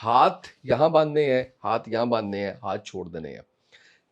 ہاتھ یہاں باندھنے ہیں، ہاتھ یہاں باندھنے ہیں، ہاتھ چھوڑ دینے ہیں.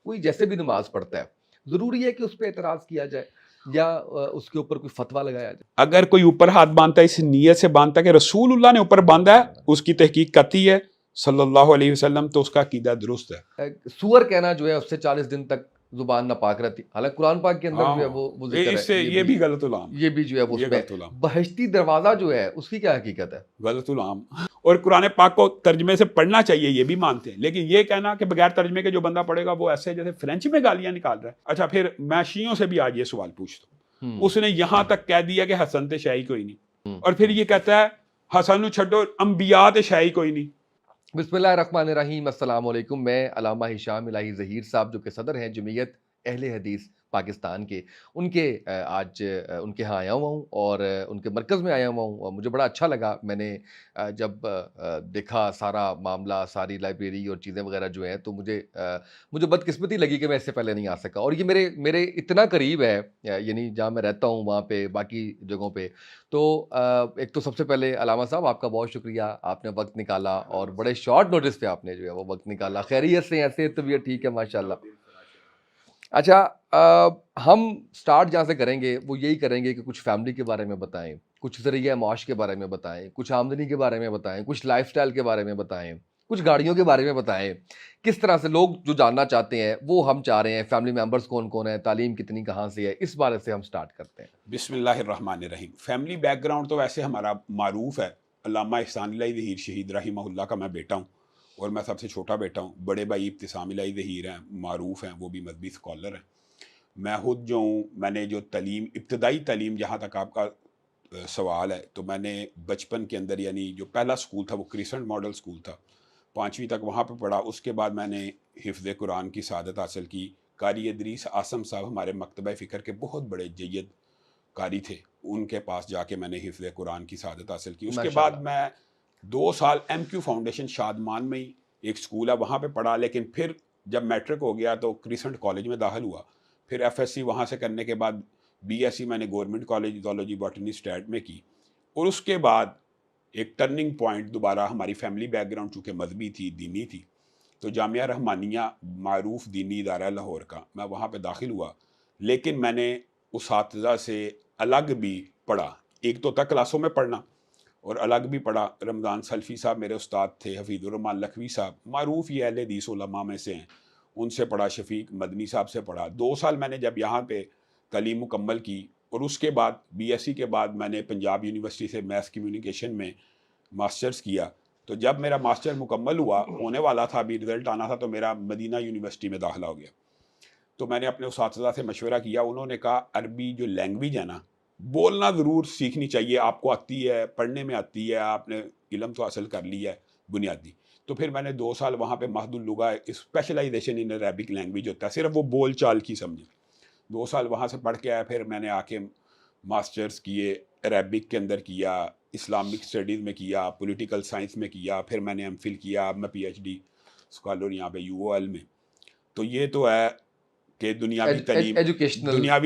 کوئی جیسے بھی نماز پڑھتا ہے ضروری ہے کہ اس پہ اعتراض کیا جائے یا اس کے اوپر کوئی فتویٰ لگایا جائے؟ اگر کوئی اوپر ہاتھ باندھتا ہے اس نیت سے باندھتا ہے کہ رسول اللہ نے اوپر باندھا ہے، اس کی تحقیق کرتی ہے صلی اللہ علیہ وسلم، تو اس کا عقیدہ درست ہے. سور کہنا جو ہے اس سے 40 دن تک زبان ناپاک رہتی، حالانکہ قرآن پاک کے اندر جو ہے وہ ذکر اس سے ہے، یہ بھی غلط العام، یہ بھی جو ہے وہ اس میں بہشتی دروازہ جو ہے اس کی کیا حقیقت ہے؟ غلط العام. اور قرآن پاک کو ترجمے سے پڑھنا چاہیے، یہ بھی مانتے ہیں، لیکن یہ کہنا کہ بغیر ترجمے کے جو بندہ پڑھے گا وہ ایسے جیسے فرینچ میں گالیاں نکال رہا ہے. اچھا، پھر میں شیعوں سے بھی آج یہ سوال پوچھتا ہوں. اس نے یہاں تک کہہ دیا کہ حسن تے شاہی کوئی نہیں، اور پھر یہ کہتا ہے حسن چھڈو انبیاء تے شاہی کوئی نہیں. بسم اللہ الرحمن الرحیم. السلام علیکم. میں علامہ ہشام الہی ظہیر صاحب جو کہ صدر ہیں جمعیت اہل حدیث پاکستان کے، آج ان کے ہاں آیا ہوا ہوں اور ان کے مرکز میں آیا ہوا ہوں. اور مجھے بڑا اچھا لگا، میں نے جب دیکھا سارا معاملہ، ساری لائبریری اور چیزیں وغیرہ جو ہیں، تو مجھے بدقسمتی لگی کہ میں اس سے پہلے نہیں آ سکا. اور یہ میرے اتنا قریب ہے، یعنی جہاں میں رہتا ہوں وہاں پہ، باقی جگہوں پہ. تو ایک تو سب سے پہلے علامہ صاحب آپ کا بہت شکریہ، آپ نے وقت نکالا اور بڑے شارٹ نوٹس پہ آپ نے جو ہے وہ وقت نکالا. خیریت سے؟ ایسے طبیعت ٹھیک ہے ماشاءاللہ؟ اچھا، ہم سٹارٹ جہاں سے کریں گے وہ یہی کریں گے کہ کچھ فیملی کے بارے میں بتائیں، کچھ ذریعہ معاش کے بارے میں بتائیں، کچھ آمدنی کے بارے میں بتائیں، کچھ لائف سٹائل کے بارے میں بتائیں، کچھ گاڑیوں کے بارے میں بتائیں. کس طرح سے لوگ جو جاننا چاہتے ہیں وہ ہم چاہ رہے ہیں، فیملی ممبرز کون کون ہیں، تعلیم کتنی کہاں سے ہے، اس بارے سے ہم سٹارٹ کرتے ہیں. بسم اللہ الرحمن الرحیم. فیملی بیک گراؤنڈ تو ویسے ہمارا معروف ہے. علامہ احسان الہی ظہیر شہید رحمہ اللہ کا میں بیٹا ہوں، اور میں سب سے چھوٹا بیٹا ہوں. بڑے بھائی ابتسام الہی ظہیر ہیں، معروف ہیں، وہ بھی مذہبی اسکالر ہیں. میں خود جو ہوں، میں نے جو ابتدائی تعلیم، جہاں تک آپ کا سوال ہے، تو میں نے بچپن کے اندر، یعنی جو پہلا سکول تھا وہ کریسنٹ ماڈل سکول تھا، 5ویں تک وہاں پہ پڑھا. اس کے بعد میں نے حفظ قرآن کی سعادت حاصل کی. قاری ادریس آسم صاحب ہمارے مکتبہ فکر کے بہت بڑے جید قاری تھے، ان کے پاس جا کے میں نے حفظ قرآن کی سعادت حاصل کی. اس کے بعد میں 2 سال ایم کیو فاؤنڈیشن شادمان میں ہی ایک سکول ہے وہاں پہ پڑھا. لیکن پھر جب میٹرک ہو گیا تو کریسنٹ کالج میں داخل ہوا. پھر ایف ایس سی وہاں سے کرنے کے بعد بی ایس سی میں نے government college zoology botany state میں کی. اور اس کے بعد ایک ٹرننگ پوائنٹ دوبارہ، ہماری فیملی بیک گراؤنڈ چونکہ مذہبی تھی، دینی تھی، تو جامعہ رحمانیہ معروف دینی ادارہ لاہور کا، میں وہاں پہ داخل ہوا. لیکن میں نے اساتذہ سے الگ بھی پڑھا. ایک تو تک کلاسوں میں پڑھنا اور الگ بھی پڑھا. رمضان سلفی صاحب میرے استاد تھے، حفیظ الرحمان لکھوی صاحب معروف یہ اہل حدیث علماء میں سے ہیں، ان سے پڑھا. شفیق مدنی صاحب سے پڑھا. 2 سال میں نے جب یہاں پہ تعلیم مکمل کی، اور اس کے بعد بی ایس سی کے بعد میں نے پنجاب یونیورسٹی سے میس کمیونیکیشن میں ماسٹرز کیا. تو جب میرا ماسٹر مکمل ہونے والا تھا، ابھی رزلٹ آنا تھا، تو میرا مدینہ یونیورسٹی میں داخلہ ہو گیا. تو میں نے اپنے اساتذہ سے مشورہ کیا. انہوں نے کہا عربی جو لینگویج ہے نا، بولنا ضرور سیکھنی چاہیے، آپ کو آتی ہے، پڑھنے میں آتی ہے، آپ نے علم تو حاصل کر لیا ہے بنیادی. تو پھر میں نے 2 سال وہاں پہ مہد اللغہ اسپیشلائزیشن ان عربک لینگویج ہوتا ہے، صرف وہ بول چال کی سمجھیں. 2 سال وہاں سے پڑھ کے آیا. پھر میں نے آ کے ماسٹرز کیے، عربک کے اندر کیا، اسلامک اسٹڈیز میں کیا، پولیٹیکل سائنس میں کیا. پھر میں نے ایم فل کیا. اب میں پی ایچ ڈی اسکالر یہاں پہ یو او ایل میں. تو یہ تو ہے کہ دنیاوی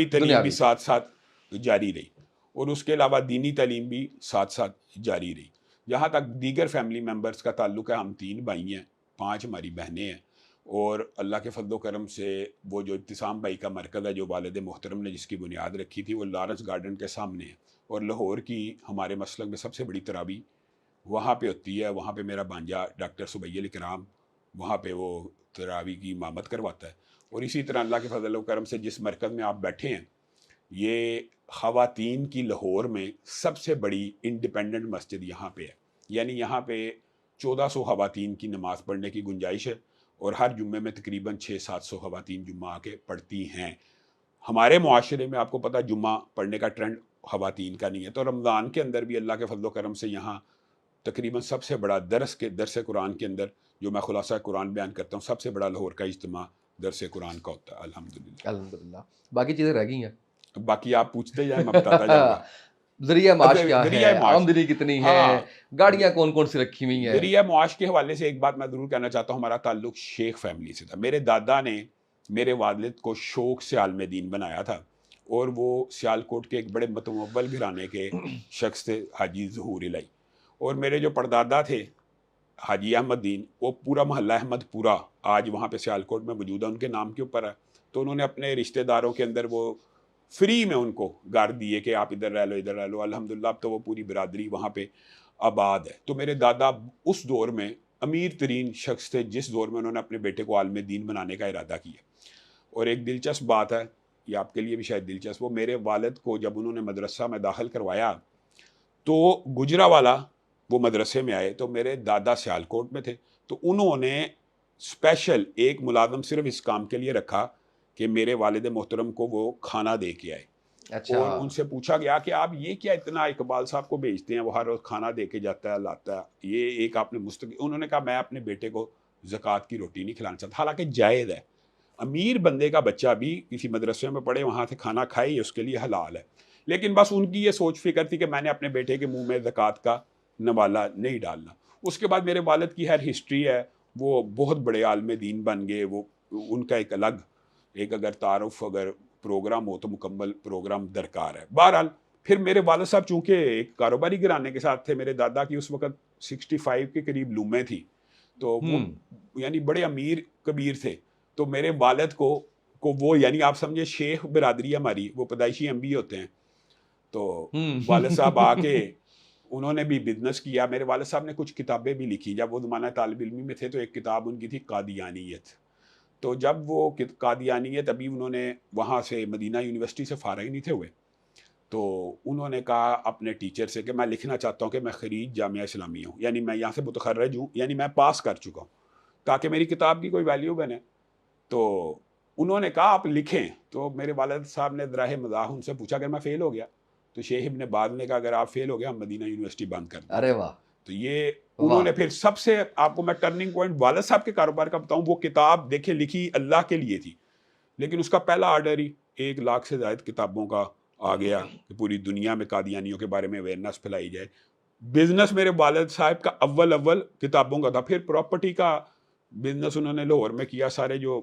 تعلیم بھی ساتھ ساتھ جاری رہی، اور اس کے علاوہ دینی تعلیم بھی ساتھ ساتھ جاری رہی. جہاں تک دیگر فیملی ممبرز کا تعلق ہے، ہم 3 بھائی ہیں، 5 ہماری بہنیں ہیں. اور اللہ کے فضل و کرم سے وہ جو ابتسام بھائی کا مرکز ہے، جو والد محترم نے جس کی بنیاد رکھی تھی، وہ لارنس گارڈن کے سامنے ہے. اور لاہور کی ہمارے مسلک میں سب سے بڑی تراویح وہاں پہ ہوتی ہے. وہاں پہ میرا بھانجا ڈاکٹر سبیہ الاکرام وہاں پہ وہ تراویح کی امامت کرواتا ہے. اور اسی طرح اللہ کے فضل و کرم سے جس مرکز میں آپ بیٹھے ہیں، یہ خواتین کی لاہور میں سب سے بڑی انڈیپینڈنٹ مسجد یہاں پہ ہے. یعنی یہاں پہ 1400 خواتین کی نماز پڑھنے کی گنجائش ہے، اور ہر جمعے میں تقریباً 600-700 خواتین جمعہ آ کے پڑھتی ہیں. ہمارے معاشرے میں آپ کو پتہ جمعہ پڑھنے کا ٹرینڈ خواتین کا نہیں ہے. تو رمضان کے اندر بھی اللہ کے فضل و کرم سے یہاں تقریباً سب سے بڑا درس قرآن کے اندر، جو میں خلاصہ قرآن بیان کرتا ہوں، سب سے بڑا لاہور کا اجتماع درس قرآن کا ہوتا ہے. الحمدللہ. باقی چیزیں رہ گئی ہیں، باقی آپ پوچھتے جائیں، میں بتاتا جاؤں گا. ذریعہ معاش کیا ہے، آمدنی کتنی ہے، گاڑیاں کون کون سی رکھی ہوئی ہیں. ذریعہ معاش کے حوالے سے ایک بات میں ضرور کہنا چاہتا ہوں. ہمارا تعلق شیخ فیملی سے تھا. میرے دادا نے میرے والد کو شوق سے عالم دین بنایا تھا، اور وہ سیالکوٹ کے ایک بڑے متمول گھرانے کے شخص تھے، حاجی ظہور الہی. اور میرے جو پردادا تھے حاجی احمد دین، وہ پورا محلہ احمد پورا آج وہاں پہ سیالکوٹ میں موجود ہے، ان کے نام کے اوپر ہے. تو انہوں نے اپنے رشتہ داروں کے اندر وہ فری میں ان کو گھر دیے کہ آپ ادھر رہ لو ادھر رہ لو. الحمدللہ اب تو وہ پوری برادری وہاں پہ آباد ہے. تو میرے دادا اس دور میں امیر ترین شخص تھے جس دور میں انہوں نے اپنے بیٹے کو عالم دین بنانے کا ارادہ کیا. اور ایک دلچسپ بات ہے، یہ آپ کے لیے بھی شاید دلچسپ ہو، میرے والد کو جب انہوں نے مدرسہ میں داخل کروایا تو گجرا والا وہ مدرسے میں آئے، تو میرے دادا سیالکوٹ میں تھے، تو انہوں نے اسپیشل ایک ملازم صرف اس کام کے لیے رکھا کہ میرے والد محترم کو وہ کھانا دے کے آئے. اچھا. اور ان سے پوچھا گیا کہ آپ یہ کیا اتنا اقبال صاحب کو بھیجتے ہیں، وہ ہر روز کھانا دے کے جاتا ہے لاتا ہے، یہ ایک آپ نے مستقل. انہوں نے کہا میں اپنے بیٹے کو زکوٰۃ کی روٹی نہیں کھلانا چاہتا، حالانکہ جائز ہے، امیر بندے کا بچہ بھی کسی مدرسے میں پڑھے وہاں سے کھانا کھائے یہ اس کے لیے حلال ہے. لیکن بس ان کی یہ سوچ فکر تھی کہ میں نے اپنے بیٹے کے منہ میں زکوٰۃ کا نوالا نہیں ڈالنا. اس کے بعد میرے والد کی ہر ہسٹری ہے، وہ بہت بڑے عالم دین بن گئے. وہ ان کا ایک الگ ایک اگر تعارف اگر پروگرام ہو تو مکمل پروگرام درکار ہے. بہرحال پھر میرے والد صاحب چونکہ ایک کاروباری گھرانے کے ساتھ تھے، میرے دادا کی اس وقت 65 کے قریب لومیں تھی، تو وہ یعنی بڑے امیر کبیر تھے. تو میرے والد کو وہ یعنی آپ سمجھے شیخ برادری ہماری، وہ پیدائشی MBA ہوتے ہیں. تو والد صاحب آ کے انہوں نے بھی بزنس کیا. میرے والد صاحب نے کچھ کتابیں بھی لکھی. جب وہ زمانہ طالب علمی میں تھے تو ایک کتاب ان کی تھی قادیانیت. تو جب وہ قادیانیت ابھی انہوں نے وہاں سے مدینہ یونیورسٹی سے فارغ نہیں تھے ہوئے، تو انہوں نے کہا اپنے ٹیچر سے کہ میں لکھنا چاہتا ہوں کہ میں خریج جامعہ اسلامیہ ہوں، یعنی میں یہاں سے متخرج ہوں، یعنی میں پاس کر چکا ہوں، تاکہ میری کتاب کی کوئی ویلیو بنے. تو انہوں نے کہا آپ لکھیں. تو میرے والد صاحب نے ذرائع مزاح ان سے پوچھا اگر میں فیل ہو گیا، تو شیخ ابن باز نے کہا اگر آپ فیل ہو گیا ہم مدینہ یونیورسٹی بند کر دیں. ارے واہ. تو یہ انہوں نے پھر سب سے آپ کو میں ٹرننگ پوائنٹ والد صاحب کے کاروبار کا بتاؤں، وہ کتاب دیکھیں لکھی اللہ کے لیے تھی، لیکن اس کا پہلا آرڈر ہی 1 لاکھ سے زائد کتابوں کا آ گیا کہ پوری دنیا میں قادیانیوں کے بارے میں اویئرنیس پھیلائی جائے. بزنس میرے والد صاحب کا اول کتابوں کا تھا. پھر پراپرٹی کا بزنس انہوں نے لاہور میں کیا. سارے جو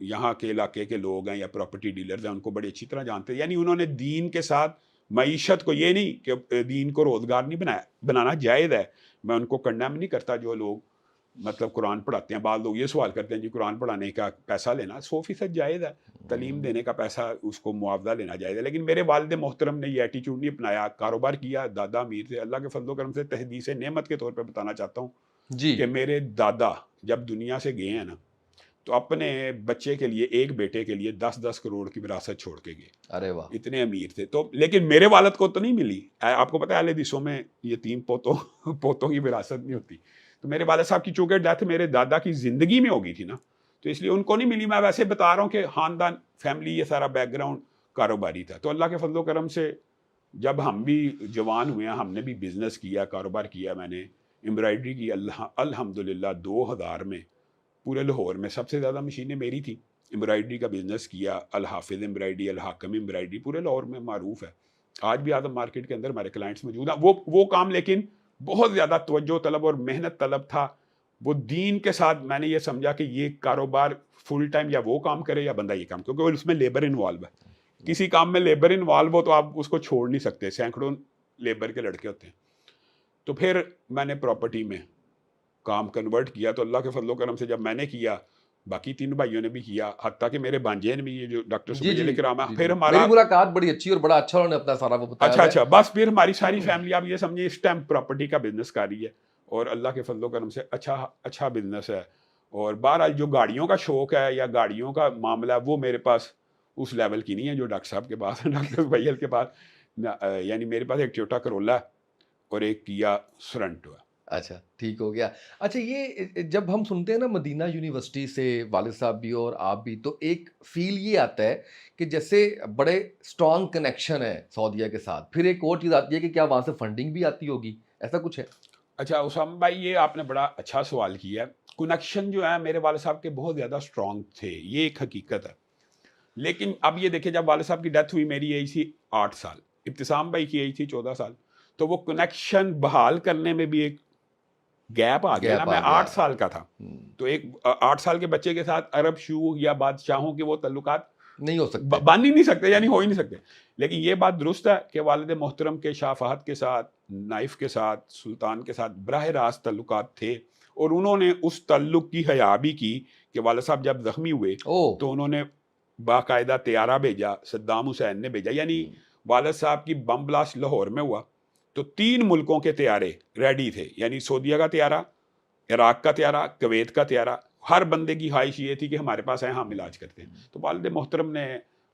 یہاں کے علاقے کے لوگ ہیں یا پراپرٹی ڈیلرز ہیں ان کو بڑی اچھی طرح جانتے ہیں. یعنی انہوں نے دین کے ساتھ معیشت کو، یہ نہیں کہ دین کو روزگار نہیں بنانا جائز ہے، میں ان کو کنڈیم نہیں کرتا جو لوگ مطلب قرآن پڑھاتے ہیں. بعض لوگ یہ سوال کرتے ہیں جی قرآن پڑھانے کا پیسہ لینا 100% جائز ہے، تعلیم دینے کا پیسہ اس کو معاوضہ لینا جائز ہے. لیکن میرے والد محترم نے یہ ایٹیچیوڈ نہیں اپنایا، کاروبار کیا. دادا امیر تھے. اللہ کے فضل و کرم سے تحدیث نعمت کے طور پہ بتانا چاہتا ہوں جی کہ میرے دادا جب دنیا سے گئے ہیں نا تو اپنے بچے کے لیے ایک بیٹے کے لیے 10-10 کروڑ کی وراثت چھوڑ کے گئے. ارے واہ. اتنے امیر تھے. تو لیکن میرے والد کو تو نہیں ملی. آپ کو پتہ ہے اہل حدیثوں میں یتیم پوتوں کی وراثت نہیں ہوتی. تو میرے والد صاحب کی چونکہ ڈیتھ میرے دادا کی زندگی میں ہو گئی تھی نا، تو اس لیے ان کو نہیں ملی. میں ویسے بتا رہا ہوں کہ خاندان فیملی یہ سارا بیک گراؤنڈ کاروباری تھا. تو اللہ کے فضل و کرم سے جب ہم بھی جوان ہوئے ہیں ہم نے بھی بزنس کیا، کاروبار کیا. میں نے امبرائڈری کی الحمدللہ 2000 میں پورے لاہور میں سب سے زیادہ مشینیں میری تھیں. امبرائڈری کا بزنس کیا. الحافظ امبرائڈری، الحاکم امبرائڈری پورے لاہور میں معروف ہے. آج بھی اعظم مارکیٹ کے اندر ہمارے کلائنٹس موجود ہیں. وہ کام لیکن بہت زیادہ توجہ طلب اور محنت طلب تھا. وہ دین کے ساتھ میں نے یہ سمجھا کہ یہ کاروبار فل ٹائم یا وہ کام کرے یا بندہ یہ کام، کیونکہ اس میں لیبر انوالو ہے. کسی کام میں لیبر انوالو ہو تو آپ اس کو چھوڑ نہیں سکتے. سینکڑوں لیبر کے لڑکے ہوتے ہیں. تو پھر میں نے پراپرٹی میں کام کنورٹ کیا. تو اللہ کے فضل و کرم سے جب میں نے کیا باقی 3 بھائیوں نے بھی کیا، حتیٰ کہ میرے بانجے نے بھی، یہ جو ڈاکٹر سمیل کرام ہے. پھر ہمارا میری ملاقات بڑی اچھی اور بڑا اچھا انہوں نے اپنا سارا وہ بتایا. اچھا بس پھر ہماری ساری فیملی آپ یہ سمجھیں اس ٹائم پراپرٹی کا بزنس کر رہی ہے اور اللہ کے فضل و کرم سے اچھا بزنس ہے. اور بہرحال جو گاڑیوں کا شوق ہے یا گاڑیوں کا معاملہ ہے وہ میرے پاس اس لیول کی نہیں ہے جو ڈاکٹر صاحب کے پاس ہے، ڈاکٹر سمیل کے پاس. یعنی میرے پاس ایک ٹویوٹا کرولا ہے اور ایک کیا سورنٹو ہے. اچھا ٹھیک ہو گیا. اچھا یہ جب ہم سنتے ہیں نا مدینہ یونیورسٹی سے والد صاحب بھی اور آپ بھی، تو ایک فیل یہ آتا ہے کہ جیسے بڑے اسٹرانگ کنیکشن ہے سعودیہ کے ساتھ. پھر ایک اور چیز آتی ہے کہ کیا وہاں سے فنڈنگ بھی آتی ہوگی، ایسا کچھ ہے؟ اچھا اسامہ بھائی یہ آپ نے بڑا اچھا سوال کیا ہے. کنیکشن جو ہے میرے والد صاحب کے بہت زیادہ اسٹرانگ تھے، یہ ایک حقیقت ہے. لیکن اب یہ دیکھیں جب والد صاحب کی ڈیتھ ہوئی میری ایج تھی 8 سال، ابتسام بھائی کی ایج تھی 14 سال. تو وہ کنیکشن بحال کرنے میں بھی ایک گیپ آ گیا نا. میں 8 سال کا تھا تو ایک 8 سال کے بچے کے ساتھ عرب شیوخ یا بادشاہوں کے وہ تعلقات نہیں ہو سکتے، بن ہی نہیں سکتے، یعنی ہو ہی نہیں سکتے. لیکن یہ بات درست ہے کہ والد محترم کے شاہ فہد کے ساتھ، نائف کے ساتھ، سلطان کے ساتھ براہ راست تعلقات تھے اور انہوں نے اس تعلق کی حیا بھی کی کہ والد صاحب جب زخمی ہوئے تو انہوں نے باقاعدہ طیارہ بھیجا، صدام حسین نے بھیجا، یعنی والد صاحب کی بم بلاسٹ لاہور میں ہوا تو 3 ملکوں کے طیارے ریڈی تھے، یعنی سعودیہ کا طیارہ، عراق کا طیارہ، کویت کا طیارہ. ہر بندے کی خواہش یہ تھی کہ ہمارے پاس آئے، ہم علاج کرتے ہیں. تو والد محترم نے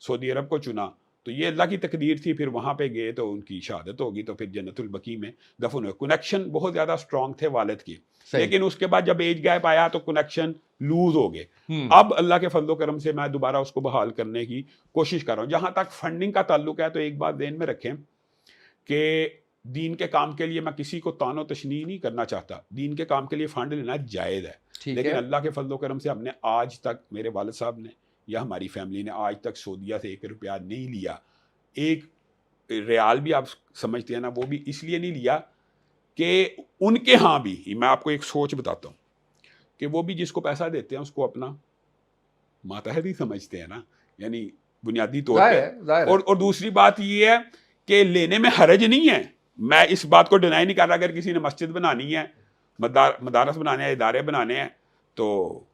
سعودی عرب کو چنا، تو یہ اللہ کی تقدیر تھی. پھر وہاں پہ گئے تو ان کی شہادت ہوگی، تو پھر جنت البقیع میں دفن ہوئے. کنیکشن بہت زیادہ اسٹرانگ تھے والد کے، لیکن اس کے بعد جب ایج گیپ آیا تو کنیکشن لوز ہو گئے. اب اللہ کے فضل و کرم سے میں دوبارہ اس کو بحال کرنے کی کوشش کر رہا ہوں. جہاں تک فنڈنگ کا تعلق ہے تو ایک بات ذہن میں رکھیں کہ دین کے کام کے لیے میں کسی کو تان و تشنیع نہیں کرنا چاہتا. دین کے کام کے لیے فنڈ لینا جائز ہے، لیکن اللہ کے فضل و کرم سے ہم نے آج تک، میرے والد صاحب نے یا ہماری فیملی نے آج تک سعودیہ سے 1 روپیہ نہیں لیا. 1 ریال بھی آپ سمجھتے ہیں نا، وہ بھی اس لیے نہیں لیا کہ ان کے ہاں بھی، میں آپ کو ایک سوچ بتاتا ہوں کہ وہ بھی جس کو پیسہ دیتے ہیں اس کو اپنا ماتحت ہی سمجھتے ہیں نا، یعنی بنیادی طور پہ. اور دوسری بات یہ ہے کہ لینے میں حرج نہیں ہے. میں اس بات کو ڈینائی نہیں کر رہا. اگر کسی نے مسجد بنانی ہے، مدارس بنانے ہیں، ادارے بنانے ہیں، تو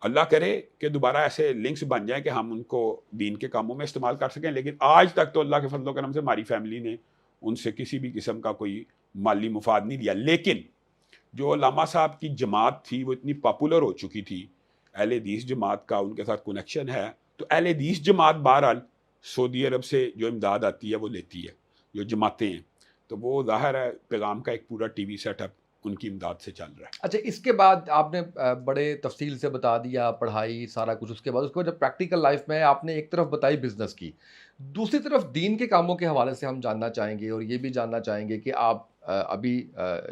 اللہ کرے کہ دوبارہ ایسے لنکس بن جائیں کہ ہم ان کو دین کے کاموں میں استعمال کر سکیں. لیکن آج تک تو اللہ کے فضل و کرم سے ہماری فیملی نے ان سے کسی بھی قسم کا کوئی مالی مفاد نہیں لیا. لیکن جو علامہ صاحب کی جماعت تھی وہ اتنی پاپولر ہو چکی تھی، اہل حدیث جماعت کا ان کے ساتھ کنیکشن ہے، تو اہل حدیث جماعت بہرحال سعودی عرب سے جو امداد آتی ہے وہ لیتی ہے، جو جماعتیں ہیں. تو وہ ظاہر ہے پیغام کا ایک پورا ٹی وی سیٹ اپ ان کی امداد سے چل رہا ہے. اچھا، اس کے بعد آپ نے بڑے تفصیل سے بتا دیا پڑھائی سارا کچھ، اس کے بعد جب پریکٹیکل لائف میں آپ نے ایک طرف بتائی بزنس کی، دوسری طرف دین کے کاموں کے حوالے سے ہم جاننا چاہیں گے، اور یہ بھی جاننا چاہیں گے کہ آپ ابھی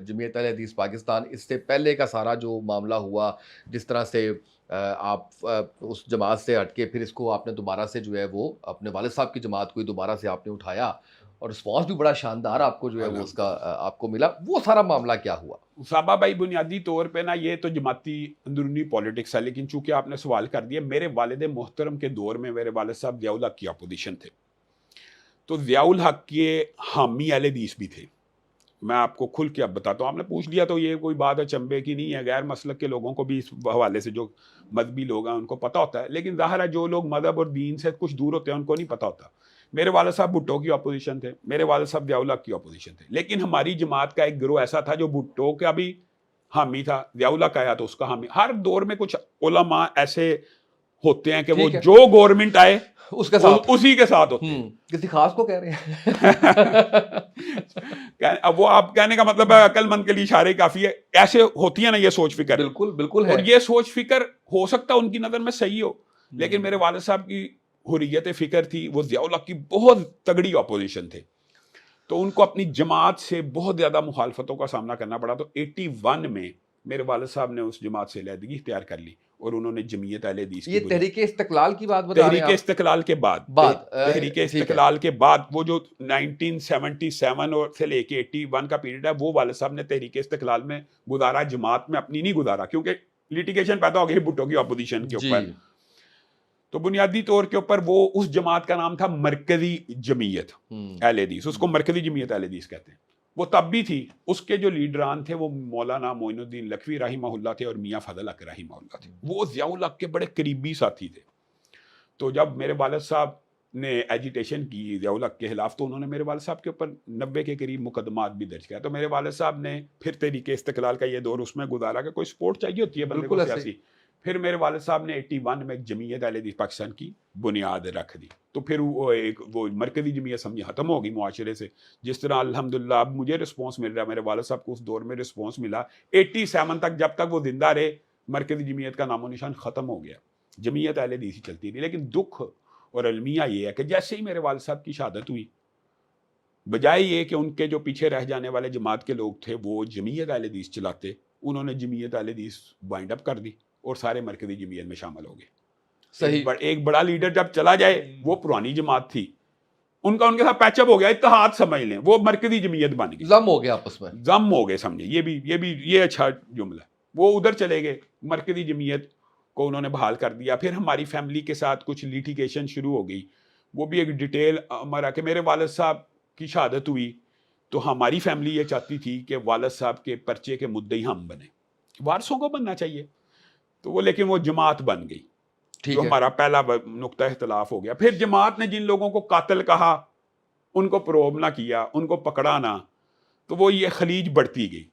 جمعیت اہل حدیث پاکستان، اس سے پہلے کا سارا جو معاملہ ہوا، جس طرح سے آپ اس جماعت سے ہٹ کے پھر اس کو آپ نے دوبارہ سے جو ہے وہ اپنے والد صاحب کی جماعت کو ہی دوبارہ سے آپ نے اٹھایا، اور رسپانس بھی بڑا شاندار آپ کو جو ہے وہ اس کا آپ کو ملا، وہ سارا معاملہ کیا ہوا؟ صحابہ بھائی، بنیادی طور پہ نا یہ تو جماعتی اندرونی پالیٹکس ہے، لیکن چونکہ آپ نے سوال کر دیا، میرے والد محترم کے دور میں میرے والد صاحب ضیاء الحق کی اپوزیشن تھے، تو ضیاء الحق کے حامی اہل حدیث بھی تھے. میں آپ کو کھل کے اب بتاتا ہوں. آپ نے پوچھ لیا تو یہ کوئی بات اچنبے کی نہیں ہے. غیر مسلک کے لوگوں کو بھی اس حوالے سے، جو مذہبی لوگ ہیں ان کو پتہ ہوتا ہے، لیکن ظاہر ہے جو لوگ مذہب اور دین سے کچھ دور ہوتے ہیں ان کو نہیں پتہ ہوتا. میرے والد صاحب بھٹو کی اپوزیشن تھے، میرے والد صاحب ضیاء الحق کی اپوزیشن تھے، لیکن ہماری جماعت کا ایک گروہ ایسا تھا جو بھٹو کا بھی حامی تھا، ضیاء الحق آیا تو اس کا حامی. ہر دور میں کچھ علماء ایسے ہوتے ہیں کہ وہ جو گورنمنٹ آئے اس کے ساتھ، اسی کے ساتھ ہوتے ہیں. کسی خاص کو کہہ رہے ہیں اب وہ آپ کہنے کا مطلب ہے عقل مند کے لیے اشارے کافی ہے. ایسے ہوتی ہے نا یہ سوچ فکر. بالکل بالکل ہے. اور یہ سوچ فکر ہو سکتا ہے ان کی نظر میں صحیح ہو، لیکن میرے والد صاحب کی حریت فکر تھی، وہ ضیاء الحق کی بہت تگڑی اپوزیشن تھے، تو ان کو اپنی جماعت سے بہت زیادہ مخالفتوں کا سامنا کرنا پڑا. تو 81 میں میرے والد صاحب نے اس جماعت سے علیحدگی اختیار کر لی اور انہوں نے جمعیت اہل حدیث کی. یہ تحریک استقلال کی بات بتا رہے ہیں؟ تحریک استقلال کے بعد، تحریک استقلال کے بعد وہ جو 1977 اور سے لے کے 81 کا پیریڈ ہے، وہ والد صاحب نے تحریک استقلال میں گزارا، جماعت میں اپنی نہیں گزارا، کیونکہ لیٹیگیشن پیدا ہو گئی بھٹو کی اپوزیشن کے اوپر. تو بنیادی طور کے اوپر وہ اس جماعت کا نام تھا مرکزی جمعیت اہل حدیث، اس کو مرکزی جمعیت اہل حدیث کہتے ہیں. وہ تب بھی تھی. اس کے جو لیڈران تھے وہ مولانا معین الدین لکھوی رحمہ اللہ تھے اور میاں فضل حق رحمہ اللہ تھے. وہ ضیاء الحق کے بڑے قریبی ساتھی تھے. تو جب میرے والد صاحب نے ایجیٹیشن کی ضیاء الحق کے خلاف، تو انہوں نے میرے والد صاحب کے اوپر 90 کے قریب مقدمات بھی درج کیا. تو میرے والد صاحب نے پھر تحریک استقلال کا یہ دور اس میں گزارا کہ کوئی سپورٹ چاہیے ہوتی ہے بندے کو سیاسی. پھر میرے والد صاحب نے 81 میں ایک جمعیت اہل حدیث پاکستان کی بنیاد رکھ دی. تو پھر وہ مرکزی جمعیت سمجھے ختم ہو گئی معاشرے سے. جس طرح الحمدللہ اب مجھے رسپانس مل رہا ہے، میرے والد صاحب کو اس دور میں رسپانس ملا. 87 تک جب تک وہ زندہ رہے، مرکزی جمعیت کا نام و نشان ختم ہو گیا، جمعیت اہل حدیث ہی چلتی رہی. لیکن دکھ اور المیہ یہ ہے کہ جیسے ہی میرے والد صاحب کی شہادت ہوئی، بجائے یہ کہ ان کے جو پیچھے رہ جانے والے جماعت کے لوگ تھے وہ جمعیت اہل حدیث چلاتے، انہوں نے جمعیت اہل حدیث وائنڈ اپ کر دی اور سارے مرکزی جمعیت میں شامل ہو گئے. صحیح. ایک بڑا لیڈر جب چلا جائے، وہ پرانی جماعت تھی، ان کا ان کے ساتھ پیچ اپ ہو گیا، اتحاد سمجھ لیں، وہ مرکزی جمعیت بن گئی، ضم ہو گیا آپس میں، ضم ہو گئے سمجھے. یہ اچھا جملہ ہے. وہ ادھر چلے گئے، مرکزی جمعیت کو انہوں نے بحال کر دیا. پھر ہماری فیملی کے ساتھ کچھ لیٹیگیشن شروع ہو گئی. وہ بھی ایک ڈیٹیل ہمارا کہ میرے والد صاحب کی شہادت ہوئی تو ہماری فیملی یہ چاہتی تھی کہ والد صاحب کے پرچے کے مدعی ہم بنے. وارثوں کو بننا چاہیے. تو وہ لیکن وہ جماعت بن گئی, ٹھیک جو ہے. ہمارا پہلا نقطہ اختلاف ہو گیا. پھر جماعت نے جن لوگوں کو قاتل کہا ان کو پروب نہ کیا, ان کو پکڑا نہ, تو وہ یہ خلیج بڑھتی گئی.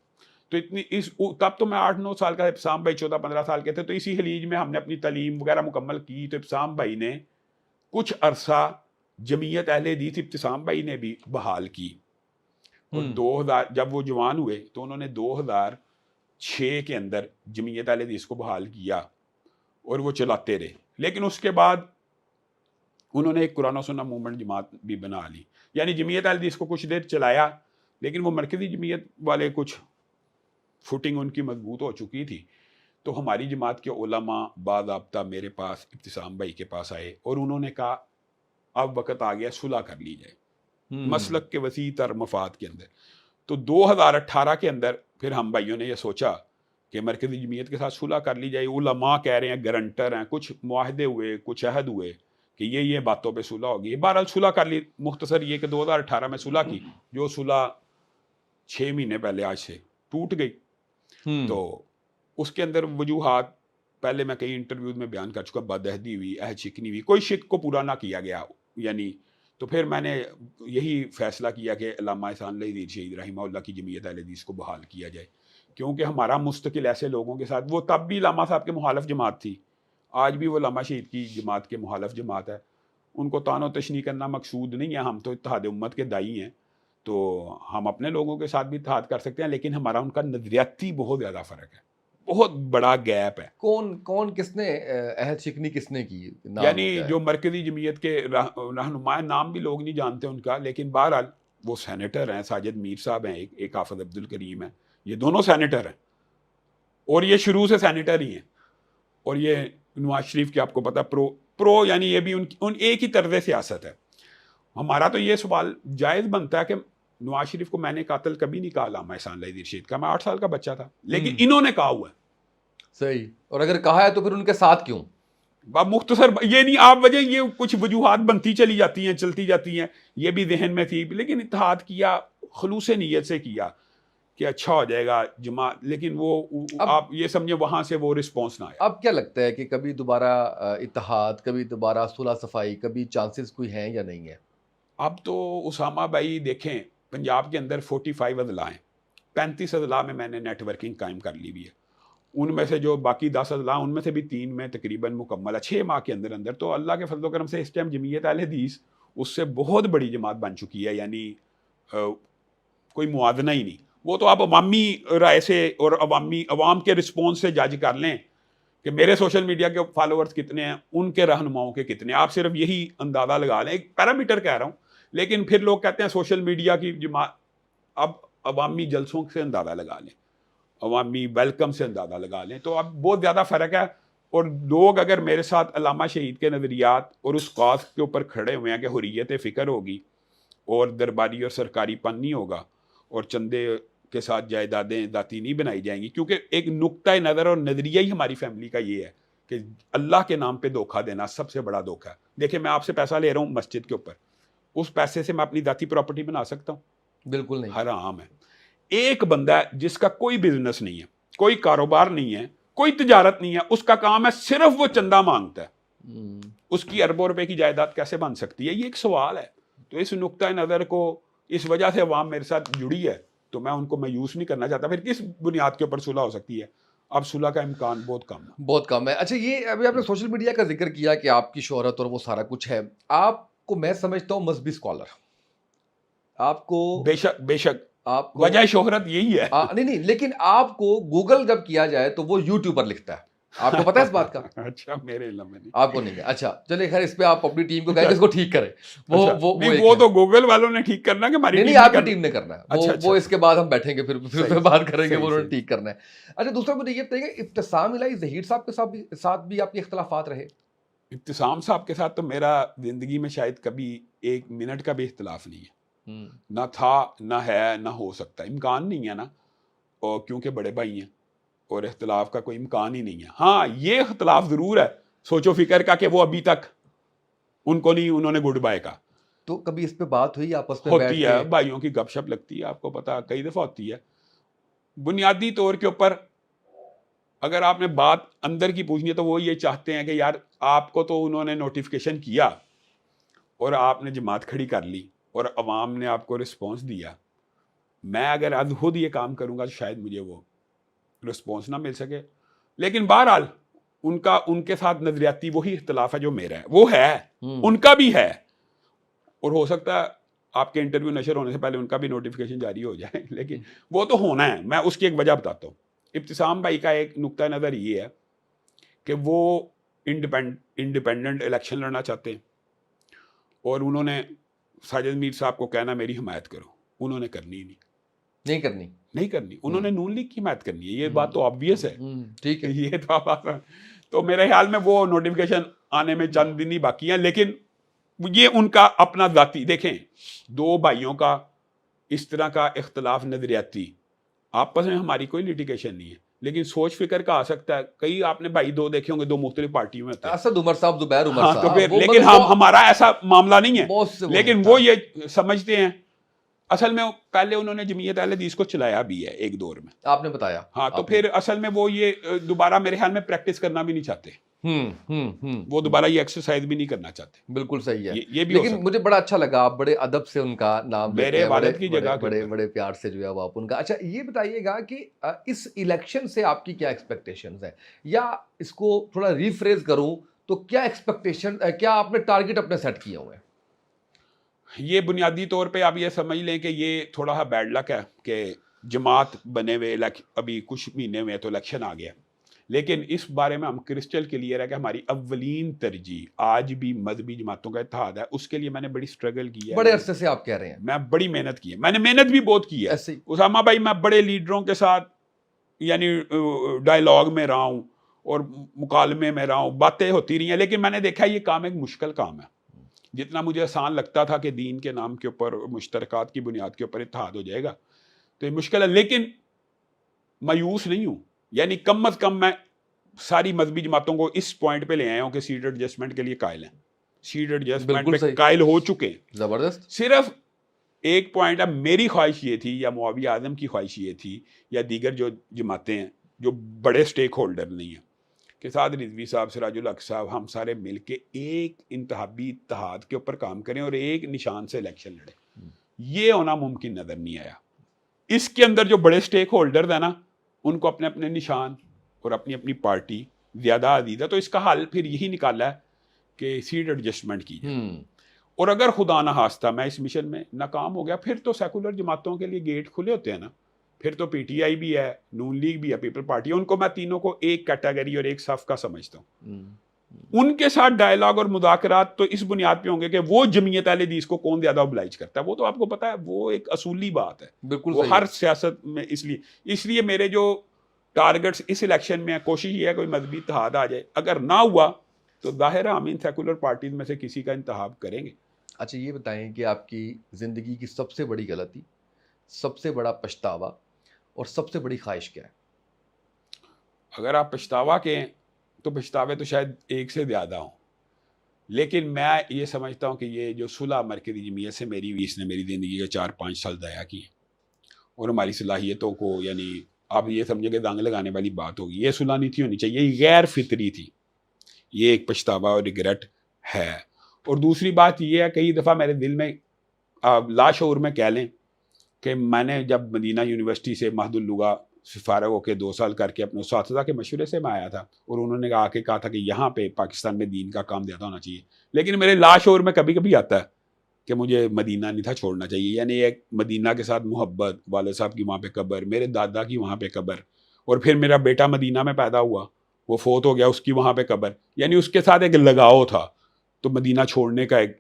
تو تب تو میں 8-9 سال کا, ابسام بھائی 14-15 سال کے تھے, تو اسی خلیج میں ہم نے اپنی تعلیم وغیرہ مکمل کی. تو ابسام بھائی نے کچھ عرصہ جمعیت اہل حدیث ابتسام بھائی نے بھی بحال کی, اور 2000 جب وہ جوان ہوئے تو انہوں نے 2006 کے اندر جمعیت اہل حدیث کو بحال کیا اور وہ چلاتے رہے. لیکن اس کے بعد انہوں نے ایک قرآن و سنت موومنٹ جماعت بھی بنا لی. یعنی جمعیت اہل حدیث کو کچھ دیر چلایا, لیکن وہ مرکزی جمعیت والے کچھ فوٹنگ ان کی مضبوط ہو چکی تھی. تو ہماری جماعت کے علماء باضابطہ میرے پاس ابتسام بھائی کے پاس آئے اور انہوں نے کہا اب وقت آ گیا صلح کر لی جائے مسلک کے وسیع تر مفاد کے اندر. تو 2018 کے اندر پھر ہم بھائیوں نے یہ سوچا کہ مرکزی جمعیت کے ساتھ صلح کر لی جائے. علماء کہہ رہے ہیں, گارنٹر ہیں, کچھ معاہدے ہوئے, کچھ عہد ہوئے کہ یہ باتوں پہ صلح ہوگی. بہرحال صلح کر لی. مختصر یہ کہ 2018 میں صلح کی, جو صلح 6 مہینے پہلے آج سے ٹوٹ گئی. تو اس کے اندر وجوہات پہلے میں کئی انٹرویوز میں بیان کر چکا. بدعہدی ہوئی, عہد شکنی ہوئی, کوئی شک کو پورا نہ کیا گیا. یعنی تو پھر میں نے یہی فیصلہ کیا کہ علامہ احسان اللہ ظہیر شہید رحمہ اللہ کی جمعیت اہل حدیث کو بحال کیا جائے, کیونکہ ہمارا مستقل ایسے لوگوں کے ساتھ, وہ تب بھی علامہ صاحب کے مخالف جماعت تھی, آج بھی وہ علامہ شہید کی جماعت کے مخالف جماعت ہے. ان کو طعن و تشنیع کرنا مقصود نہیں ہے. ہم تو اتحاد امت کے داعی ہیں, تو ہم اپنے لوگوں کے ساتھ بھی اتحاد کر سکتے ہیں, لیکن ہمارا ان کا نظریاتی بہت زیادہ فرق ہے, بہت بڑا گیپ ہے. کون کس نے عہد شکنی کس نے کی؟ یعنی جو مرکزی جمعیت کے رہنما, نام بھی لوگ نہیں جانتے ان کا, لیکن بہرحال وہ سینیٹر ہیں, ساجد میر صاحب ہیں, ایک حافظ عبد الکریم ہیں, یہ دونوں سینیٹر ہیں, اور یہ شروع سے سینیٹر ہی ہیں. اور یہ نواز شریف کے آپ کو پتا پرو یعنی یہ بھی ان ایک ہی طرز سیاست ہے. ہمارا تو یہ سوال جائز بنتا ہے کہ نواز شریف کو میں نے قاتل کبھی نہیں کہا علامہ احسان اللہ ظہیر شہید کا, میں 8 سال کا بچہ تھا, لیکن انہوں نے کہا ہوا ہے. صحیح. اور اگر کہا ہے تو پھر ان کے ساتھ کیوں؟ مختصر یہ نہیں آپ وجہ, یہ کچھ وجوہات بنتی چلی جاتی ہیں, چلتی جاتی ہیں, یہ بھی ذہن میں تھی, لیکن اتحاد کیا خلوص نیت سے کیا کہ اچھا ہو جائے گا جماعت, لیکن وہ آپ یہ سمجھیں وہاں سے وہ رسپانس نہ آیا. اب کیا لگتا ہے کہ کبھی دوبارہ اتحاد, کبھی دوبارہ صلح صفائی, کبھی چانسز کوئی ہیں یا نہیں ہے؟ اب تو اسامہ بھائی دیکھیں, پنجاب کے اندر 45 اضلاع ہیں, 35 اضلاع میں نے نیٹ ورکنگ قائم کر لی ہوئی ہے. ان میں سے جو باقی 10 اضلاع, ان میں سے بھی 3 میں تقریباً مکمل ہے 6 ماہ کے اندر. تو اللہ کے فضل و کرم سے اس ٹائم جمعیت اہل حدیث اس سے بہت بڑی جماعت بن چکی ہے, یعنی کوئی موازنہ ہی نہیں. وہ تو آپ عوامی رائے سے اور عوام کے رسپانس سے جج کر لیں کہ میرے سوشل میڈیا کے فالوورز کتنے ہیں, ان کے رہنماؤں کے کتنے, آپ صرف یہی اندازہ لگا لیں. ایک پیرامیٹر کہہ رہا ہوں, لیکن پھر لوگ کہتے ہیں سوشل میڈیا کی جماعت. اب عوامی جلسوں سے اندازہ لگا لیں, عوامی ویلکم سے اندازہ لگا لیں, تو اب بہت زیادہ فرق ہے. اور لوگ اگر میرے ساتھ علامہ شہید کے نظریات اور اس کاز کے اوپر کھڑے ہوئے ہیں کہ حریت فکر ہوگی اور درباری اور سرکاری پن نہیں ہوگا اور چندے کے ساتھ جائیدادیں ذاتی نہیں بنائی جائیں گی, کیونکہ ایک نقطۂ نظر اور نظریہ ہی ہماری فیملی کا یہ ہے کہ اللہ کے نام پہ دھوکہ دینا سب سے بڑا دھوکہ ہے. دیکھیں میں آپ سے پیسہ لے رہا ہوں مسجد کے اوپر, اس پیسے سے میں اپنی ذاتی پراپرٹی بنا سکتا ہوں؟ بالکل نہیں, حرام ہے. ایک بندہ ہے جس کا کوئی بزنس نہیں ہے, کوئی کاروبار نہیں ہے, کوئی تجارت نہیں ہے, اس کا کام ہے صرف وہ چندہ مانگتا ہے, اس کی اربوں روپے کی جائیداد کیسے بن سکتی ہے؟ یہ ایک سوال ہے. تو اس نقطۂ نظر کو اس وجہ سے عوام میرے ساتھ جڑی ہے, تو میں ان کو مایوس نہیں کرنا چاہتا. پھر کس بنیاد کے اوپر صلح ہو سکتی ہے؟ اب صلح کا امکان بہت کم ہے, بہت کم ہے. اچھا, یہ ابھی آپ نے سوشل میڈیا کا ذکر کیا کہ آپ کی شہرت اور وہ سارا کچھ ہے, آپ کو میں سمجھتا ہوں مذہبی اسکالر, آپ کو بے شک آپ کو وجہ شہرت یہی ہے. نہیں, لیکن آپ کو گوگل جب کیا جائے تو وہ یوٹیوبر لکھتا ہے, آپ کو پتا ہے اس بات کا؟ اچھا, میرے علم میں نہیں. آپ کو نہیں ہے. اچھا چلے خیر, اس پہ آپ اپنی ٹیم کو کہیں کہ اس کو ٹھیک کرے. وہ تو گوگل والوں نے ٹھیک کرنا کہ ہماری نہیں, آپ کی ٹیم نے کرنا ہے. وہ اس کے بعد ہم بیٹھیں گے پھر بات کریں گے, وہ انہوں نے ٹھیک کرنا ہے. اچھا, دوسرا مجھے یہ بتائیے کہ ابتسام الہی ظہیر صاحب کے ساتھ بھی آپ کے اختلافات رہے؟ ابتسام صاحب کے ساتھ تو میرا زندگی میں شاید کبھی 1 منٹ کا بھی اختلاف نہیں ہے, نہ تھا, نہ ہے, نہ ہو سکتا. امکان نہیں ہے نا, اور کیونکہ بڑے بھائی ہیں اور اختلاف کا کوئی امکان ہی نہیں ہے. ہاں, یہ اختلاف ضرور ہے سوچ و فکر کا کہ وہ ابھی تک ان کو نہیں, انہوں نے گڈ بائے کا. تو کبھی اس پہ بات ہوئی آپس میں؟ ہوتی ہے, بھائیوں کی گپ شپ لگتی ہے, آپ کو پتا کئی دفعہ ہوتی ہے. بنیادی طور کے اوپر اگر آپ نے بات اندر کی پوچھنی ہے تو وہ یہ چاہتے ہیں کہ یار آپ کو تو انہوں نے نوٹیفیکیشن کیا اور آپ نے جماعت کھڑی کر لی اور عوام نے آپ کو رسپانس دیا. میں اگر از خود یہ کام کروں گا تو شاید مجھے وہ رسپانس نہ مل سکے. لیکن بہرحال ان کے ساتھ نظریاتی وہی اختلاف ہے جو میرا ہے, وہ ہے, ان کا بھی ہے, اور ہو سکتا ہے آپ کے انٹرویو نشر ہونے سے پہلے ان کا بھی نوٹیفیکیشن جاری ہو جائے, لیکن وہ تو ہونا ہے. میں اس کی ایک وجہ بتاتا ہوں. ابتسام بھائی کا ایک نقطہ نظر یہ ہے کہ وہ انڈیپینڈنٹ الیکشن لڑنا چاہتے ہیں, اور انہوں نے ساجد میر صاحب کو کہنا میری حمایت کرو, انہوں نے کرنی ہی نہیں کرنی, انہوں نے نون لیگ کی حمایت کرنی ہے. یہ بات تو آبویس ہے, ٹھیک ہے, یہ تو میرے خیال میں وہ نوٹیفیکیشن آنے میں چند دن ہی باقی ہیں. لیکن یہ ان کا اپنا ذاتی, دیکھیں دو بھائیوں کا اس طرح کا اختلاف نظریاتی, آپس میں ہماری کوئی لیٹیگیشن نہیں ہے, لیکن سوچ فکر کا آ سکتا ہے. کئی آپ نے بھائی دو دیکھے ہوں گے, دو مختلف پارٹیوں میں ہوتے ہیں, اسد عمر صاحب, زبیر عمر ہاں, صاحب, تو پھر وہ لیکن ہمارا ایسا معاملہ نہیں ہے. بہت سے لیکن وہ یہ سمجھتے ہیں, اصل میں پہلے انہوں نے جمعیت اہل حدیث کو چلایا بھی ہے ایک دور میں, آپ نے بتایا, ہاں, تو پھر اصل میں وہ یہ دوبارہ میرے خیال میں پریکٹس کرنا بھی نہیں چاہتے, وہ دوبارہ یہ ایکسرسائز بھی نہیں کرنا چاہتے. بالکل صحیح ہے, یہ بھی لیکن مجھے بڑا اچھا لگا, آپ بڑے ادب سے ان کا نام لیتے ہیں, والد کی جگہ بڑے پیار سے جو ہے وہ آپ ان کا. اچھا یہ بتائیے گا کہ اس الیکشن سے آپ کی کیا ایکسپیکٹیشنز ہیں, یا اس کو تھوڑا ریفریز کروں تو کیا ایکسپیکٹیشن, کیا آپ نے ٹارگٹ اپنے سیٹ کیے ہوئے ہیں؟ یہ بنیادی طور پہ آپ یہ سمجھ لیں کہ یہ تھوڑا سا بیڈ لک ہے کہ جماعت بنے ہوئے ابھی کچھ مہینے میں تو الیکشن آ گیا. لیکن اس بارے میں ہم کرسٹل کلیئر ہے کہ ہماری اولین ترجیح آج بھی مذہبی جماعتوں کا اتحاد ہے. اس کے لیے میں نے بڑی سٹرگل کی ہے, بڑے عرصے سے آپ کہہ رہے ہیں. میں بڑی محنت کی ہے, میں نے محنت بھی بہت کی ہے. اسامہ بھائی, میں بڑے لیڈروں کے ساتھ یعنی ڈائلاگ میں رہا ہوں اور مکالمے میں رہا ہوں, باتیں ہوتی رہی ہیں, لیکن میں نے دیکھا یہ کام ایک مشکل کام ہے. جتنا مجھے آسان لگتا تھا کہ دین کے نام کے اوپر مشترکات کی بنیاد کے اوپر اتحاد ہو جائے گا, تو یہ مشکل ہے. لیکن مایوس نہیں ہوں, یعنی کم از کم میں ساری مذہبی جماعتوں کو اس پوائنٹ پہ لے آیا ہوں کہ سیٹ ایڈجسٹمنٹ کے لیے قائل ہیں, سیٹ ایڈجسٹمنٹ پہ قائل ہو چکے ہیں. زبردست. صرف ایک پوائنٹ ہے, میری خواہش یہ تھی, یا معاویہ اعظم کی خواہش یہ تھی, یا دیگر جو جماعتیں ہیں جو بڑے سٹیک ہولڈر نہیں ہیں, کہ سعد رضوی صاحب, سراج الحق صاحب, ہم سارے مل کے ایک انتخابی اتحاد کے اوپر کام کریں اور ایک نشان سے الیکشن لڑیں. یہ ہونا ممکن نظر نہیں آیا. اس کے اندر جو بڑے سٹیک ہولڈر ہیں نا, ان کو اپنے اپنے نشان اور اپنی اپنی پارٹی زیادہ عزیز ہے, تو اس کا حل پھر یہی نکالا ہے کہ سیٹ ایڈجسٹمنٹ کی جائے. اور اگر خدا نہ خواستہ میں اس مشن میں ناکام ہو گیا, پھر تو سیکولر جماعتوں کے لیے گیٹ کھلے ہوتے ہیں نا, پھر تو پی ٹی آئی بھی ہے, نون لیگ بھی ہے, پیپل پارٹی, ان کو میں تینوں کو ایک کیٹیگری اور ایک صف کا سمجھتا ہوں. ان کے ساتھ ڈائلاگ اور مذاکرات تو اس بنیاد پہ ہوں گے کہ وہ جمعیت اہل حدیث کو کون زیادہ اوبلائج کرتا ہے. وہ تو آپ کو پتا ہے, وہ ایک اصولی بات ہے, وہ ہر سیاست میں. اس لیے میرے جو ٹارگٹس اس الیکشن میں کوشش یہ ہے کوئی مذہبی اتحاد آ جائے. اگر نہ ہوا تو ظاہر ہے ہم ان سیکولر پارٹیز میں سے کسی کا انتخاب کریں گے. اچھا یہ بتائیں کہ آپ کی زندگی کی سب سے بڑی غلطی, سب سے بڑا پچھتاوا اور سب سے بڑی خواہش کیا ہے؟ اگر آپ پچھتاوا کے ہیں تو پچھتاوے تو شاید ایک سے زیادہ ہوں, لیکن میں یہ سمجھتا ہوں کہ یہ جو صلح مرکزی جمعیت سے میری ہوئی, اس نے میری زندگی کے 4-5 سال ضائع کیے, اور ہماری صلاحیتوں کو, یعنی آپ یہ سمجھیں کہ دانگ لگانے والی بات ہوگی. یہ صلح نہیں تھی ہونی چاہیے, یہ غیر فطری تھی. یہ ایک پچھتاوا اور ریگریٹ ہے. اور دوسری بات یہ ہے, کئی دفعہ میرے دل میں لاشعور میں کہہ لیں کہ میں نے جب مدینہ یونیورسٹی سے مہد اللغہ سے فارغ ہو کے 2 سال کر کے اپنے اساتذہ کے مشورے سے میں آیا تھا, اور انہوں نے کہا تھا کہ یہاں پہ پاکستان میں دین کا کام زیادہ ہونا چاہیے, لیکن میرے لاشعور میں کبھی کبھی آتا ہے کہ مجھے مدینہ نہیں تھا چھوڑنا چاہیے. یعنی ایک مدینہ کے ساتھ محبت, والد صاحب کی وہاں پہ قبر, میرے دادا کی وہاں پہ قبر, اور پھر میرا بیٹا مدینہ میں پیدا ہوا, وہ فوت ہو گیا, اس کی وہاں پہ قبر, یعنی اس کے ساتھ ایک لگاؤ تھا. تو مدینہ چھوڑنے کا ایک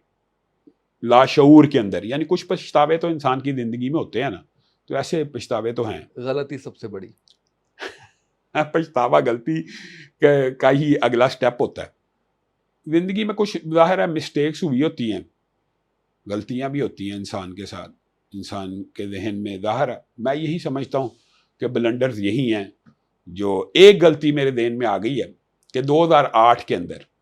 لاشعور کے اندر, یعنی کچھ پچھتاوے تو انسان کی زندگی میں ہوتے ہیں نا, تو ایسے پچھتاوے تو ہیں. غلطی سب سے بڑی پچھتاوا غلطی کا ہی اگلا سٹیپ ہوتا ہے. زندگی میں کچھ ظاہر ہے مسٹیکس ہوئی ہوتی ہیں, غلطیاں بھی ہوتی ہیں انسان کے ساتھ, انسان کے ذہن میں. ظاہر ہے میں یہی سمجھتا ہوں کہ بلنڈرز یہی ہیں. جو ایک غلطی میرے ذہن میں آ گئی ہے کہ 2008 کے اندر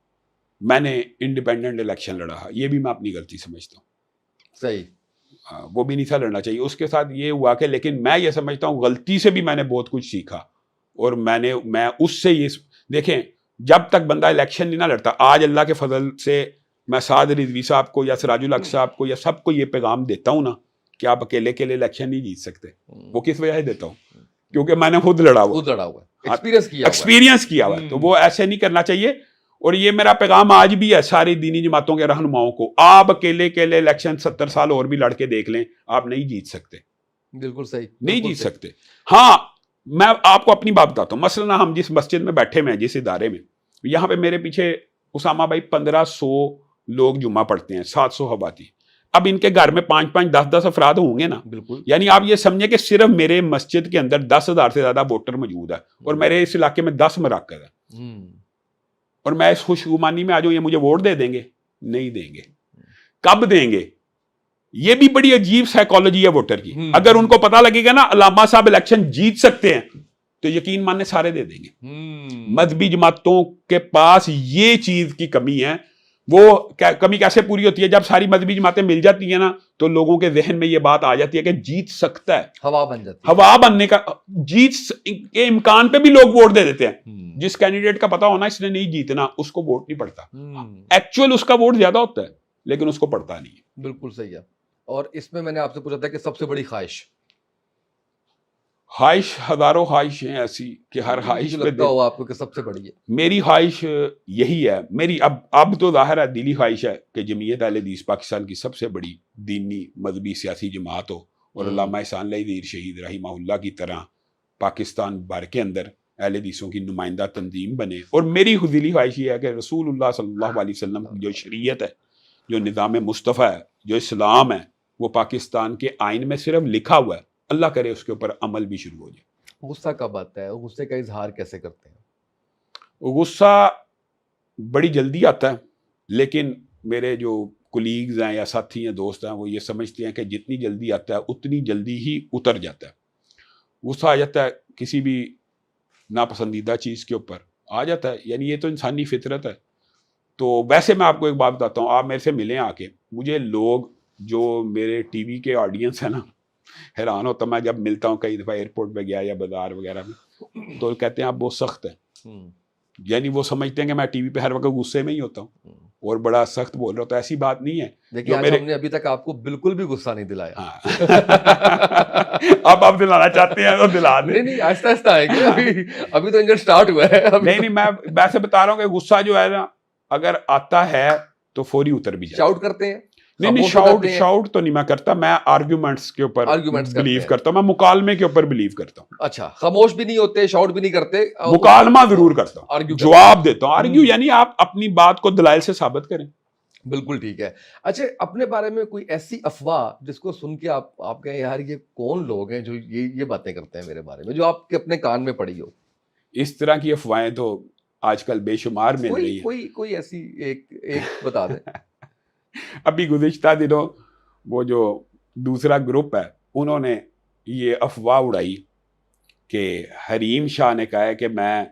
میں نے انڈیپینڈنٹ الیکشن لڑا, یہ بھی میں اپنی غلطی سمجھتا ہوں. صحیح, وہ بھی نہیں تھا لڑنا چاہیے. اس کے ساتھ یہ ہوا کہ, لیکن میں یہ سمجھتا ہوں غلطی سے بھی میں نے بہت کچھ سیکھا, اور میں اس سے یہ دیکھیں جب تک بندہ الیکشن نہیں نہ لڑتا. آج اللہ کے فضل سے میں سعد رضوی صاحب کو یا سراج الحق صاحب کو یا سب کو یہ پیغام دیتا ہوں نا کہ آپ اکیلے الیکشن نہیں جیت سکتے. وہ کس وجہ سے دیتا ہوں؟ کیونکہ میں نے خود لڑا ہوا ایکسپیرینس کیا ہوا ہے. تو وہ ایسے نہیں کرنا چاہیے. اور یہ میرا پیغام آج بھی ہے ساری دینی جماعتوں کے رہنماؤں کو, آپ اکیلے الیکشن 70 سال اور بھی لڑ کے دیکھ لیں, آپ نہیں جیت سکتے. بالکل صحیح, نہیں جیت سکتے. ہاں میں آپ کو اپنی بات بتاتا ہوں. مثلا ہم جس مسجد میں بیٹھے ہوئے ہیں, جس ادارے میں, یہاں پہ میرے پیچھے اسامہ بھائی 1500 لوگ جمعہ پڑھتے ہیں, 700 حباتی. اب ان کے گھر میں 5-5 10-10 افراد ہوں گے نا. بالکل. یعنی آپ یہ سمجھیں کہ صرف میرے مسجد کے اندر 10,000 سے زیادہ ووٹر موجود ہے, اور میرے اس علاقے میں 10 مراکز ہے. اور میں اس خوش گمانی میں آ جاؤں یہ مجھے ووٹ دے دیں گے؟ نہیں دیں گے. کب دیں گے؟ یہ بھی بڑی عجیب سائیکالوجی ہے ووٹر کی. اگر ان کو پتا لگے گا نا علامہ صاحب الیکشن جیت سکتے ہیں تو یقین ماننے سارے دے دیں گے. مذہبی جماعتوں کے پاس یہ چیز کی کمی ہے. وہ کمی کیسے پوری ہوتی ہے؟ جب ساری مذہبی جماعتیں مل جاتی ہیں نا تو لوگوں کے ذہن میں یہ بات آ جاتی ہے کہ جیت سکتا ہے, ہوا بن جاتی ہے. ہوا بننے کا, جیت کے امکان پہ بھی لوگ ووٹ دے دیتے ہیں. جس کینڈیڈیٹ کا پتا ہونا اس نے نہیں جیتنا, اس کو ووٹ نہیں پڑتا. ایکچوئل اس کا ووٹ زیادہ ہوتا ہے لیکن اس کو پڑتا نہیں ہے. بالکل صحیح ہے. اور اس میں نے آپ سے پوچھا تھا کہ سب سے بڑی خواہش ہزاروں خواہشیں ایسی کہ ہر خواہش پہ لگتا ہو آپ کو کہ سب سے بڑی ہے. میری خواہش یہی ہے, میری اب تو ظاہر ہے دلی خواہش ہے کہ جمعیت اہل حدیث پاکستان کی سب سے بڑی دینی مذہبی سیاسی جماعت ہو, اور علامہ احسان اللہ ظہیر شہید رحمہ اللہ کی طرح پاکستان بھر کے اندر اہل حدیثوں کی نمائندہ تنظیم بنے. اور میری خود دلی خواہش یہ ہے کہ رسول اللہ صلی اللہ علیہ وسلم کی جو شریعت ہے, جو نظام مصطفیٰ ہے, جو اسلام ہے, وہ پاکستان کے آئین میں صرف لکھا ہوا ہے. اللہ کرے اس کے اوپر عمل بھی شروع ہو جائے. غصہ کب آتا ہے؟ غصے کا اظہار کیسے کرتے ہیں؟ غصہ بڑی جلدی آتا ہے, لیکن میرے جو کولیگز ہیں یا ساتھی ہیں, دوست ہیں, وہ یہ سمجھتے ہیں کہ جتنی جلدی آتا ہے اتنی جلدی ہی اتر جاتا ہے. غصہ آ جاتا ہے کسی بھی ناپسندیدہ چیز کے اوپر آ جاتا ہے, یعنی یہ تو انسانی فطرت ہے. تو ویسے میں آپ کو ایک بات بتاتا ہوں, آپ میرے سے ملیں آ کے, مجھے لوگ جو میرے ٹی وی کے آڈینس ہے نا, حیران ہوتا میں جب ملتا ہوں کئی دفعہ ایئرپورٹ پہ گیا یا بازار وغیرہ میں, تو کہتے ہیں آپ بہت سخت ہیں. یعنی وہ سمجھتے ہیں کہ میں ٹی وی پہ ہر وقت غصے میں ہی ہوتا ہوں اور بڑا سخت بول رہا ہوں. تو ایسی بات نہیں ہے. دیکھیے آج ہم نے ابھی تک آپ کو بالکل بھی غصہ نہیں دلایا. اب آپ دلانا چاہتے ہیں تو دلا دیں. نہیں آہستہ آہستہ آئے گے, ابھی تو انجن سٹارٹ ہوا ہے. نہیں میں ویسے بتا رہا ہوں کہ غصہ جو ہے نا اگر آتا ہے تو فوری اتر بھی جائے. شاؤٹ کرتے ہیں؟ نہیں شاؤٹ تو نہیں میں کرتا, میں آرگیومنٹس کے اوپر بلیو کرتا ہوں, میں مکالمے کے اوپر بلیو کرتا ہوں. اچھا, خاموش بھی نہیں ہوتے, شاؤٹ بھی نہیں کرتے, مکالمہ ضرور کرتا ہوں, جواب دیتا ہوں. آرگیو یعنی آپ اپنی بات کو دلائل سے ثابت کریں. بالکل ٹھیک ہے. اچھا, اپنے بارے میں کوئی ایسی افواہ جس کو سن کے آپ کہیں یار یہ کون لوگ ہیں جو یہ باتیں کرتے ہیں میرے بارے میں, جو آپ کے اپنے کان میں پڑی ہو؟ اس طرح کی افواہیں تو آج کل بے شمار مل رہی ہیں. کوئی ایسی ایک بتا دیں. ابھی گزشتہ دنوں وہ جو دوسرا گروپ ہے انہوں نے یہ افواہ اڑائی کہ حریم شاہ نے کہا ہے کہ میں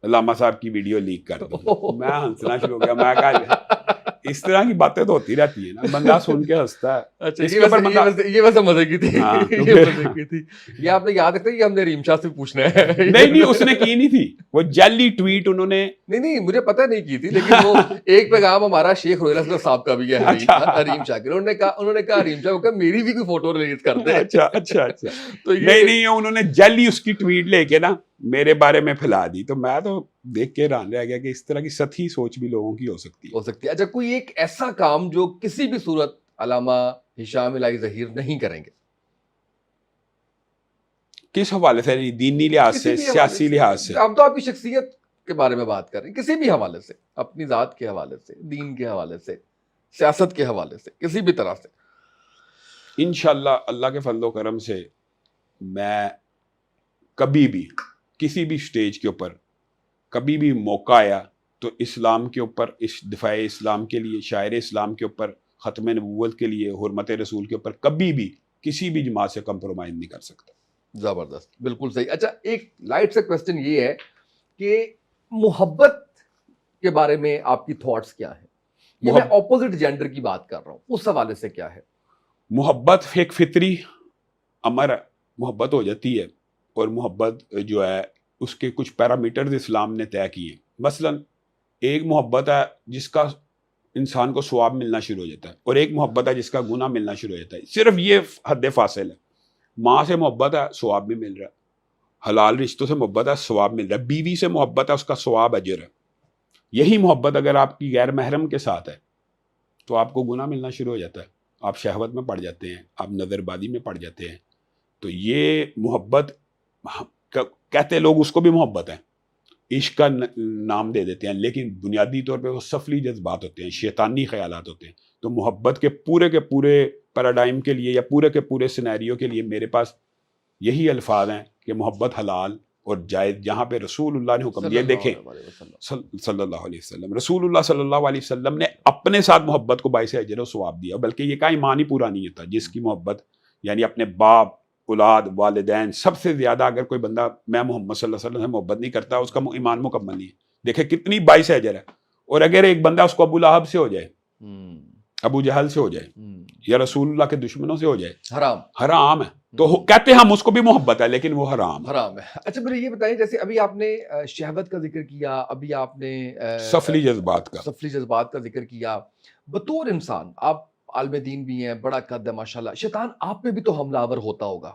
علامہ صاحب کی ویڈیو لیک کر دوں. میں ہنسنا شروع ہو گیا. میں کہا اس طرح کی باتیں تو ہوتی رہتی ہیں نا, بندہ سن کے ہنستا ہے. اچھا, یہ ویسے مزے کی تھی. یہ آپ نے یاد رکھا کہ ہم نے رحیم شاہ سے پوچھنا ہے. نہیں اس نے کی نہیں تھی, وہ جعلی ٹویٹ انہوں نے. نہیں مجھے پتہ نہیں کی تھی, لیکن وہ ایک پیغام ہمارا شیخ رویل اسکر صاحب کا بھی ہے حریم شاہ کے. انہوں نے کہا حریم شاہ کو میری بھی کوئی فوٹو ریلیز کر دیں. اچھا تو نہیں انہوں نے جعلی اس کی ٹویٹ لے کے نا میرے بارے میں پھیلا دی. تو میں تو دیکھ کے حیران رہ گیا کہ اس طرح کی سطحی سوچ بھی لوگوں کی ہو سکتی ہے. اچھا, کوئی ایک ایسا کام جو کسی بھی صورت علامہ ہشام الہی ظہیر نہیں کریں گے؟ کس حوالے سے؟ دینی لحاظ سے, سیاسی لحاظ سے؟ اب تو آپ کی شخصیت کے بارے میں بات کر رہے ہیں, کسی بھی حوالے سے, اپنی ذات کے حوالے سے, دین کے حوالے سے, سیاست کے حوالے سے, کسی بھی طرح سے. انشاءاللہ اللہ کے فضل و کرم سے میں کبھی بھی کسی بھی سٹیج کے اوپر کبھی بھی موقع آیا تو اسلام کے اوپر, اس دفاع اسلام کے لیے, شاعر اسلام کے اوپر, ختم نبوت کے لیے, حرمت رسول کے اوپر کبھی بھی کسی بھی جماعت سے کمپرومائز نہیں کر سکتا. زبردست, بالکل صحیح. اچھا, ایک لائٹ سے کوسچن یہ ہے کہ محبت کے بارے میں آپ کی تھاٹس کیا ہیں؟ یہ میں اپوزٹ جینڈر کی بات کر رہا ہوں, اس حوالے سے کیا ہے؟ محبت ایک فطری امر ہے, محبت ہو جاتی ہے, اور محبت جو ہے اس کے کچھ پیرامیٹرز اسلام نے طے کیے. مثلا ایک محبت ہے جس کا انسان کو ثواب ملنا شروع ہو جاتا ہے, اور ایک محبت ہے جس کا گناہ ملنا شروع ہو جاتا ہے. صرف یہ حد فاصل ہے. ماں سے محبت ہے, ثواب بھی مل رہا ہے. حلال رشتوں سے محبت ہے, ثواب مل رہا ہے. بیوی سے محبت ہے, اس کا ثواب اجر ہے. یہی محبت اگر آپ کی غیر محرم کے ساتھ ہے تو آپ کو گناہ ملنا شروع ہو جاتا ہے, آپ شہوت میں پڑ جاتے ہیں, آپ نظر بازی میں پڑ جاتے ہیں. تو یہ محبت کہتے لوگ اس کو بھی محبت ہے, عشق کا نام دے دیتے ہیں, لیکن بنیادی طور پہ وہ سفلی جذبات ہوتے ہیں, شیطانی خیالات ہوتے ہیں. تو محبت کے پورے پیراڈائم کے لیے یا پورے کے پورے سینیریو کے لیے میرے پاس یہی الفاظ ہیں کہ محبت حلال اور جائز, جہاں پہ رسول اللہ نے حکم دیا. دیکھیں صلی اللہ علیہ وسلم, رسول اللہ صلی اللہ علیہ وسلم نے اپنے ساتھ محبت کو باعث اجر و ثواب دیا, بلکہ یہ کا ایمان ہی پورا نہیں ہوتا جس کی محبت یعنی اپنے باپ, اولاد, والدین, سب سے زیادہ اگر کوئی بندہ میں محمد صلی اللہ علیہ وسلم سے محبت نہیں کرتا, اس کا ایمان مکمل نہیں ہے. دیکھیں کتنی باعث اجر ہے. اور اگر ایک بندہ اس کو ابو لہب سے ہو جائے, ابو جہل سے ہو جائے, یا رسول اللہ کے دشمنوں سے ہو جائے, حرام ہے. تو کہتے ہیں ہم اس کو بھی محبت ہے, لیکن وہ حرام ہے. اچھا مجھے یہ بتائیں, جیسے ابھی آپ نے شہوت کا ذکر کیا, ابھی آپ نے سفلی جذبات کا ذکر کیا. بطور انسان آپ عالم دین بھی ہیں, بڑا قد ہے ماشاءاللہ, شیطان آپ پہ بھی تو حملہ آور ہوتا ہوگا.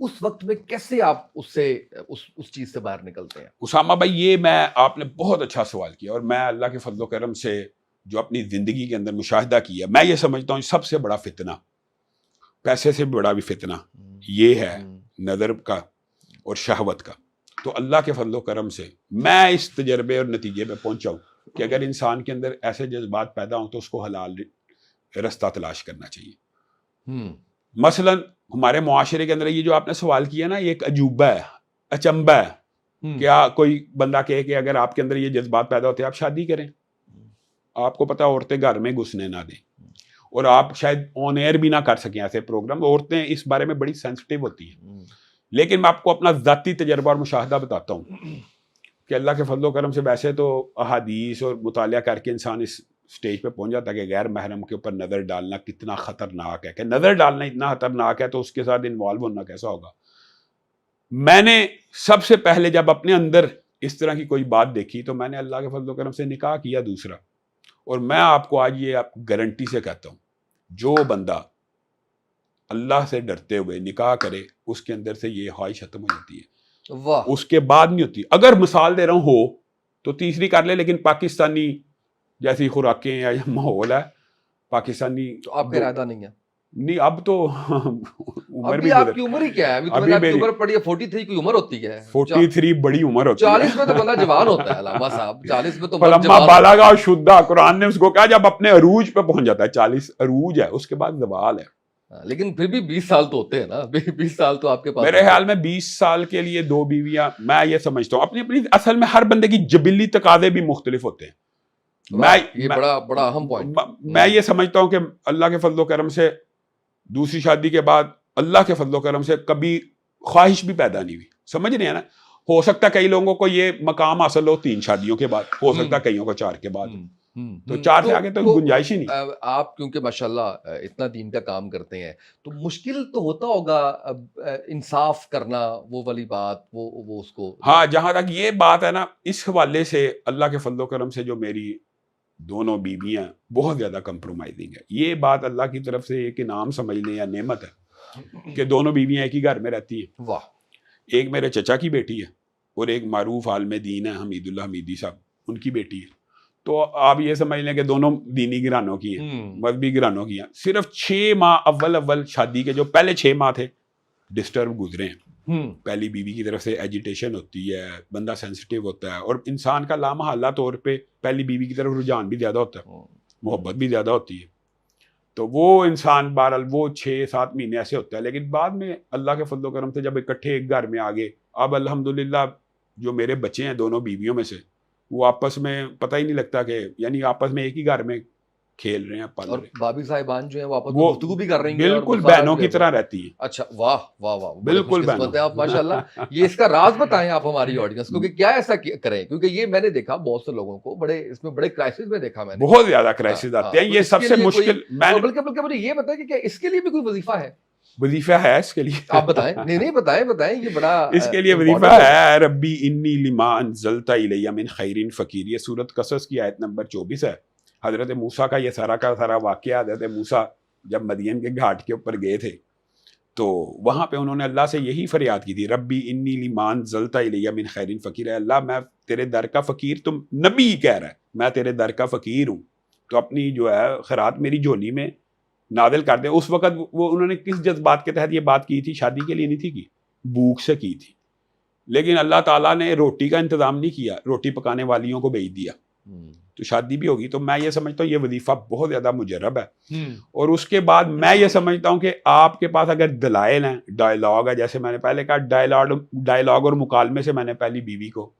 اس وقت میں کیسے آپ اس چیز سے باہر نکلتے ہیں؟ اسامہ بھائی, یہ آپ نے بہت اچھا سوال کیا, اور میں اللہ کے فضل و کرم سے جو اپنی زندگی کے اندر مشاہدہ کیا, میں یہ سمجھتا ہوں سب سے بڑا فتنہ, پیسے سے بڑا بھی فتنہ یہ ہے نظر کا اور شہوت کا. تو اللہ کے فضل و کرم سے میں اس تجربے اور نتیجے پہ پہنچا ہوں کہ اگر انسان کے اندر ایسے جذبات پیدا ہوں تو اس کو حلال رستہ تلاش کرنا چاہیے. مثلا ہمارے معاشرے کے اندر یہ جو آپ نے سوال کیا نا, یہ ایک عجوبہ ہے, اچنبہ ہے. کیا کوئی بندہ کہے کہ اگر آپ کے اندر یہ جذبات پیدا ہوتے ہیں آپ شادی کریں؟ آپ کو پتا عورتیں گھر میں گھسنے نہ دیں, اور آپ شاید آن ایئر بھی نہ کر سکیں ایسے پروگرام. عورتیں اس بارے میں بڑی سینسٹیو ہوتی ہیں. لیکن میں آپ کو اپنا ذاتی تجربہ اور مشاہدہ بتاتا ہوں کہ اللہ کے فضل و کرم سے ویسے تو احادیث اور مطالعہ کر کے انسان اس سٹیج پہ پہنچ جاتا ہے کہ غیر محرم کے اوپر نظر ڈالنا کتنا خطرناک ہے, کہ نظر ڈالنا اتنا خطرناک ہے تو اس کے ساتھ انوالو ہونا کیسا ہوگا. میں نے سب سے پہلے جب اپنے اندر اس طرح کی کوئی بات دیکھی تو میں نے اللہ کے فضل و کرم سے نکاح کیا دوسرا. اور میں آپ کو آج یہ گارنٹی سے کہتا ہوں, جو بندہ اللہ سے ڈرتے ہوئے نکاح کرے اس کے اندر سے یہ خواہش ختم ہو جاتی ہے, اس کے بعد نہیں ہوتی. اگر مثال دے رہا ہوں ہو تو تیسری کر لے, لیکن پاکستانی جیسی خوراکیں یا ماحول ہے پاکستانی, تو آپ کا ارادہ نہیں ہے؟ نہیں, اب تو عمر بھی, آپ کی عمر ہی کیا ہے ابھی؟ تو آپ کی عمر پڑی ہے 43, کوئی عمر ہوتی ہے 43 بڑی عمر ہوتی ہے. 40 میں تو بندہ جوان ہوتا ہے علامہ صاحب, 40 میں تو فلما بالغ شدہ, قرآن نے اس کو کہا جب اپنے عروج پہ پہنچ جاتا ہے, 40 عروج ہے, اس کے بعد زوال ہے. لیکن پھر بھی 20 سال تو ہوتے ہیں نا, 20 سال تو آپ کے پاس. میرے خیال میں 20 سال کے لیے 2 بیویاں, میں یہ سمجھتا ہوں اپنی اپنی, اصل میں ہر بندے کی جبلی تقاضے بھی مختلف ہوتے ہیں. یہ بڑا اہم پوائنٹ. میں یہ سمجھتا ہوں کہ اللہ کے فضل و کرم سے دوسری شادی کے بعد اللہ کے فضل و کرم سے کبھی خواہش بھی پیدا نہیں ہوئی. سمجھ رہے ہیں نا, ہو سکتا ہے کئی لوگوں کو یہ مقام حاصل ہو 3 شادیوں کے بعد, ہو سکتا ہے کئیوں کو 4 کے بعد, تو 4 سے آگے تو گنجائش ہی نہیں. آپ کیونکہ ماشاءاللہ اتنا دین کا کام کرتے ہیں تو مشکل تو ہوتا ہوگا انصاف کرنا, وہ والی بات, وہ اس کو. ہاں, جہاں تک یہ بات ہے نا, اس حوالے سے اللہ کے فضل و کرم سے جو میری دونوں بیویاں بہت زیادہ کمپرومائزنگ ہے. یہ بات اللہ کی طرف سے ایک انعام سمجھ لیں یا نعمت ہے کہ دونوں بیویاں ایک ہی گھر میں رہتی ہیں. واہ. ایک میرے چچا کی بیٹی ہے اور ایک معروف عالم دین ہے حمید اللہ حمیدی صاحب, ان کی بیٹی ہے. تو آپ یہ سمجھ لیں کہ دونوں دینی گھرانوں کی ہیں, مذہبی گھرانوں کی ہیں. صرف 6 ماہ اول شادی کے جو پہلے 6 ماہ تھے ڈسٹرب گزرے ہیں. پہلی بیوی کی طرف سے ایجیٹیشن ہوتی ہے, بندہ سینسٹیو ہوتا ہے, اور انسان کا لامحالہ طور پہ پہلی بیوی کی طرف رجحان بھی زیادہ ہوتا ہے, محبت بھی زیادہ ہوتی ہے. تو وہ انسان بہرحال وہ 6-7 مہینے ایسے ہوتا ہے. لیکن بعد میں اللہ کے فضل و کرم سے جب اکٹھے ایک گھر میں آگے, اب الحمدللہ جو میرے بچے ہیں دونوں بیویوں میں سے, وہ آپس میں پتہ ہی نہیں لگتا کہ یعنی آپس میں ایک ہی گھر میں کھیل رہے ہیں, پل اور رہے ہیں. بھابھی صاحبان جو ہیں وہ آپس میں گفتگو بھی کر رہی ہیں, بالکل بہنوں کی طرح رہتی ہیں. اچھا, واہ واہ واہ, بالکل بہنوں. آپ ماشاءاللہ. یہ اس کا راز بتائیں آپ ہماری آڈینس کو کہ کیا ایسا کریں, کیونکہ یہ میں نے دیکھا بہت سے لوگوں کو بڑے اس میں بڑے کرائسس میں دیکھا میں نے, بہت زیادہ کرائسس آتے ہیں. یہ سب سے مشکل. بلکہ مجھے یہ بتائیں کہ کیا اس کے لیے بھی کوئی وظیفہ ہے؟ وظیفہ ہے اس کے لیے آپ بتائیں. نہیں نہیں بتائیں بتائیں, یہ بڑا اس کے لیے وظیفہ ہے. ربی انی لما انزلت الی من خیر فقیر. یہ سورۃ قصص کی آیت نمبر 24 ہے. حضرت موسیٰ کا یہ سارا کا سارا واقعہ, حضرت موسیٰ جب مدین کے گھاٹ کے اوپر گئے تھے تو وہاں پہ انہوں نے اللہ سے یہی فریاد کی تھی, ربی انی لما انزلت الی من خیر فقیر. اللہ میں تیرے در کا فقیر, تم نبی کہہ رہا ہے میں تیرے در کا فقیر ہوں, تو اپنی جو ہے خیرات میری جھولی میں نازل کر دیں. اس وقت وہ انہوں نے کس جذبات کے تحت یہ بات کی تھی؟ شادی کے لیے نہیں تھی کی, بھوک سے کی تھی. لیکن اللہ تعالیٰ نے روٹی کا انتظام نہیں کیا, روٹی پکانے والیوں کو بھیج دیا تو شادی بھی ہوگی. تو میں یہ سمجھتا ہوں یہ وظیفہ بہت زیادہ مجرب ہے. اور اس کے بعد میں یہ سمجھتا ہوں کہ آپ کے پاس اگر دلائل ہیں, ڈائلاگ ہے, جیسے میں نے پہلے کہا ڈائلاگ اور مکالمے سے میں نے پہلی بیوی کو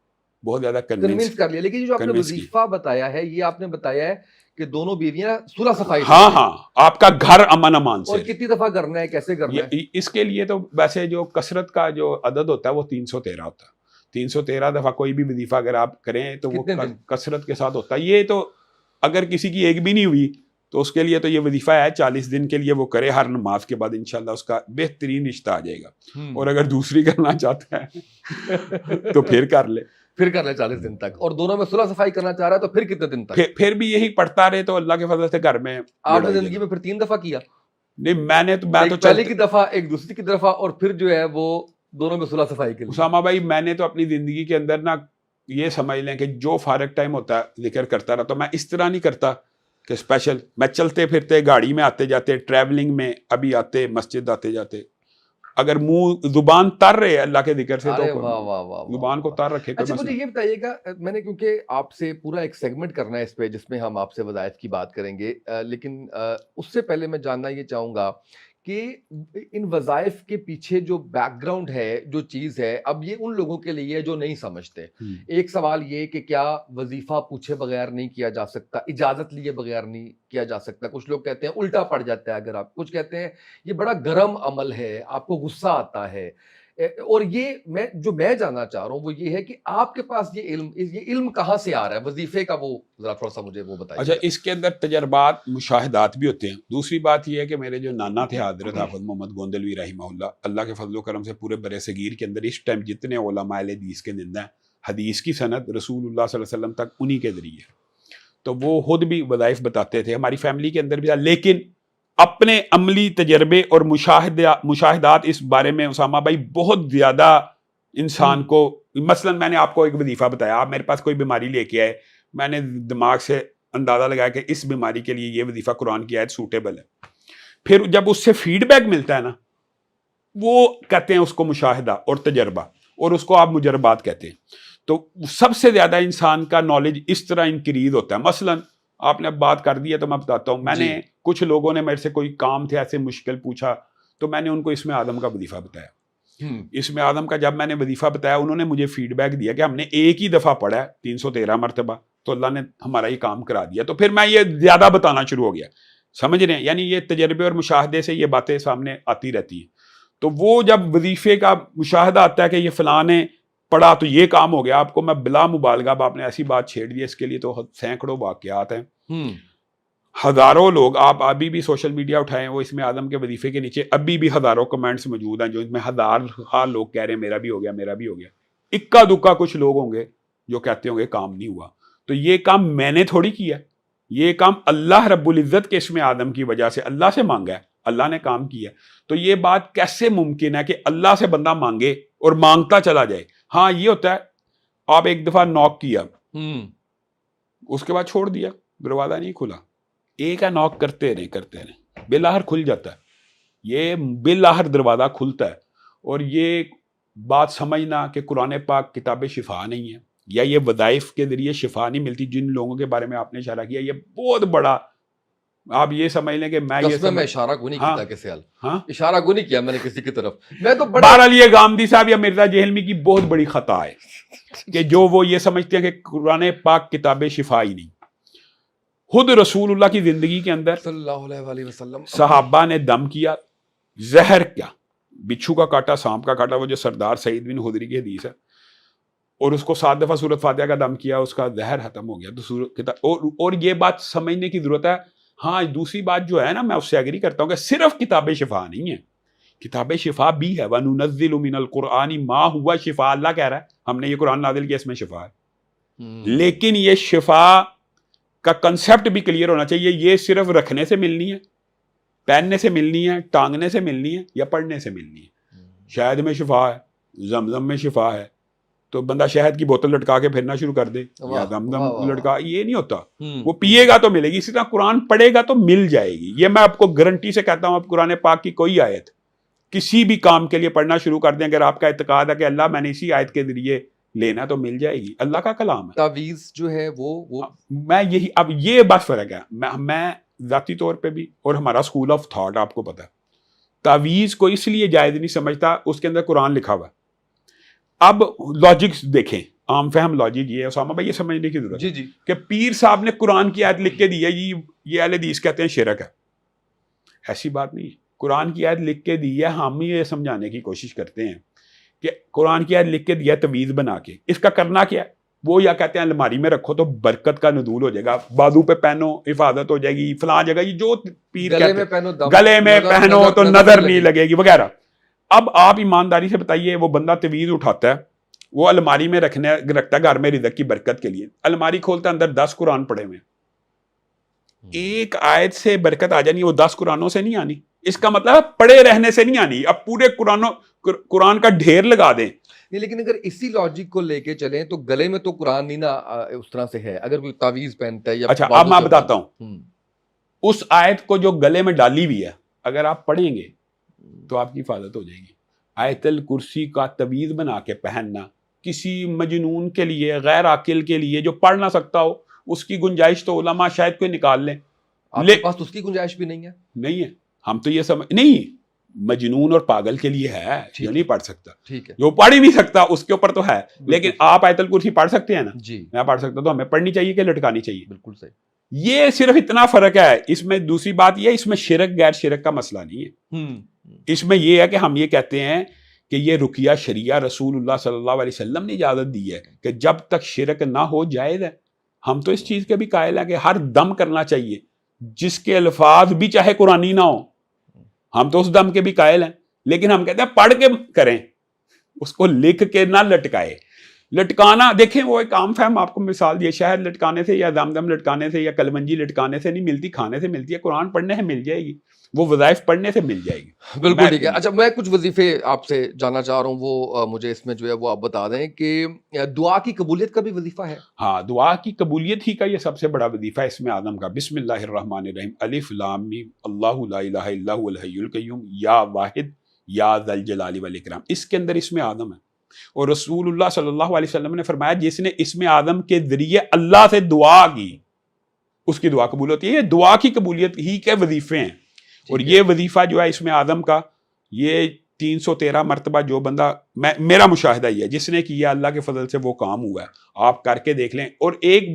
بہت زیادہ کنونس کر لیا. لیکن جو آپ نے وظیفہ بتایا ہے, یہ آپ نے بتایا ہے کہ دونوں بیویاں صلح صفائی, ہاں ہاں, آپ کا گھر امن امان سے. اور کتنی دفعہ کرنا ہے, کیسے کرنا ہے؟ اس کے لیے تو ویسے جو کثرت کا جو عدد ہوتا ہے وہ 313 ہوتا ہے. 313 دفعہ کوئی بھی وظیفہ اگر آپ کریں تو وہ کثرت کے ساتھ ہوتا ہے. یہ تو اگر کسی کی ایک بھی نہیں ہوئی تو اس کے لیے تو یہ وظیفہ ہے 40 دن کے لیے وہ کرے, ہر نماز کے بعد انشاءاللہ اس کا بہترین رشتہ آ جائے گا. اور اگر دوسری کرنا چاہتا ہے تو پھر کر لے 40 دن تک. اور دونوں میں صلح صفائی کرنا چاہ رہا ہے تو پھر کتنے دن تک؟ پھر بھی یہی پڑھتا رہے تو اللہ کے فضل سے گھر میں. آپ نے زندگی میں پھر 3 دفعہ کیا؟ نہیں, میں تو پہلی کی دفعہ, ایک دوسری کی دفعہ, اور پھر جو ہے وہ دونوں میں صلح صفائی کے لیے. اسامہ بھائی میں نے تو اپنی زندگی کے اندر نا یہ سمجھ لیں کہ جو فارغ ٹائم ہوتا ہے ذکر کرتا رہا. تو میں اس طرح نہیں کرتا کہ اسپیشل, میں چلتے پھرتے گاڑی میں آتے جاتے, ٹریولنگ میں ابھی آتے, مسجد آتے جاتے, اگر منہ زبان تر رہے اللہ کے ذکر سے تو زبان کو تر رکھے. اچھا مجھے یہ بتائیے گا, میں نے کیونکہ آپ سے پورا ایک سیگمنٹ کرنا ہے اس پہ جس میں ہم آپ سے وظائف کی بات کریں گے, لیکن اس سے پہلے میں جاننا یہ چاہوں گا کہ ان وظائف کے پیچھے جو بیک گراؤنڈ ہے, جو چیز ہے, اب یہ ان لوگوں کے لیے جو نہیں سمجھتے. ایک سوال یہ کہ کیا وظیفہ پوچھے بغیر نہیں کیا جا سکتا, اجازت لیے بغیر نہیں کیا جا سکتا؟ کچھ لوگ کہتے ہیں الٹا پڑ جاتا ہے اگر آپ, کچھ کہتے ہیں یہ بڑا گرم عمل ہے, آپ کو غصہ آتا ہے. اور یہ میں جاننا چاہ رہا ہوں وہ یہ ہے کہ آپ کے پاس یہ علم کہاں سے آ رہا ہے وظیفے کا, وہ ذرا تھوڑا سا مجھے وہ بتائیے. اچھا, اس کے اندر تجربات مشاہدات بھی ہوتے ہیں. دوسری بات یہ ہے کہ میرے جو نانا تھے حضرت حافظ محمد گوندلوی رحمہ اللہ, اللہ کے فضل و کرم سے پورے برِ صغیر کے اندر اس ٹائم جتنے علماء حدیث کے زندہ ہیں, حدیث کی سند رسول اللہ صلی اللہ علیہ وسلم تک انہی کے ذریعے, تو وہ خود بھی وظائف بتاتے تھے. ہماری فیملی کے اندر بھی تھا, لیکن اپنے عملی تجربے اور مشاہدات اس بارے میں اسامہ بھائی بہت زیادہ انسان کو, مثلا میں نے آپ کو ایک وظیفہ بتایا, آپ میرے پاس کوئی بیماری لے کے آئے, میں نے دماغ سے اندازہ لگایا کہ اس بیماری کے لیے یہ وظیفہ قرآن کی آیت سوٹیبل ہے. پھر جب اس سے فیڈ بیک ملتا ہے نا, وہ کہتے ہیں اس کو مشاہدہ اور تجربہ, اور اس کو آپ مجربات کہتے ہیں. تو سب سے زیادہ انسان کا نالج اس طرح انکریز ہوتا ہے. مثلا آپ نے اب بات کر دی ہے تو میں بتاتا ہوں, میں نے کچھ لوگوں نے میرے سے کوئی کام تھے ایسے مشکل پوچھا, تو میں نے ان کو اسم اعظم کا وظیفہ بتایا. اسم اعظم کا جب میں نے وظیفہ بتایا, انہوں نے مجھے فیڈ بیک دیا کہ ہم نے ایک ہی دفعہ پڑھا ہے 313 مرتبہ, تو اللہ نے ہمارا یہ کام کرا دیا. تو پھر میں یہ زیادہ بتانا شروع ہو گیا, سمجھ رہے ہیں, یعنی یہ تجربے اور مشاہدے سے یہ باتیں سامنے آتی رہتی ہیں. تو وہ جب وظیفے کا مشاہدہ آتا ہے کہ یہ فلاں نے پڑھا تو یہ کام ہو گیا, آپ کو میں بلا مبالغہ, اب آپ نے ایسی بات چھیڑ دی, اس کے لیے تو سینکڑوں واقعات ہیں. ہزاروں لوگ, آپ ابھی بھی سوشل میڈیا اٹھائیں, وہ اسم اعظم کے وظیفے کے نیچے ابھی بھی ہزاروں کمنٹس موجود ہیں جو اس میں ہزار لوگ کہہ رہے ہیں میرا بھی ہو گیا, میرا بھی ہو گیا. اکا دکا کچھ لوگ ہوں گے جو کہتے ہوں گے کام نہیں ہوا. تو یہ کام میں نے تھوڑی کیا, یہ کام اللہ رب العزت کے اسم اعظم کی وجہ سے اللہ سے مانگا ہے, اللہ نے کام کیا. تو یہ بات کیسے ممکن ہے کہ اللہ سے بندہ مانگے اور مانگتا چلا جائے؟ ہاں یہ ہوتا ہے, آپ ایک دفعہ نوک کیا, اس کے بعد چھوڑ دیا, دروازہ نہیں کھلا, ایک ہے نوک کرتے رہے بالآخر کھل جاتا ہے. یہ بالآخر دروازہ کھلتا ہے. اور یہ بات سمجھنا کہ قرآن پاک کتاب شفا نہیں ہے, یا یہ وظائف کے ذریعے شفا نہیں ملتی, جن لوگوں کے بارے میں آپ نے اشارہ کیا, یہ بہت بڑا, آپ یہ سمجھ لیں کہ میں اشارہ کو نہیں کیا کسی حال, اشارہ کو نہیں کیا میں نے کسی کی طرف. میں تو بہرحال یہ گامدی صاحب یا مرزا جہلمی کی بہت بڑی خطا ہے کہ جو وہ یہ سمجھتے ہیں کہ قرآن پاک کتاب شفا ہی نہیں. خود رسول اللہ کی زندگی کے اندر صلی اللہ علیہ وسلم صحابہ نے دم کیا, زہر کیا, بچھو کا کاٹا, سانپ کا کاٹا, وہ جو سردار سعید بن خدری کی حدیث ہے, اور اس کو 7 دفعہ سورۃ فاتحہ کا دم کیا, اس کا زہر ختم ہو گیا. تو اور یہ بات سمجھنے کی ضرورت ہے. ہاں دوسری بات جو ہے نا, میں اس سے ایگری کرتا ہوں کہ صرف کتاب شفا نہیں ہے, کتاب شفا بھی ہے، وَنُنَزِّلُ مِنَ الْقُرْآنِ مَا هُوَ شِفَاء، اللہ کہہ رہا ہے ہم نے یہ قرآن نازل کیا، اس میں شفا ہے۔ لیکن یہ شفا کا کنسیپٹ بھی کلیئر ہونا چاہیے، یہ صرف رکھنے سے ملنی ہے، پہننے سے ملنی ہے، ٹانگنے سے ملنی ہے، یا پڑھنے سے ملنی ہے۔ شہد میں شفا ہے، زمزم میں شفا ہے، تو بندہ شہد کی بوتل لٹکا کے پھرنا شروع کر دے یا زمزم لٹکا، یہ نہیں ہوتا۔ وہ پیے گا تو ملے گی، اسی طرح قرآن پڑھے گا تو مل جائے گی۔ یہ میں آپ کو گارنٹی سے کہتا ہوں، آپ قرآن پاک کی کوئی آیت کسی بھی کام کے لیے پڑھنا شروع کر دیں، اگر آپ کا اعتقاد ہے کہ اللہ میں نے اسی آیت کے ذریعے لینا، تو مل جائے گی، اللہ کا کلام ہے۔ تعویذ جو ہے وہ میں یہی، اب یہ بس فرق ہے، میں ذاتی طور پہ بھی اور ہمارا اسکول آف تھاٹ آپ کو پتہ ہے، تعویذ کو اس لیے جائز نہیں سمجھتا، اس کے اندر قرآن لکھا ہوا ہے۔ اب لاجکس دیکھیں، عام فہم لاجک یہ ہے، اسامہ بھائی یہ سمجھنے کی ضرورت ہے جی کہ پیر صاحب نے قرآن کی آیت لکھ کے دی ہے، یہ اہل حدیث کہتے ہیں شرک ہے۔ ایسی بات نہیں ہے، قرآن کی آیت لکھ کے دی ہے، ہم یہ سمجھانے کی کوشش کرتے ہیں کہ قرآن کی آیت لکھ کے دیا تعویذ بنا کے، اس کا کرنا کیا ہے؟ وہ یا کہتے ہیں الماری میں رکھو تو برکت کا نزول ہو جائے گا، بازو پہ پہنو حفاظت ہو جائے گی، فلاں جگہ، یہ جو پیر گلے میں پہنو گلے میں پہنو تو نظر نہیں لگے گی وغیرہ۔ اب آپ ایمانداری سے بتائیے، وہ بندہ تعویذ اٹھاتا ہے، وہ الماری میں رکھتا ہے گھر میں رزق کی برکت کے لیے، الماری کھولتا ہے، اندر 10 قرآن پڑے ہوئے، ایک آیت سے برکت آ جانی، وہ 10 قرآنوں سے نہیں آنی، اس کا مطلب پڑے رہنے سے نہیں آنی، اب پورے قرآن کا ڈھیر لگا دیں۔ نہیں، لیکن اگر اسی لاجک کو لے کے چلیں تو گلے میں تو قرآن نہیں نا اس طرح سے ہے، اگر کوئی تعویذ پہنتا ہے یا اچھا اب میں بتاتا ہوں، اس آیت کو جو گلے میں ڈالی ہوئی ہے اگر آپ پڑھیں گے تو آپ کی حفاظت ہو جائے گی۔ آیت الکرسی کا تعویذ بنا کے پہننا کسی مجنون کے لیے، غیر عاقل کے لیے جو پڑھ نہ سکتا ہو، اس کی گنجائش تو علماء شاید کوئی نکال لیں، آپ کے پاس اس کی گنجائش بھی نہیں ہے۔ نہیں ہے، ہم تو یہ سمجھ نہیں، مجنون اور پاگل کے لیے ہے جو نہیں پڑھ سکتا، ٹھیک ہے، جو پڑھ ہی نہیں سکتا اس کے اوپر تو ہے، لیکن آپ آیت الکرسی پڑھ سکتے ہیں نا؟ جی میں پڑھ سکتا تو ہمیں پڑھنی چاہیے کہ لٹکانی چاہیے؟ بالکل صحیح۔ یہ صرف اتنا فرق ہے، اس میں دوسری بات یہ ہے، اس میں شرک غیر شرک کا مسئلہ نہیں ہے، اس میں یہ ہے کہ ہم یہ کہتے ہیں کہ یہ رقیہ شریعہ رسول اللہ صلی اللہ علیہ وسلم نے اجازت دی ہے کہ جب تک شرک نہ ہو جائز ہے۔ ہم تو اس چیز کے بھی قائل ہیں کہ ہر دم کرنا چاہیے، جس کے الفاظ بھی چاہے قرآنی نہ ہو، ہم تو اس دم کے بھی قائل ہیں، لیکن ہم کہتے ہیں پڑھ کے کریں، اس کو لکھ کے نہ لٹکائے۔ لٹکانا دیکھیں، وہ ایک عام فہم آپ کو مثال دی، شہد لٹکانے سے یا دم لٹکانے سے یا کلمنجی لٹکانے سے نہیں ملتی، کھانے سے ملتی ہے، قرآن پڑھنے سے مل جائے گی، وہ وظائف پڑھنے سے مل جائے گی۔ بالکل ٹھیک ہے۔ اچھا، میں کچھ وظیفے آپ سے جاننا چاہ رہا ہوں، وہ مجھے اس میں جو ہے وہ آپ بتا دیں کہ دعا کی قبولیت کا بھی وظیفہ ہے۔ ہاں، دعا کی قبولیت ہی کا یہ سب سے بڑا وظیفہ ہے اسم اعظم کا، بسم اللہ الرحمن الرحیم، الف لام میم، اللہ لا الہ الا هو الحی القیوم، یا واحد یا ذا الجلال والاکرام، اس کے اندر اسم اعظم ہے۔ اور رسول اللہ صلی اللہ علیہ وسلم نے فرمایا جس نے اسم اعظم کے ذریعے اللہ سے دعا کی اس کی دعا قبول ہوتی ہے۔ یہ دعا کی قبولیت ہی کے وظیفے ہیں، اور یہ وظیفہ جو ہے اسم اعظم کا، یہ 313 مرتبہ جو بندہ، میرا مشاہدہ یہ ہے، جس نے کیا اللہ کے فضل سے وہ کام ہوا ہے، آپ کر کے دیکھ لیں، اور ایک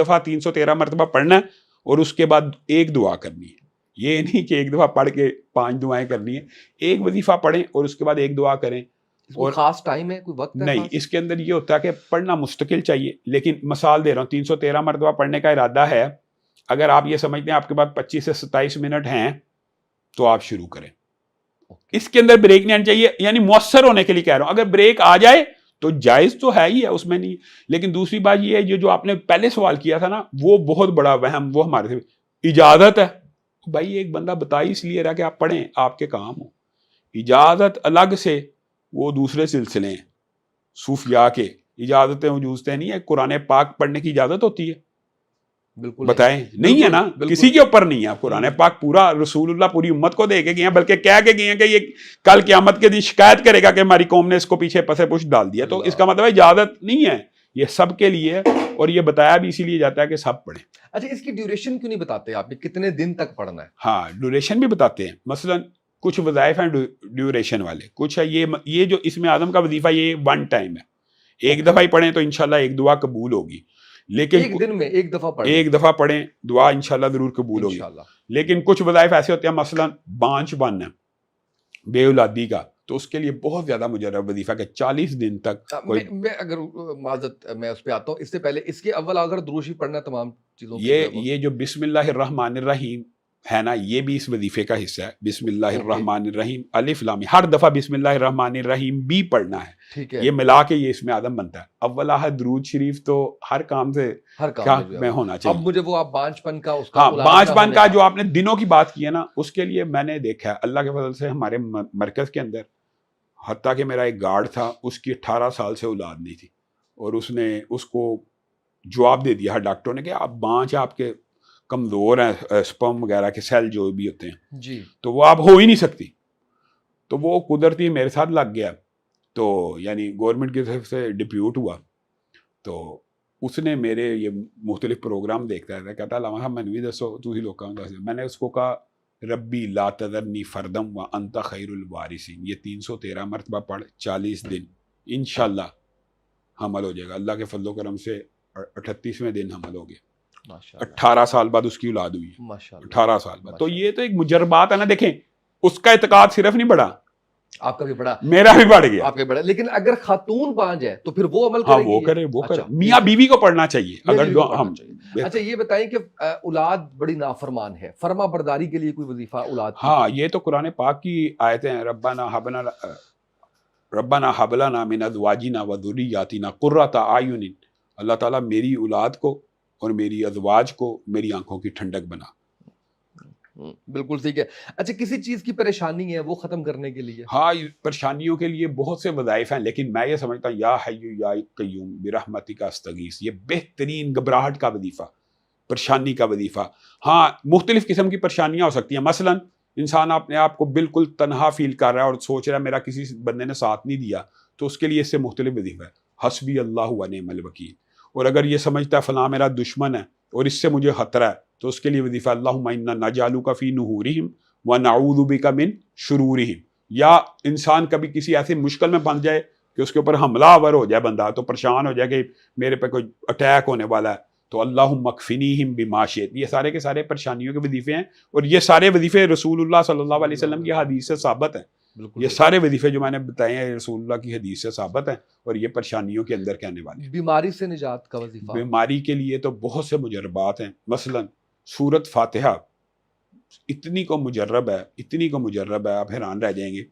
دفعہ 313 مرتبہ پڑھنا ہے اور اس کے بعد ایک دعا کرنی ہے، یہ نہیں کہ ایک دفعہ پڑھ کے 5 دعائیں کرنی ہیں، ایک وظیفہ پڑھیں اور اس کے بعد ایک دعا کریں۔ اور خاص ٹائم ہے، کوئی وقت ہے؟ نہیں، اس کے اندر یہ ہوتا ہے کہ پڑھنا مستقل چاہیے، لیکن مثال دے رہا ہوں، 313 مرتبہ پڑھنے کا ارادہ ہے، اگر آپ یہ سمجھتے ہیں آپ کے پاس 25 سے 27 منٹ ہیں تو آپ شروع کریں، اس کے اندر بریک نہیں آنا چاہیے، یعنی مؤثر ہونے کے لیے کہہ رہا ہوں، اگر بریک آ جائے تو جائز تو ہے ہی ہے، اس میں نہیں۔ لیکن دوسری بات یہ ہے، یہ جو آپ نے پہلے سوال کیا تھا نا، وہ بہت بڑا وہم، وہ ہمارے سے اجازت ہے، بھائی ایک بندہ بتا ہی اس لیے رہا کہ آپ پڑھیں، آپ کے کام ہو، اجازت الگ سے وہ دوسرے سلسلے ہیں، صوفیاء کے اجازتیں وجوزتیں نہیں ہے، قرآن پاک پڑھنے کی اجازت ہوتی ہے؟ بالکل بتائیں، نہیں ہے نا، کسی کے اوپر نہیں ہے۔ قرآن پاک پورا رسول اللہ پوری امت کو دے کے گئے ہیں، بلکہ کہہ کے گئے ہیں کہ یہ کل قیامت کے دن شکایت کرے گا کہ ہماری قوم نے اس کو پیچھے پسے پش ڈال دیا، تو اس کا مطلب ہے اجازت نہیں ہے، یہ سب کے لیے، اور یہ بتایا بھی اسی لیے جاتا ہے کہ سب پڑھیں۔ اچھا، اس کی ڈیوریشن کیوں نہیں بتاتے آپ، کتنے دن تک پڑھنا ہے؟ ہاں، ڈیوریشن بھی بتاتے ہیں، مثلا کچھ وظائف ہیں ڈیوریشن والے، کچھ ہے یہ جو اسم اعظم کا وظیفہ یہ 1 ٹائم ہے، ایک دفعہ ہی پڑھیں تو انشاءاللہ ایک دعا قبول ہوگی، لیکن ایک دن میں ایک دفعہ پڑھیں دعا انشاءاللہ ضرور قبول ہوگی۔ لیکن کچھ وظائف ایسے ہوتے ہیں، مثلا بانچ بن ہے بے اولادی کا، تو اس کے لیے بہت زیادہ مجرب وظیفہ کہ 40 دن تک میں اگر معذرت میں اس پہ آتا ہوں، اس سے پہلے اس کے اول اگر دروشی پڑھنا تمام چیزوں یہ جو بسم اللہ الرحمن الرحیم ہے نا یہ بھی اس وظیفے کا حصہ ہے. بسم اللہ الرحمن الرحیم الف لام ہر دفعہ بسم اللہ الرحمن الرحیم بھی پڑھنا ہے. ٹھیک ہے. یہ ملا کے یہ اسم اعظم بنتا ہے. اول احد درود شریف تو ہر کام سے ہر کیا کام میں ہونا اب چاہیے. مجھے وہ آپ بانچ پن کا اس کا ہاں ملاحظہ پانچ پن ہونے کا جو آپ نے دنوں کی بات کی ہے نا اس کے لیے میں نے دیکھا ہے اللہ کے فضل سے ہمارے مرکز کے اندر حتیٰ کہ میرا ایک گارڈ تھا اس کی 18 سال سے اولاد نہیں تھی اور اس نے اس کو جواب دے دیا ڈاکٹروں نے کہ آپ بانچ آپ کے کمزور ہیں سپرم وغیرہ کے سیل جو بھی ہوتے ہیں جی تو وہ آپ ہو ہی نہیں سکتی. تو وہ قدرتی میرے ساتھ لگ گیا تو یعنی گورنمنٹ کی طرف سے ڈپیوٹ ہوا. تو اس نے میرے یہ مختلف پروگرام دیکھتا تھا کہتا علامہ صاحب مینوں بھی دسو تسی لوکاں نوں دس. میں نے اس کو کہا ربی لا تذرنی فردم و انت خیر الوارثین یہ 313 مرتبہ پڑھ 40 دن انشاءاللہ حمل ہو جائے گا. اللہ کے فضل و کرم سے 38ویں دن حمل ہو گیا. 18 سال بعد اس کی اولاد ہوئی ہے. 18 سال بعد. تو یہ تو ایک مجربات ہے نا. دیکھیں اس کا اعتقاد صرف نہیں بڑھا آپ کا بھی بڑا میرا بھی بڑھ گیا آپ کا بڑا. لیکن اگر خاتون بانج ہے تو پھر وہ عمل ہاں کرے گی وہ یہ؟ کرے وہ اچھا، کرے. میاں بیوی کو پڑھنا چاہیے میاں اگر بیوی کو ہم پڑھنا چاہیے. اچھا یہ بتائیں کہ اولاد بڑی نافرمان ہے فرما برداری کے لیے کوئی وظیفہ اولاد کی؟ ہاں یہ تو قرآن پاک کی آیتیں ہیں. ربنا حب لنا من ازواجنا و ذریاتنا قرۃ اعین. اللہ تعالیٰ میری اولاد کو اور میری ازواج کو میری آنکھوں کی ٹھنڈک بنا. بالکل ٹھیک ہے. اچھا کسی چیز کی پریشانی ہے وہ ختم کرنے کے لیے ہاں پریشانیوں کے لیے بہت سے وظائف ہیں لیکن میں یہ سمجھتا ہوں یا حی یا قیوم برحمتک استغیث یہ بہترین گھبراہٹ کا وظیفہ پریشانی کا وظیفہ. ہاں مختلف قسم کی پریشانیاں ہو سکتی ہیں. مثلا انسان اپنے آپ کو بالکل تنہا فیل کر رہا ہے اور سوچ رہا ہے میرا کسی بندے نے ساتھ نہیں دیا تو اس کے لیے اس سے مختلف وظیفہ ہے حسبی اللہ و نعم الوکیل. اور اگر یہ سمجھتا ہے فلاں میرا دشمن ہے اور اس سے مجھے خطرہ ہے تو اس کے لیے وظیفہ اللہم انا نجعلک فی نحورہم ونعوذ بک من شرورہم. یا انسان کبھی کسی ایسی مشکل میں پھنس جائے کہ اس کے اوپر حملہ آور ہو جائے بندہ تو پریشان ہو جائے کہ میرے پہ کوئی اٹیک ہونے والا ہے تو اللہم اکفنیہم بما شئت. یہ سارے کے سارے پریشانیوں کے وظیفے ہیں اور یہ سارے وظیفے رسول اللہ صلی اللہ علیہ وسلم کی حدیث سے ثابت ہیں. یہ سارے وظیفے جو میں نے بتائے ہیں رسول اللہ کی حدیث سے ثابت ہیں اور یہ پریشانیوں کے اندر کہنے والے ہیں. بیماری سے نجات کا وظیفہ بیماری کے لیے تو بہت سے مجربات ہیں. مثلا سورت فاتحہ اتنی کو مجرب ہے آپ حیران رہ جائیں گے.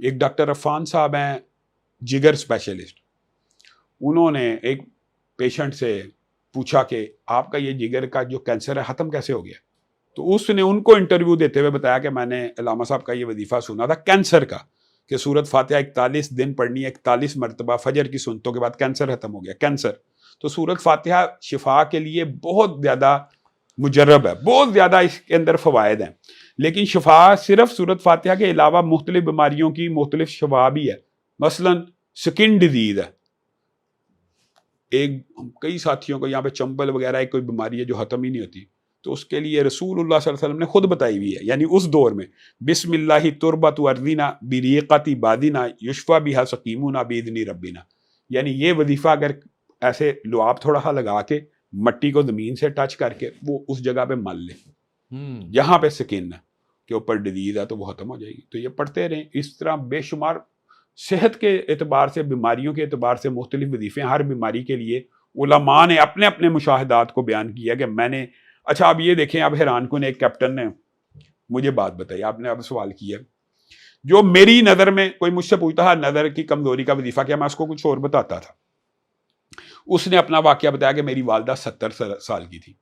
ایک ڈاکٹر عفان صاحب ہیں جگر اسپیشلسٹ. انہوں نے ایک پیشنٹ سے پوچھا کہ آپ کا یہ جگر کا جو کینسر ہے ختم کیسے ہو گیا. تو اس نے ان کو انٹرویو دیتے ہوئے بتایا کہ میں نے علامہ صاحب کا یہ وظیفہ سنا تھا کینسر کا کہ سورت فاتحہ 41 دن پڑھنی ہے 41 مرتبہ فجر کی سنتوں کے بعد کینسر ختم ہو گیا. کینسر تو سورت فاتحہ شفا کے لیے بہت زیادہ مجرب ہے بہت زیادہ اس کے اندر فوائد ہیں. لیکن شفا صرف سورت فاتحہ کے علاوہ مختلف بیماریوں کی مختلف شفا بھی ہے. مثلا سکن ڈیزیز ہے ایک کئی ساتھیوں کو یہاں پہ چمبل وغیرہ ایک کوئی بیماری ہے جو ختم ہی نہیں ہوتی تو اس کے لیے رسول اللہ صلی اللہ علیہ وسلم نے خود بتائی ہوئی ہے. یعنی اس دور میں بسم اللہ تربت ارضینا بریقتی بادینا یشفا بہا سقیمونا باذن ربنا. یعنی یہ وظیفہ اگر ایسے لعاب تھوڑا سا لگا کے مٹی کو زمین سے ٹچ کر کے وہ اس جگہ پہ مل لے جہاں پہ سکن ہے کے اوپر ڈیزیز ہے تو وہ ختم ہو جائے گی. تو یہ پڑھتے رہیں. اس طرح بے شمار صحت کے اعتبار سے بیماریوں کے اعتبار سے مختلف وظیفے ہر بیماری کے لیے علماء نے اپنے اپنے مشاہدات کو بیان کیا کہ میں نے اچھا اب یہ دیکھیں اب حیران کن ایک کیپٹن نے مجھے بات بتائی آپ نے اب سوال کیا جو میری نظر میں کوئی مجھ سے پوچھتا ہے نظر کی کمزوری کا وظیفہ کیا میں اس کو کچھ اور بتاتا تھا. اس نے اپنا واقعہ بتایا کہ میری والدہ 70 سال کی تھی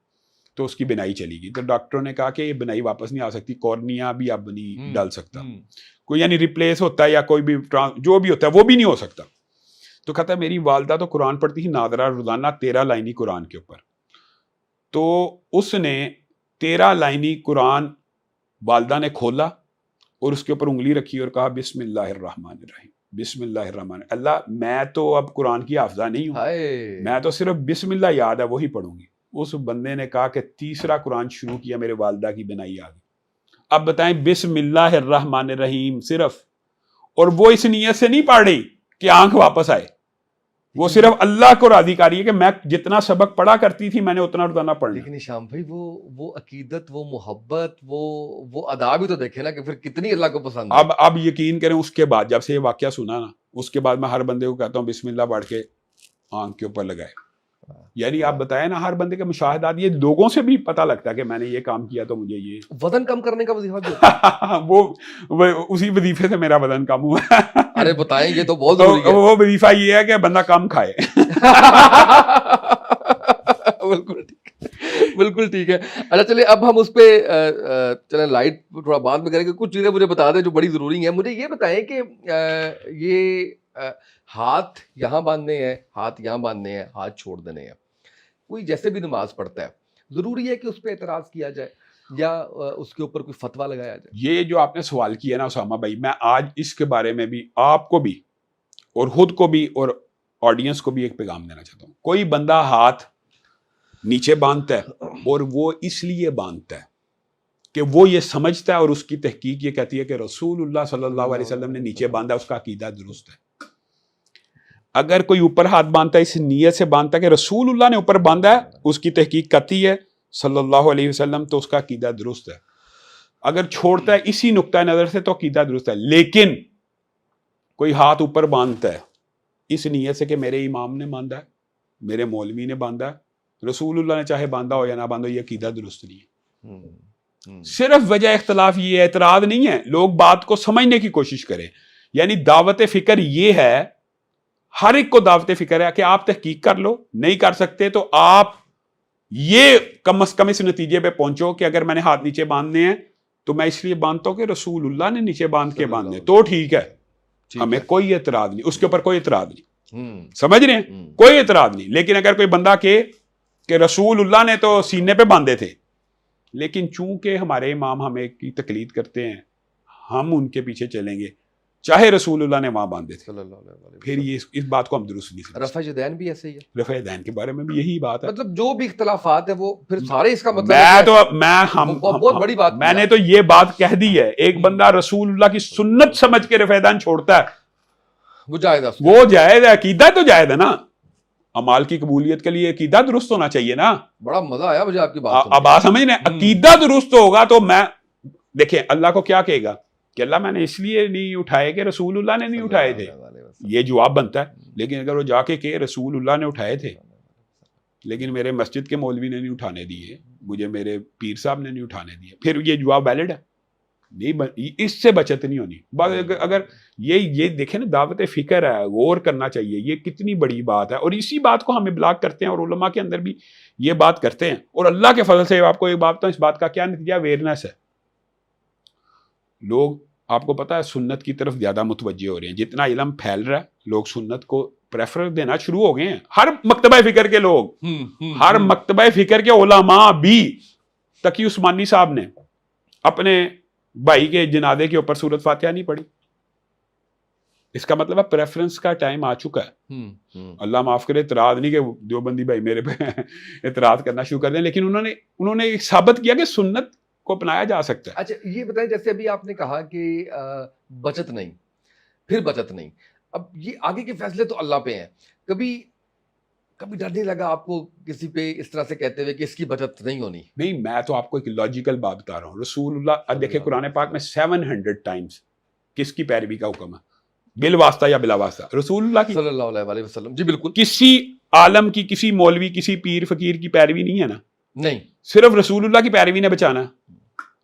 تو اس کی بینائی چلی گئی تو ڈاکٹروں نے کہا کہ یہ بینائی واپس نہیں آ سکتی کورنیا بھی اب نہیں ڈال سکتا کوئی یعنی ریپلیس ہوتا ہے یا کوئی بھی جو بھی ہوتا ہے وہ بھی نہیں ہو سکتا. تو کہتا ہے میری والدہ تو قرآن پڑھتی تھی نادرہ روزانہ 13 لائنی قرآن کے اوپر. تو اس نے 13 لائنی قرآن والدہ نے کھولا اور اس کے اوپر انگلی رکھی اور کہا بسم اللہ الرحمن الرحیم بسم اللہ الرحمن. اللہ میں تو اب قرآن کی حافظہ نہیں ہوں میں تو صرف بسم اللہ یاد ہے وہی پڑھوں گی. اس بندے نے کہا کہ تیسرا قرآن شروع کیا میرے والدہ کی بینائی آ گئی. اب بتائیں بسم اللہ الرحمن الرحیم صرف اور وہ اس نیت سے نہیں پڑھ رہی کہ آنکھ واپس آئے وہ صرف اللہ کو راضی کر رہی ہے کہ میں جتنا سبق پڑھا کرتی تھی میں نے اتنا روزانہ پڑھنا. لیکن شام بھائی وہ عقیدت وہ محبت وہ ادا بھی تو دیکھے نا کہ پھر کتنی اللہ کو پسند ہے. اب یقین کریں اس کے بعد جب سے یہ واقعہ سنا نا اس کے بعد میں ہر بندے کو کہتا ہوں بسم اللہ پڑھ کے آنکھ کے اوپر لگائے یعنی آپ بتائیں نا، ہر بندے کے مشاہدات، یہ لوگوں سے بھی پتہ لگتا ہے کہ میں نے یہ کام کیا تو مجھے یہ وزن کم کرنے کا وظیفہ بھی ہوتا ہے؟ وہ اسی وظیفے سے میرا وزن کم ہوا. ارے بتائیں، یہ تو بہت ضروری ہے. وہ وظیفہ یہ ہے کہ بندہ کم کھائے. بالکل ٹھیک ہے، بالکل ٹھیک ہے. اچھا چلے اب ہم اس پہ چلیں لائٹ تھوڑا بعد میں کریں گے. کچھ چیزیں مجھے بتا دیں جو بڑی ضروری ہیں. مجھے یہ بتائیں کہ یہ ہاتھ یہاں باندھنے ہیں، ہاتھ یہاں باندھنے ہیں، ہاتھ چھوڑ دینے ہیں. کوئی جیسے بھی نماز پڑھتا ہے، ضروری ہے کہ اس پہ اعتراض کیا جائے یا اس کے اوپر کوئی فتویٰ لگایا جائے؟ یہ جو آپ نے سوال کیا نا اسامہ بھائی، میں آج اس کے بارے میں بھی آپ کو بھی اور خود کو بھی اور آڈینس کو بھی ایک پیغام دینا چاہتا ہوں. کوئی بندہ ہاتھ نیچے باندھتا ہے اور وہ اس لیے باندھتا ہے کہ وہ یہ سمجھتا ہے، اور اس کی تحقیق یہ کہتی ہے کہ رسول اللہ صلی اللہ علیہ وسلم نے نیچے باندھا، اس کا عقیدہ درست ہے. اگر کوئی اوپر ہاتھ باندھتا ہے اس نیت سے باندھتا ہے کہ رسول اللہ نے اوپر باندھا ہے، اس کی تحقیق کرتی ہے صلی اللہ علیہ وسلم، تو اس کا عقیدہ درست ہے. اگر چھوڑتا ہے اسی نقطہ نظر سے تو عقیدہ درست ہے. لیکن کوئی ہاتھ اوپر باندھتا ہے اس نیت سے کہ میرے امام نے باندھا ہے، میرے مولوی نے باندھا ہے، رسول اللہ نے چاہے باندھا ہو یا نہ باندھا ہو، یہ عقیدہ درست نہیں ہے. صرف وجہ اختلاف یہ ہے، اعتراض نہیں ہے. لوگ بات کو سمجھنے کی کوشش کریں. یعنی دعوت فکر یہ ہے، ہر ایک کو دعوت فکر ہے کہ آپ تحقیق کر لو، نہیں کر سکتے تو آپ یہ کم از کم اس نتیجے پہ پہنچو کہ اگر میں نے ہاتھ نیچے باندھنے ہیں تو میں اس لیے باندھتا ہوں کہ رسول اللہ نے نیچے باندھ کے باندھنے، تو ٹھیک ہے، ہمیں کوئی اعتراض نہیں، اس کے اوپر کوئی اعتراض نہیں. سمجھ رہے ہیں؟ کوئی اعتراض نہیں. لیکن اگر کوئی بندہ کہ رسول اللہ نے تو سینے پہ باندھے تھے، لیکن چونکہ ہمارے امام ہمیں کی تقلید کرتے ہیں، ہم ان کے پیچھے چلیں گے چاہے رسول اللہ نے وہاں باندھے تھے، پھر یہ اس بات کو ہم درست نہیں سمجھتے. رفع یدین بھی ایسے ہی ہے. رفع یدین کے بارے میں بھی یہی بات ہے. مطلب جو بھی اختلافات ہیں وہ پھر سارے اس کا مطلب بہت بڑی بات میں نے تو یہ بات کہہ دی ہے. ایک بندہ رسول اللہ کی سنت سمجھ کے رفع یدین چھوڑتا ہے، وہ جائز ہے، وہ جائز ہے. عقیدہ تو جائز ہے نا. اعمال کی قبولیت کے لیے عقیدہ درست ہونا چاہیے نا. بڑا مزہ آیا مجھے آپ کی بات. اب آپ سمجھ رہے ہیں، عقیدہ درست ہوگا تو میں دیکھیں اللہ کو کیا کہے گا کہ اللہ میں نے اس لیے نہیں اٹھائے کہ رسول اللہ نے نہیں اٹھائے تھے، یہ جواب بنتا ہے. لیکن اگر وہ جا کے کہ رسول اللہ نے اٹھائے تھے لیکن میرے مسجد کے مولوی نے نہیں اٹھانے دیے، مجھے میرے پیر صاحب نے نہیں اٹھانے دیے، پھر یہ جواب ویلڈ ہے نہیں. اس سے بچت نہیں ہونی. اگر یہ دیکھیں نا، دعوت فکر ہے، غور کرنا چاہیے، یہ کتنی بڑی بات ہے. اور اسی بات کو ہم ابلاغ کرتے ہیں اور علماء کے اندر بھی یہ بات کرتے ہیں. اور اللہ کے فضل سے آپ کو ایک بات تو اس بات کا کیا نتیجہ، اویئرنیس ہے. لوگ آپ کو پتا ہے سنت کی طرف زیادہ متوجہ ہو رہے ہیں. جتنا علم پھیل رہا ہے لوگ سنت کو پریفرنس دینا شروع ہو گئے ہیں. ہر مکتبہ فکر کے لوگ، ہر مکتبہ فکر کے علماء بھی. تقی عثمانی صاحب نے اپنے بھائی کے جنازے کے اوپر سورۃ فاتحہ نہیں پڑھی. اس کا مطلب ہے پریفرنس کا ٹائم آ چکا ہے. اللہ معاف کرے، اعتراض نہیں کہ دیوبندی بھائی میرے پہ اعتراض کرنا شروع کر دیں، لیکن انہوں نے ثابت کیا کہ سنت کو اپنایا جا سکتا ہے. اچھا یہ بتائیں، جیسے ابھی آپ نے کہا کہ بچت نہیں، پھر بچت نہیں. اب یہ آگے کے فیصلے تو اللہ پہ ہیں. کبھی ڈر نہیں لگا آپ کو کسی پہ اس طرح سے کہتے ہوئے کہ اس کی بچت نہیں ہونی؟ نہیں، میں تو آپ کو ایک لاجیکل بات بتا رہا ہوں. رسول اللہ دیکھیں قرآن پاک میں 700 ٹائمز کس کی پیروی کا حکم ہے، بال واسطہ یا بلا واسطہ؟ رسول اللہ کی، صلی اللہ علیہ وسلم. جی بالکل. کسی عالم کی، کسی مولوی، کسی پیر فقیر کی پیروی نہیں ہے نا. نہیں، صرف رسول اللہ کی پیروی نے بچانا.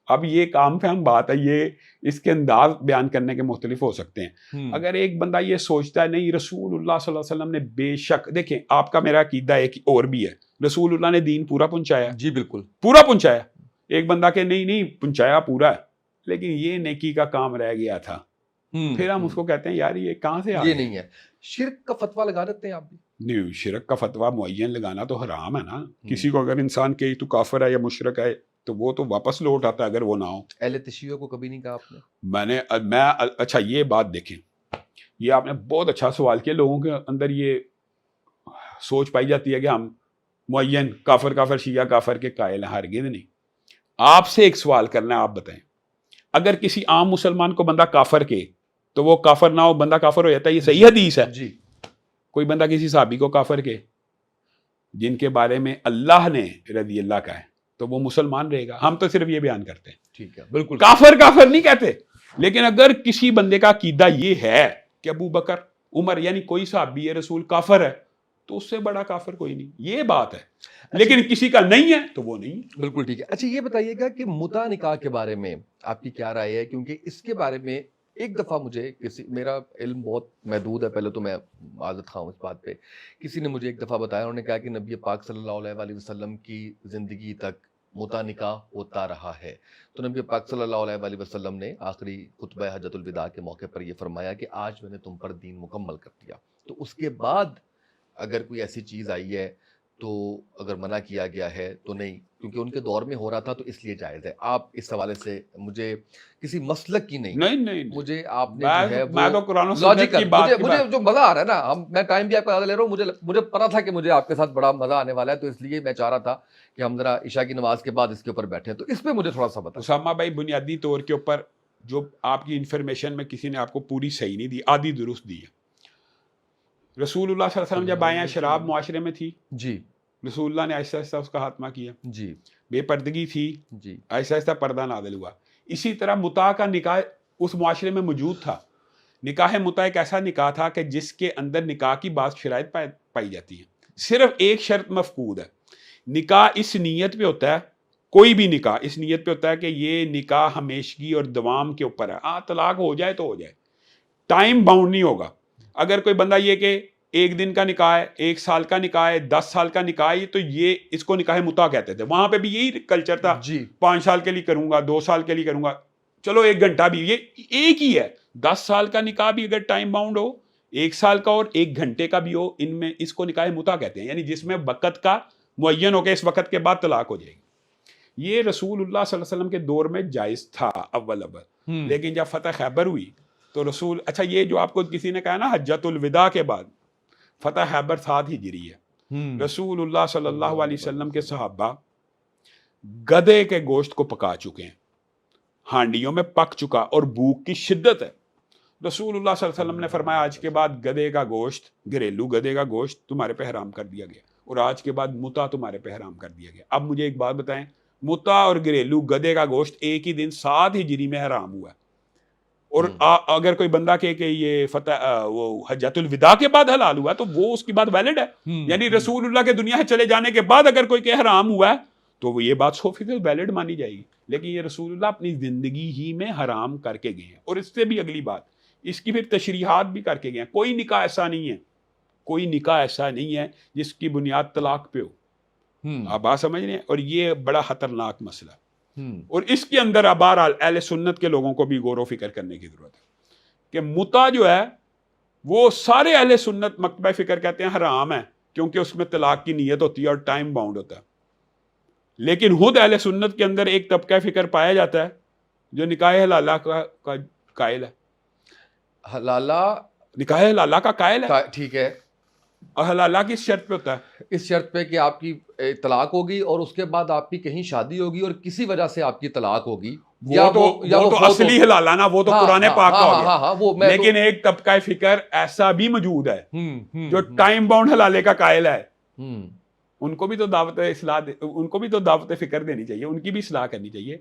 اب یہ کام فہم بات ہے، یہ اس کے انداز بیان کرنے کے مختلف ہو سکتے ہیں. اگر ایک بندہ یہ سوچتا ہے نہیں رسول اللہ صلی اللہ علیہ وسلم نے بے شک، دیکھیں آپ کا میرا عقیدہ ایک اور بھی ہے، رسول اللہ نے دین پورا پہنچایا. جی بالکل پورا پہنچایا. ایک بندہ کہ نہیں پہنچایا پورا ہے لیکن یہ نیکی کا کام رہ گیا تھا، پھر ہم اس کو کہتے ہیں یار یہ کہاں سے یہ نہیں ہے. شرک کا فتویٰ لگا دیتے ہیں آپ بھی؟ نہیں، شرک کا فتویٰ معین لگانا تو حرام ہے نا. کسی کو اگر انسان کہ تو کافر ہے یا مشرک ہے تو وہ تو واپس لوٹ آتا ہے اگر وہ نہ ہو. اہل تشیع کو کبھی نہیں کہا آپ نے؟ میں اچھا یہ بات دیکھیں، یہ آپ نے بہت اچھا سوال کیا. لوگوں کے اندر یہ سوچ پائی جاتی ہے کہ ہم معین کافر شیعہ کافر کے قائل ہیں. ہرگز نہیں. آپ سے ایک سوال کرنا ہے، آپ بتائیں اگر کسی عام مسلمان کو بندہ کافر کے تو وہ کافر نہ ہو بندہ کافر ہو جاتا ہے، یہ صحیح حدیث ہے؟ جی. کوئی بندہ کسی صحابی کو کافر کے جن کے بارے میں اللہ نے رضی اللہ کا ہے تو وہ مسلمان رہے گا. ہم تو صرف یہ بیان کرتے ہیں. ٹھیک ہے، بالکل. کافر نہیں کہتے. لیکن اگر کسی بندے کا عقیدہ یہ ہے کہ ابو بکر عمر یعنی کوئی صحابی رسول کافر ہے تو اس سے بڑا کافر کوئی نہیں. یہ بات ہے. لیکن کسی کا نہیں ہے تو وہ نہیں ہے. بالکل ٹھیک ہے. اچھا یہ بتائیے گا کہ متع نکاح کے بارے میں آپ کی کیا رائے ہے؟ کیونکہ اس کے بارے میں ایک دفعہ مجھے میرا علم بہت محدود ہے، پہلے تو میں معذرت خواہ ہوں اس بات پہ. کسی نے مجھے ایک دفعہ بتایا، انہوں نے کہا کہ نبی پاک صلی اللہ علیہ وآلہ وسلم کی زندگی تک متع نکاح ہوتا رہا ہے. تو نبی پاک صلی اللہ علیہ وآلہ وسلم نے آخری خطبہ حجۃ الوداع کے موقع پر یہ فرمایا کہ آج میں نے تم پر دین مکمل کر دیا. تو اس کے بعد اگر کوئی ایسی چیز آئی ہے تو اگر منع کیا گیا ہے تو نہیں، کیونکہ ان کے دور میں ہو رہا تھا تو اس لیے جائز ہے. آپ اس حوالے سے مجھے کسی مسلک کی نہیں، مجھے آپ نے جو ہے میں تو قرآن و سنت کی لاجیکل، بات مجھے جو مزہ آ رہا ہے نا، میں ٹائم بھی آپ کا زیادہ لے رہا ہوں، مجھے پتا تھا کہ مجھے آپ کے ساتھ بڑا مزہ آنے والا ہے، تو اس لیے میں چاہ رہا تھا کہ ہم ذرا عشاء کی نماز کے بعد اس کے اوپر بیٹھیں. تو اس پہ مجھے تھوڑا سا بتا. اسامہ بھائی، بنیادی طور کے اوپر جو آپ کی انفارمیشن میں کسی نے آپ کو پوری صحیح نہیں دی، آدھی درست دی ہے. رسول اللہ صلی اللہ علیہ وسلم جب آئے، شراب معاشرے میں تھی جی، رسول اللہ نے آہستہ آہستہ اس کا خاتمہ کیا. جی، بے پردگی تھی، جی، آہستہ آہستہ پردہ نازل ہوا. اسی طرح متع کا نکاح اس معاشرے میں موجود تھا. نکاح متع ایک ایسا نکاح تھا کہ جس کے اندر نکاح کی بعض شرائط پائی جاتی ہیں. صرف ایک شرط مفقود ہے. نکاح اس نیت پہ ہوتا ہے، کوئی بھی نکاح اس نیت پہ ہوتا ہے کہ یہ نکاح ہمیشگی اور دوام کے اوپر ہے. طلاق ہو جائے تو ہو جائے، ٹائم باؤنڈ نہیں ہوگا. اگر کوئی بندہ یہ کہ ایک دن کا نکاح ہے، 1 سال کا نکاح ہے، 10 سال کا نکاح ہے، تو یہ اس کو نکاح متع کہتے تھے. وہاں پہ بھی یہی کلچر تھا، جی، 5 سال کے لیے کروں گا، 2 سال کے لیے کروں گا، چلو 1 گھنٹہ بھی، یہ ایک ہی ہے. 10 سال کا نکاح بھی اگر ٹائم باؤنڈ ہو، 1 سال کا اور 1 گھنٹے کا بھی ہو، ان میں اس کو نکاح متع کہتے ہیں. یعنی جس میں وقت کا معین ہو کے اس وقت کے بعد طلاق ہو جائے گی. یہ رسول اللہ صلی اللہ علیہ وسلم کے دور میں جائز تھا اول. لیکن جب فتح خیبر ہوئی تو رسول، اچھا یہ جو آپ کو کسی نے کہا نا حجۃ الوداع کے بعد فتح خیبر 7 ہجری ہے، رسول اللہ صلی اللہ علیہ وسلم کے صحابہ گدھے کے گوشت کو پکا چکے ہیں، ہانڈیوں میں پک چکا اور بھوک کی شدت ہے. رسول اللہ صلی اللہ علیہ وسلم نے فرمایا آج کے بعد گدھے کا گوشت، گھریلو گدھے کا گوشت تمہارے پہ حرام کر دیا گیا، اور آج کے بعد متع تمہارے پہ حرام کر دیا گیا. اب مجھے ایک بات بتائیں، متع اور گھریلو گدھے کا گوشت ایک ہی دن 7 ہجری میں حرام ہوا ہے، اور اگر کوئی بندہ کہے کہ یہ وہ حجۃ الوداع کے بعد حلال ہوا تو وہ اس کی بات ویلڈ ہے. یعنی رسول اللہ کے دنیا سے چلے جانے کے بعد اگر کوئی کہ حرام ہوا ہے تو وہ یہ بات 100% ویلڈ مانی جائے گی. لیکن یہ رسول اللہ اپنی زندگی ہی میں حرام کر کے گئے ہیں. اور اس سے بھی اگلی بات، اس کی پھر تشریحات بھی کر کے گئے ہیں. کوئی نکاح ایسا نہیں ہے، کوئی نکاح ایسا نہیں ہے جس کی بنیاد طلاق پہ ہو. آپ بات سمجھ رہے ہیں؟ اور یہ بڑا خطرناک مسئلہ ہے. اور اس کے اندر بہرحال اہل سنت کے لوگوں کو بھی غور و فکر کرنے کی ضرورت ہے کہ متع جو ہے وہ سارے اہل سنت مکتبہ فکر کہتے ہیں حرام ہے، کیونکہ اس میں طلاق کی نیت ہوتی ہے اور ٹائم باؤنڈ ہوتا ہے. لیکن خود اہل سنت کے اندر ایک طبقہ فکر پایا جاتا ہے جو نکاح حلالہ کا قائل ہے. حلالہ، نکاح حلالہ کا قائل ہے. ٹھیک ہے. اور حلالہ کس شرط پہ ہوتا ہے؟ اس شرط پہ کہ آپ کی طلاق ہوگی اور اس کے بعد آپ کی کہیں شادی ہوگی اور کسی وجہ سے آپ کی طلاق ہوگی، وہ تو اصلی حلالہ نا، وہ تو قرآن پاک کا ہو گیا. لیکن ایک طبقہ فکر ایسا بھی موجود ہے جو ٹائم باؤنڈ حلالے کا قائل ہے. ان کو بھی تو دعوت اصلاح، ان کو بھی تو دعوت فکر دینی چاہیے، ان کی بھی اصلاح کرنی چاہیے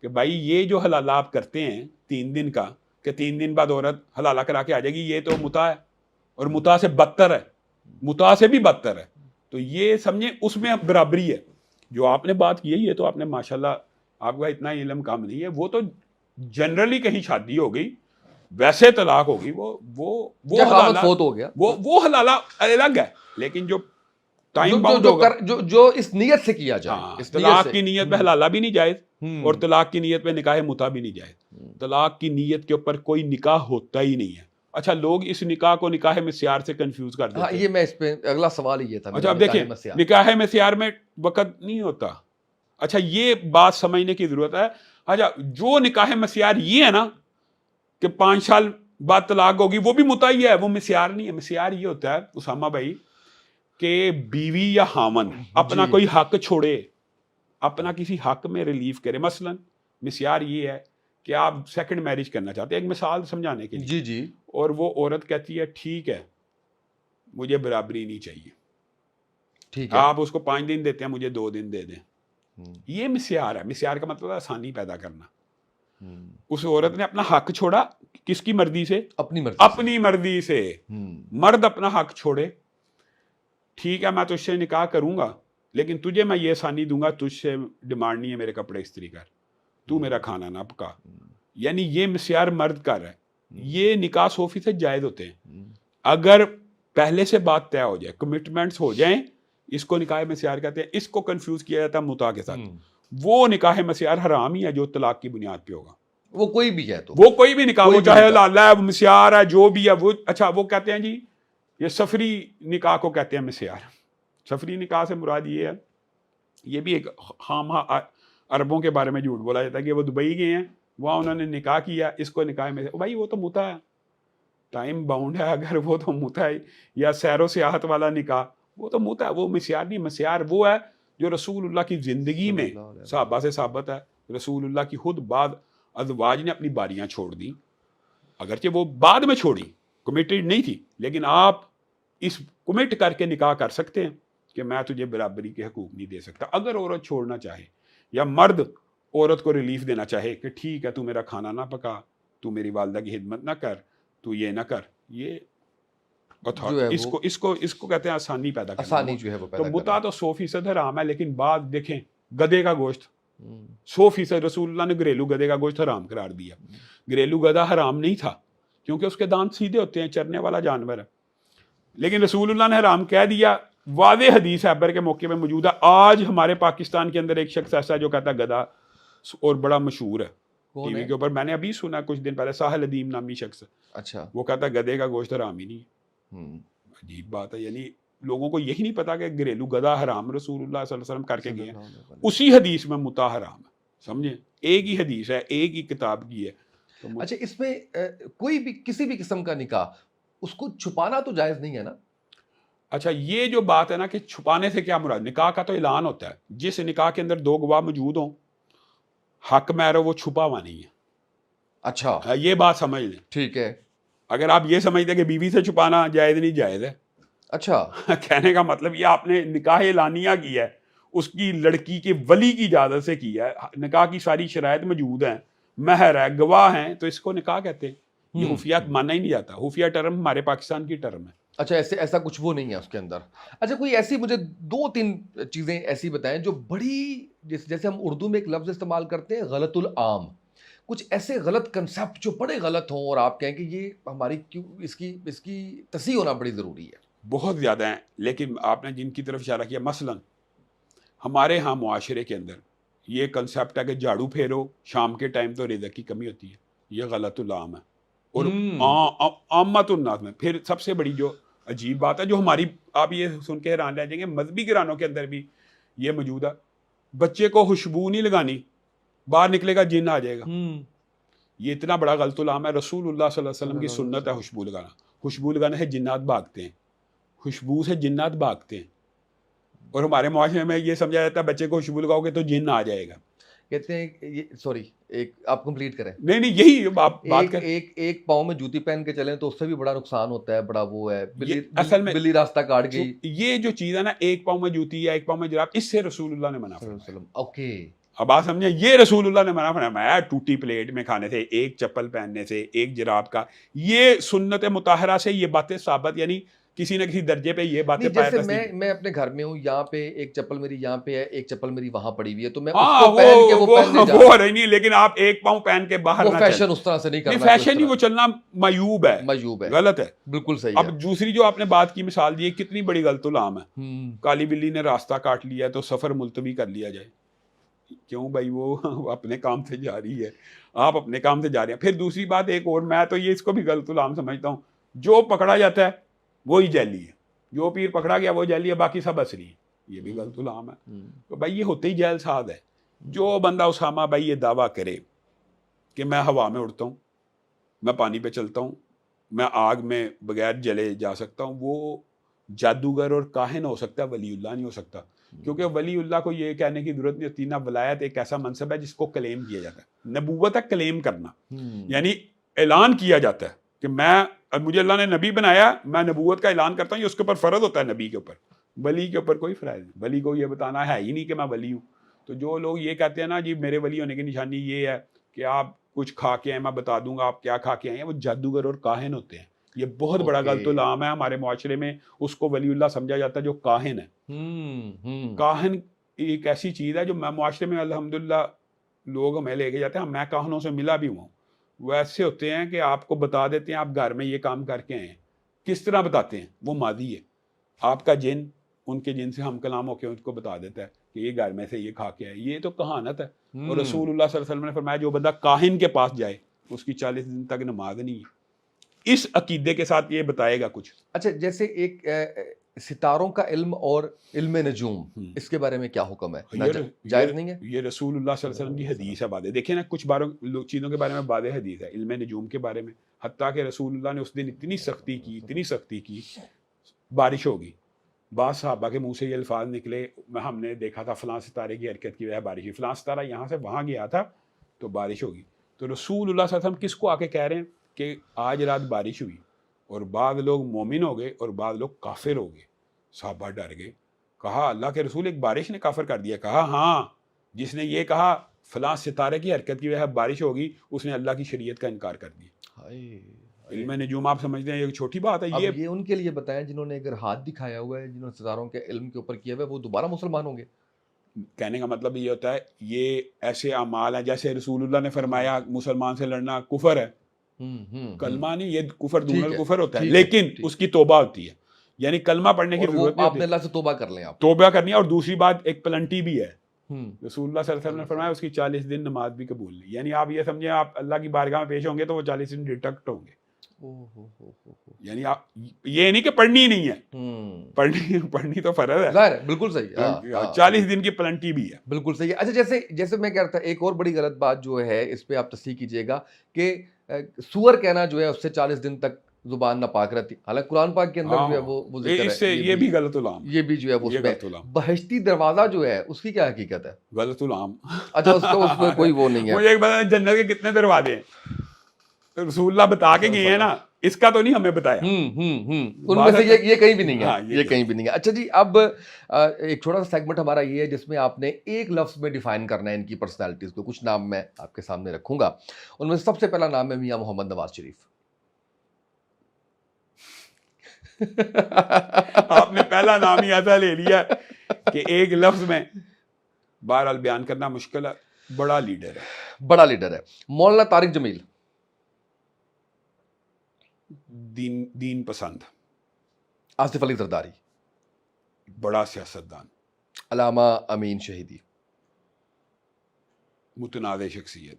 کہ بھائی یہ جو حلالہ آپ کرتے ہیں 3 دن کا، کہ 3 دن بعد عورت حلالہ کرا کے آ جائے گی، یہ تو متع ہے، اور متع سے بدتر ہے، متع سے بھی بدتر ہے. تو یہ سمجھیں اس میں برابری ہے. جو آپ نے بات کی ہے یہ تو آپ نے ماشاءاللہ، آپ کا اتنا علم کم نہیں ہے. وہ تو جنرلی کہیں شادی ہو گئی، ویسے طلاق ہوگی، وہ حلالہ فوت ہو گیا، وہ حلالہ الگ ہے. لیکن جو ٹائم باؤنڈ ہوگا، جو اس نیت سے کیا جائے، طلاق کی نیت پہ حلالہ بھی نہیں جائز اور طلاق کی نیت پہ نکاح متع بھی نہیں جائز. طلاق کی نیت کے اوپر کوئی نکاح ہوتا ہی نہیں ہے. اچھا لوگ اس نکاح کو نکاح مسیار سے کنفیوز کر دیتے ہیں. یہ میں اس پہ اگلا سوال ہی یہ تھا. اچھا اب دیکھیں، نکاح مسیار میں وقت نہیں ہوتا. اچھا یہ بات سمجھنے کی ضرورت ہے. اچھا جو نکاح مسیار یہ ہے نا کہ 5 سال بعد طلاق ہوگی، وہ بھی متع ہی ہے، وہ مسیار نہیں ہے. مسیار یہ ہوتا ہے اسامہ بھائی کہ بیوی یا خامن اپنا کوئی حق چھوڑے، اپنا کسی حق میں ریلیف کرے. مثلا مسیار یہ ہے کہ آپ سیکنڈ میرج کرنا چاہتے ہیں، ایک مثال سمجھانے کے لیے، جی، اور وہ عورت کہتی ہے ٹھیک ہے مجھے برابری نہیں چاہیے، ٹھیک ہے، آپ اس کو 5 دن دیتے ہیں، مجھے 2 دن دے دیں. یہ مسیار ہے. مسیار کا مطلب ہے آسانی پیدا کرنا. اس عورت نے اپنا حق چھوڑا، کس کی مرضی سے؟ اپنی مرضی سے. مرد اپنا حق چھوڑے، ٹھیک ہے میں تجھ سے نکاح کروں گا لیکن تجھے میں یہ آسانی دوں گا, تجھ سے ڈیمانڈ نہیں ہے میرے کپڑے استری کر, تو میرا کھانا نہ پکا. یعنی یہ مسیار مرد کر رہا ہے. یہ نکاح 100% جائز ہوتے ہیں اگر پہلے سے بات طے ہو جائے, کمٹمنٹس ہو جائیں. اس کو نکاح مسیار کہتے ہیں. اس کو کنفیوز کیا جاتا ہے متع کے ساتھ. وہ نکاح مسیار حرام ہی ہے جو طلاق کی بنیاد پہ ہوگا. وہ کوئی بھی ہے, تو وہ کوئی بھی نکاح, وہ چاہے حلال ہے, مسیار ہے, جو بھی ہے وہ. اچھا وہ کہتے ہیں جی یہ سفری نکاح کو کہتے ہیں مسیار. سفری نکاح سے مراد یہ ہے, یہ بھی ایک خام عربوں کے بارے میں جھوٹ بولا جاتا ہے کہ وہ دبئی گئے ہیں, وہاں انہوں نے نکاح کیا, اس کو نکاح میں بھائی وہ تو متع ہے, ٹائم باؤنڈ ہے. اگر وہ تو متع ہے, یا سیر و سیاحت والا نکاح وہ تو متع ہے, وہ مسیار نہیں. مسیار وہ ہے جو رسول اللہ کی زندگی میں صحابہ سے ثابت ہے. رسول اللہ کی خود بعد ازواج نے اپنی باریاں چھوڑ دیں, اگرچہ وہ بعد میں چھوڑی, کمیٹڈ نہیں تھی, لیکن آپ اس کمٹ کر کے نکاح کر سکتے ہیں کہ میں تجھے برابری کے حقوق نہیں دے سکتا. اگر عورت چھوڑنا چاہے یا مرد عورت کو ریلیف دینا چاہے کہ ٹھیک ہے تو میرا کھانا نہ پکا, تو میری والدہ کی خدمت نہ کر, تو یہ نہ کر, یہ اس کو کہتے ہیں آسانی پیدا کرنا. آسانی جو ہے وہ پیدا تو متع تو 100% حرام ہے, لیکن بات دیکھیں گدھے کا گوشت 100% رسول اللہ نے گھریلو گدھے کا گوشت حرام قرار دیا. گھریلو گدھا حرام نہیں تھا کیونکہ اس کے دانت سیدھے ہوتے ہیں, چرنے والا جانور ہے, لیکن رسول اللہ نے حرام کہہ دیا. واضح حدیث ایبر کے موقع پہ موجود ہے. آج ہمارے پاکستان کے اندر ایک شخص ایسا ہے جو کہتا ہے گدھا, اور بڑا مشہور ہے ٹی وی کے اوپر. میں نے ابھی سنا کچھ دن پہلے, ساحل ادیم نامی شخص. اچھا, وہ کہتا ہے گدھے کا گوشت حرام ہی نہیں. عجیب بات ہے, یعنی لوگوں کو یہی نہیں پتا کہ گھریلو گدھا حرام رسول اللہ صلی اللہ علیہ وسلم کر کے گئے ہیں. اسی حدیث میں متع حرام ہے, سمجھیں, ایک ہی حدیث ہے, ایک ہی کتاب کی ہے. اچھا, اس میں کوئی بھی کسی بھی قسم کا نکاح اس کو چھپانا تو جائز نہیں ہے نا؟ اچھا یہ جو بات ہے نا کہ چھپانے سے کیا مراد, نکاح کا تو اعلان ہوتا ہے. جس نکاح کے اندر 2 گواہ موجود ہوں, حق مہر وہ چھپا ہوا نہیں ہے. اچھا, یہ بات سمجھ لیں. ٹھیک ہے. اگر آپ یہ سمجھتے ہیں کہ بیوی سے چھپانا جائز نہیں, جائز ہے. اچھا, کہنے کا مطلب یہ آپ نے نکاح اعلانیہ کی ہے, اس کی لڑکی کے ولی کی اجازت سے کی ہے, نکاح کی ساری شرائط موجود ہیں, مہر ہے, گواہ ہیں, تو اس کو نکاح کہتے ہیں. یہ خفیہ مانا ہی نہیں جاتا. خفیہ ٹرم ہمارے پاکستان کی ٹرم ہے. اچھا, ایسا کچھ وہ نہیں ہے اس کے اندر. اچھا, کوئی ایسی مجھے 2-3 چیزیں ایسی بتائیں جو بڑی, جیسے ہم اردو میں ایک لفظ استعمال کرتے ہیں غلط العام, کچھ ایسے غلط کنسیپٹ جو بڑے غلط ہوں اور آپ کہیں کہ یہ ہماری کیوں اس کی تصحیح ہونا بڑی ضروری ہے. بہت زیادہ ہیں, لیکن آپ نے جن کی طرف اشارہ کیا, مثلا ہمارے ہاں معاشرے کے اندر یہ کنسیپٹ ہے کہ جھاڑو پھیرو شام کے ٹائم تو رزق کی کمی ہوتی ہے. یہ غلط العام ہے, اور عامت الناس میں. پھر سب سے بڑی جو عجیب بات ہے جو ہماری, آپ یہ سن کے حیران رہ جائیں گے, مذہبی گھرانوں کے اندر بھی یہ موجود ہے, بچے کو خوشبو نہیں لگانی, باہر نکلے گا جن آ جائے گا. یہ اتنا بڑا غلط العام ہے. رسول اللہ صلی اللہ علیہ وسلم کی سنت ہے خوشبو لگانا. خوشبو لگانے سے جنات بھاگتے ہیں, خوشبو سے جنات بھاگتے ہیں. اور ہمارے معاشرے میں یہ سمجھا جاتا ہے بچے کو خوشبو لگاؤ گے تو جن آ جائے گا. کہتے ہیں سوری, ایک آپ کمپلیٹ کریں. نہیں یہی بات کر, ایک پاؤں میں جوتی پہن کے چلیں تو اس سے بھی بڑا نقصان ہوتا ہے, بڑا وہ ہے, اصل میں بلی راستہ کاٹ گئی. یہ جو چیز ہے نا, ایک پاؤں میں جوتی یا ایک پاؤں میں جراب, اس سے رسول اللہ نے منع فرمایا. اوکے, اب آپ سمجھیں, یہ رسول اللہ نے منع فرمایا ٹوٹی پلیٹ میں کھانے سے, ایک چپل پہننے سے, ایک جراب کا. یہ سنت مطہرہ سے یہ باتیں ثابت, یعنی کسی نہ کسی درجے پہ یہ باتیں پایا. جیسے میں اپنے گھر میں ہوں, یہاں پہ ایک چپل میری یہاں پہ ہے, ایک چپل میری وہاں پڑی ہوئی ہے, تو میں اس کو پہن کے وہ پہننے جا رہا ہوں. نہیں, لیکن آپ ایک پاؤں پہن کے باہر نہ فیشن اس طرح سے نہیں کرنا. فیشن نہیں, وہ چلنا معیوب ہے, غلط ہے, بالکل صحیح. اب دوسری جو آپ نے بات کی مثال دی, کتنی بڑی غلط العام ہے. کالی بلی نے راستہ کاٹ لیا تو سفر ملتوی کر لیا جائے. کیوں بھائی, وہ اپنے کام سے جا رہی ہے, آپ اپنے کام سے جا رہے ہیں. پھر دوسری بات ایک اور, میں تو یہ اس کو بھی غلط العام سمجھتا ہوں, جو پکڑا جاتا ہے وہی جیلی ہے, جو پیر پکڑا گیا وہ جیلی ہے, باقی سب اصلی ہے. یہ بھی غلط العام ہے. تو بھائی یہ ہوتے ہی جیل ساز ہے. جو بندہ اسامہ بھائی یہ دعویٰ کرے کہ میں ہوا میں اڑتا ہوں, میں پانی پہ چلتا ہوں, میں آگ میں بغیر جلے جا سکتا ہوں, وہ جادوگر اور کاہن ہو سکتا ہے, ولی اللہ نہیں ہو سکتا. کیونکہ ولی اللہ کو یہ کہنے کی ضرورت نہیں ہوتی نا, ولایت ایک ایسا منصب ہے جس کو کلیم کیا جاتا ہے. نبوت ہے کلیم کرنا, یعنی اعلان کیا جاتا ہے کہ مجھے اللہ نے نبی بنایا, میں نبوت کا اعلان کرتا ہوں. یہ اس کے اوپر فرض ہوتا ہے, نبی کے اوپر. ولی کے اوپر کوئی فرض نہیں. ولی کو یہ بتانا ہے ہی نہیں کہ میں ولی ہوں. تو جو لوگ یہ کہتے ہیں نا جی میرے ولی ہونے کی نشانی یہ ہے کہ آپ کچھ کھا کے آئے, میں بتا دوں گا آپ کیا کھا کے آئے ہیں, وہ جادوگر اور کاہن ہوتے ہیں. یہ بہت بڑا غلط العام ہے ہمارے معاشرے میں. اس کو ولی اللہ سمجھا جاتا ہے جو کاہن ہے. کاہن ایک ایسی چیز ہے جو میں معاشرے میں الحمدللہ لوگ ہمیں لے کے جاتے ہیں. میں کاہنوں سے ملا بھی ہوں. وہ ایسے ہوتے ہیں کہ آپ کو بتا دیتے ہیں آپ گھر میں یہ کام کر کے آئے ہیں. کس طرح بتاتے ہیں؟ وہ مادی ہے. آپ کا جن ان کے جن سے ہم کلام ہو کے ان کو بتا دیتا ہے کہ یہ گھر میں سے یہ کھا کے آئے. یہ تو کہانت ہے. اور رسول اللہ صلی اللہ علیہ وسلم نے فرمایا جو بندہ کاہن کے پاس جائے اس کی 40 دن تک نماز نہیں ہے. اس عقیدے کے ساتھ یہ بتائے گا کچھ. اچھا جیسے ایک ستاروں کا علم اور علم نجوم، اس کے بارے میں کیا حکم ہے؟ جائز نہیں ہے؟ یہ رسول اللہ صلی اللہ علیہ وسلم کی حدیث ہے. باتیں دیکھیں نا، کچھ چیزوں کے بارے میں باتیں حدیث ہے. علم نجوم کے بارے میں حتیٰ کہ رسول اللہ نے اس دن اتنی سختی کی بارش ہوگی. بعض صحابہ کے منہ سے یہ الفاظ نکلے، ہم نے دیکھا تھا فلاں ستارے کی حرکت کی وجہ بارش ہوئی، فلاں ستارہ یہاں سے وہاں گیا تھا تو بارش ہوگی. تو رسول اللہ صلی اللہ علیہ وسلم کس کو آ کے کہہ رہے ہیں کہ آج رات بارش ہوئی، اور بعض لوگ مومن ہو گئے اور بعض لوگ کافر ہو گئے. صحابہ ڈر گئے. کہا اللہ کے رسول ایک بارش نے کافر کر دیا؟ کہا ہاں، جس نے یہ کہا فلاں ستارے کی حرکت کی وجہ بارش ہوگی اس نے اللہ کی شریعت کا انکار کر دیا. علم نجوم آپ سمجھتے ہیں یہ چھوٹی بات ہے؟ یہ ان کے لیے بتائیں جنہوں نے اگر ہاتھ دکھایا ہوا ہے، جنہوں نے ستاروں کے علم کے اوپر کیا ہوا ہے، وہ دوبارہ مسلمان ہوں گے؟ کہنے کا مطلب یہ ہوتا ہے یہ ایسے اعمال ہیں جیسے رسول اللہ نے فرمایا مسلمان سے لڑنا کفر ہے. کلمہ نہیں، یہ کفر دون الکفر ہوتا ہے، لیکن اس کی توبہ ہوتی ہے. یعنی کلمہ پڑھنے کی ضرورت نہیں آپ نے اللہ سے توبہ کر لیں، آپ توبہ کرنی ہے. اور دوسری بات ایک پلنٹی بھی ہے. رسول اللہ صلی اللہ علیہ وسلم نے فرمایا اس کی 40 دن نماز بھی قبول نہیں. یعنی آپ یہ سمجھیں آپ اللہ کی بارگاہ میں پیش ہوں گے تو وہ 40 دن ڈیٹیکٹ ہوں گے. یعنی آپ یہ نہیں کہ پڑھنی نہیں ہے، پڑھنی تو فرض ہے. بالکل صحیح. 40 دن کی پلنٹی بھی ہے. بالکل صحیح. اچھا جیسے میں کہہ رہا تھا، ایک اور بڑی غلط بات جو ہے اس پہ آپ تصحیح کیجیے گا کہ سور کہنا جو ہے اس سے 40 دن تک زبان ناپاک رہتی. حالانکہ قرآن پاک کے اندر جو ہے وہ ذکر ہے. اس سے یہ بھی غلط العام، یہ بھی جو ہے وہ بہشتی دروازہ جو ہے اس کی کیا حقیقت ہے؟ غلط العام. اچھا اس میں کوئی وہ نہیں ہے. مجھے ایک بات، جنت کے کتنے دروازے ہیں رسول اللہ بتا کے گئے ہیں نا، اس کا تو نہیں ہمیں بتایا. ان میں سے یہ کہیں بھی نہیں ہے. یہ کہیں بھی نہیں ہے. اچھا جی، اب ایک چھوٹا سا سیگمنٹ ہمارا یہ ہے جس میں آپ نے ایک لفظ میں ڈیفائن کرنا ہے ان کی پرسنالٹیز کو. کچھ نام میں آپ کے سامنے رکھوں گا، ان میں سب سے پہلا نام ہے میاں محمد نواز شریف. آپ نے پہلا نام ہی ایسا لے لیا کہ ایک لفظ میں بہرحال بیان کرنا مشکل ہے. بڑا لیڈر ہے. مولانا طارق جمیل. دین پسند. آصف علی زرداری. بڑا سیاستدان. علامہ امین شہیدی. متنازع شخصیت.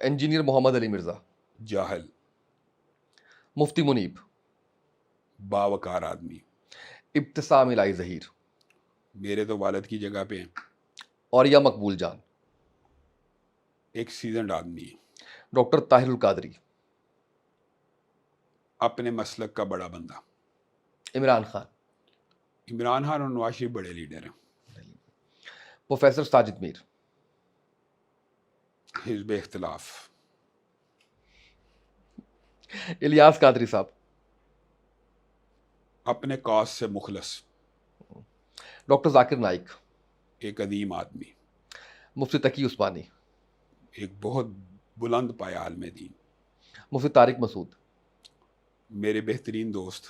انجینئر محمد علی مرزا. جاہل. مفتی منیب. باوقار آدمی. ابتسام الہی ظہیر. میرے تو والد کی جگہ پہ ہیں. اوریہ مقبول جان. ایک سیزنڈ آدمی ہے. ڈاکٹر طاہر القادری. اپنے مسلک کا بڑا بندہ. عمران خان اور نواز شریف بڑے لیڈر ہیں. پروفیسر ساجد میر. حزب اختلاف. الیاس قادری صاحب. اپنے کاز سے مخلص. ڈاکٹر ذاکر نائک. ایک عظیم آدمی. مفتی تقی عثمانی. ایک بہت بلند پایہ عالم دین. مفتی طارق مسعود. میرے بہترین دوست.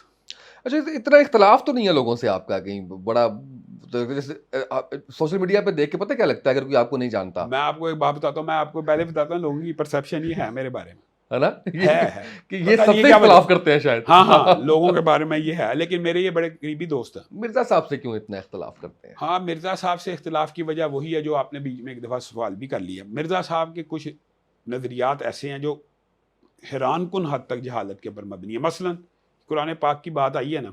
اچھا اتنا اختلاف تو نہیں ہے لوگوں سے آپ کا کہیں بڑا؟ جیسے سوشل میڈیا پہ دیکھ کے پتہ کیا لگتا ہے اگر کوئی آپ کو نہیں جانتا؟ میں آپ کو ایک بات بتاتا ہوں، میں آپ کو پہلے بتاتا ہوں لوگوں کی پرسیپشن یہ ہے میرے بارے میں، ہے نا، ہے کہ یہ سب سے اختلاف کرتے ہیں شاید. ہاں لوگوں کے بارے میں یہ ہے، لیکن میرے یہ بڑے قریبی دوست ہیں. مرزا صاحب سے کیوں اتنا اختلاف کرتے ہیں؟ ہاں، مرزا صاحب سے اختلاف کی وجہ وہی ہے جو آپ نے بیچ میں ایک دفعہ سوال بھی کر لیا. مرزا صاحب کے کچھ نظریات ایسے ہیں جو حیران کن حد تک جہالت کے اوپر مبنی ہے. مثلا قرآن پاک کی بات آئی ہے نا،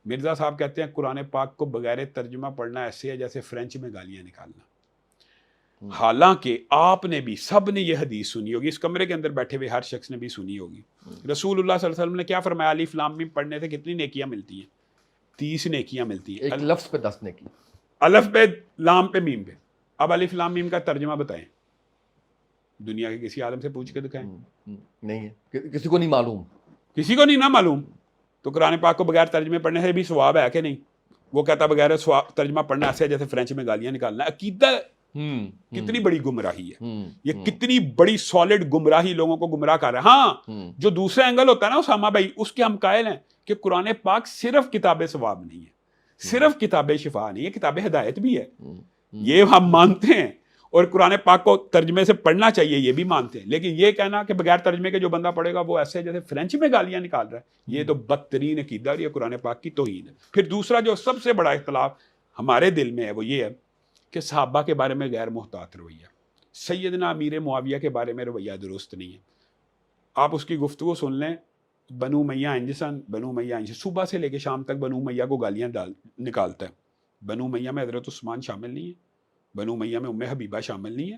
مرزا صاحب کہتے ہیں قرآن پاک کو بغیر ترجمہ پڑھنا ایسے ہے جیسے فرینچ میں گالیاں نکالنا. حالانکہ آپ نے بھی، سب نے یہ حدیث سنی ہوگی، اس کمرے کے اندر بیٹھے ہوئے ہر شخص نے بھی سنی ہوگی. رسول اللہ صلی اللہ علیہ وسلم نے کیا فرمایا؟ الف لام میم پڑھنے سے کتنی نیکیاں ملتی ہیں؟ 30 نیکیاں ملتی ہیں. ایک لفظ پہ 10 نیکی. الف پہ، لام پہ، میم پہ. اب الف لام میم کا ترجمہ بتائیں، دنیا کے کسی عالم سے پوچھ کے دکھائیں. نہیں ہے، کسی کو نہیں معلوم. کسی کو نہیں نا معلوم. تو قرآن پاک کو بغیر ترجمے پڑھنے سے بھی ثواب ہے کہ نہیں؟ وہ کہتا بغیر ترجمہ پڑھنا ایسے ہے جیسے فرینچ میں گالیاں نکالنا. عقیدہ کتنی بڑی گمراہی ہے یہ، کتنی بڑی سالڈ گمراہی لوگوں کو گمراہ کر رہا ہے. ہاں جو دوسرا اینگل ہوتا ہے نا اسامہ بھائی، اس کے ہم قائل ہیں کہ قرآن پاک صرف کتاب ثواب نہیں ہے، صرف کتاب شفا نہیں ہے، کتاب ہدایت بھی ہے، یہ ہم مانتے ہیں. اور قرآن پاک کو ترجمے سے پڑھنا چاہیے، یہ بھی مانتے ہیں. لیکن یہ کہنا کہ بغیر ترجمے کے جو بندہ پڑھے گا وہ ایسے جیسے فرینچ میں گالیاں نکال رہا ہے، یہ تو بدترین عقیدہ اور یہ قرآن پاک کی توہین ہے. پھر دوسرا جو سب سے بڑا اختلاف ہمارے دل میں ہے وہ یہ ہے کہ صحابہ کے بارے میں غیر محتاط رویہ، سیدنا امیر معاویہ کے بارے میں رویہ درست نہیں ہے. آپ اس کی گفتگو سن لیں، بنو امیہ انجسن صبح سے لے کے شام تک بنو امیہ کو گالیاں نکالتا ہے. بنو امیہ میں حضرت عثمان شامل نہیں ہے، بنو امیہ میں ام حبیبہ شامل نہیں ہے،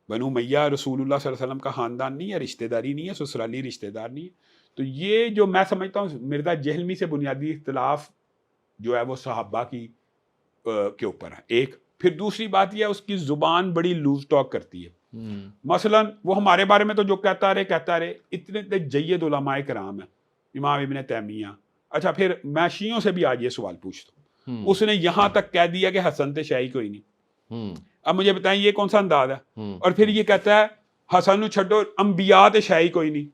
بنو امیہ رسول اللہ صلی اللہ علیہ وسلم کا خاندان نہیں ہے، رشتہ داری نہیں ہے، سسرالی رشتہ دار نہیں ہے. تو یہ جو میں سمجھتا ہوں مرزا جہلمی سے بنیادی اختلاف جو ہے وہ صحابہ کی کے اوپر ہے ایک. پھر دوسری بات یہ ہے اس کی زبان بڑی لوز ٹاک کرتی ہے. مثلا وہ ہمارے بارے میں تو جو کہتا رہے اتنے جید علماء کرام ہیں، امام ابن تیمیہ. اچھا پھر میں شیعوں سے بھی آج یہ سوال پوچھتا ہوں، اس نے یہاں تک کہہ دیا کہ حسن تے شاہی کوئی نہیں. اب مجھے بتائیں یہ کون سا انداز ہے؟ اور پھر یہ کہتا ہے حسن چھڈو انبیاء تے شاہی کوئی نہیں.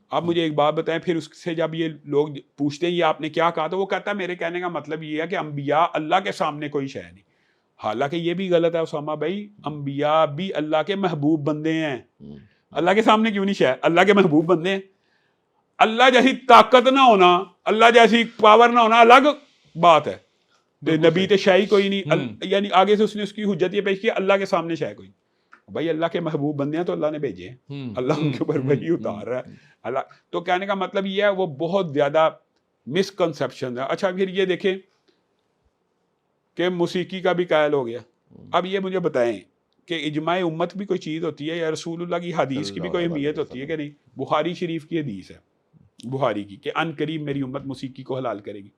اب مجھے ایک بات بتائیں، پھر اس سے جب یہ لوگ پوچھتے ہیں یہ آپ نے کیا کہا، تو وہ کہتا ہے میرے کہنے کا مطلب یہ ہے کہ انبیاء اللہ کے سامنے کوئی شے نہیں. حالانکہ یہ بھی غلط ہے اسامہ بھائی، انبیاء بھی اللہ کے محبوب بندے ہیں. اللہ کے سامنے کیوں نہیں شے؟ اللہ کے محبوب بندے ہیں. اللہ جیسی طاقت نہ ہونا، اللہ جیسی پاور نہ ہونا الگ بات ہے. نبی تے شے کوئی نہیں، یعنی آگے سے اس نے اس کی حجت یہ پیش کی اللہ کے سامنے شے کوئی نہیں. بھائی اللہ کے محبوب بندے ہیں تو اللہ نے بھیجے ہیں، اللہ ان کے اوپر وحی اتار رہا ہے. اللہ تو کہنے کا مطلب یہ ہے وہ بہت زیادہ مسکنسیپشن ہے. اچھا پھر یہ دیکھیں کہ موسیقی کا بھی قائل ہو گیا. اب یہ مجھے بتائیں کہ اجماع امت بھی کوئی چیز ہوتی ہے یا رسول اللہ کی حدیث کی بھی کوئی اہمیت ہوتی ہے کہ نہیں؟ بخاری شریف کی حدیث ہے، بخاری کی، کہ ان قریب میری امت موسیقی کو حلال کرے گی.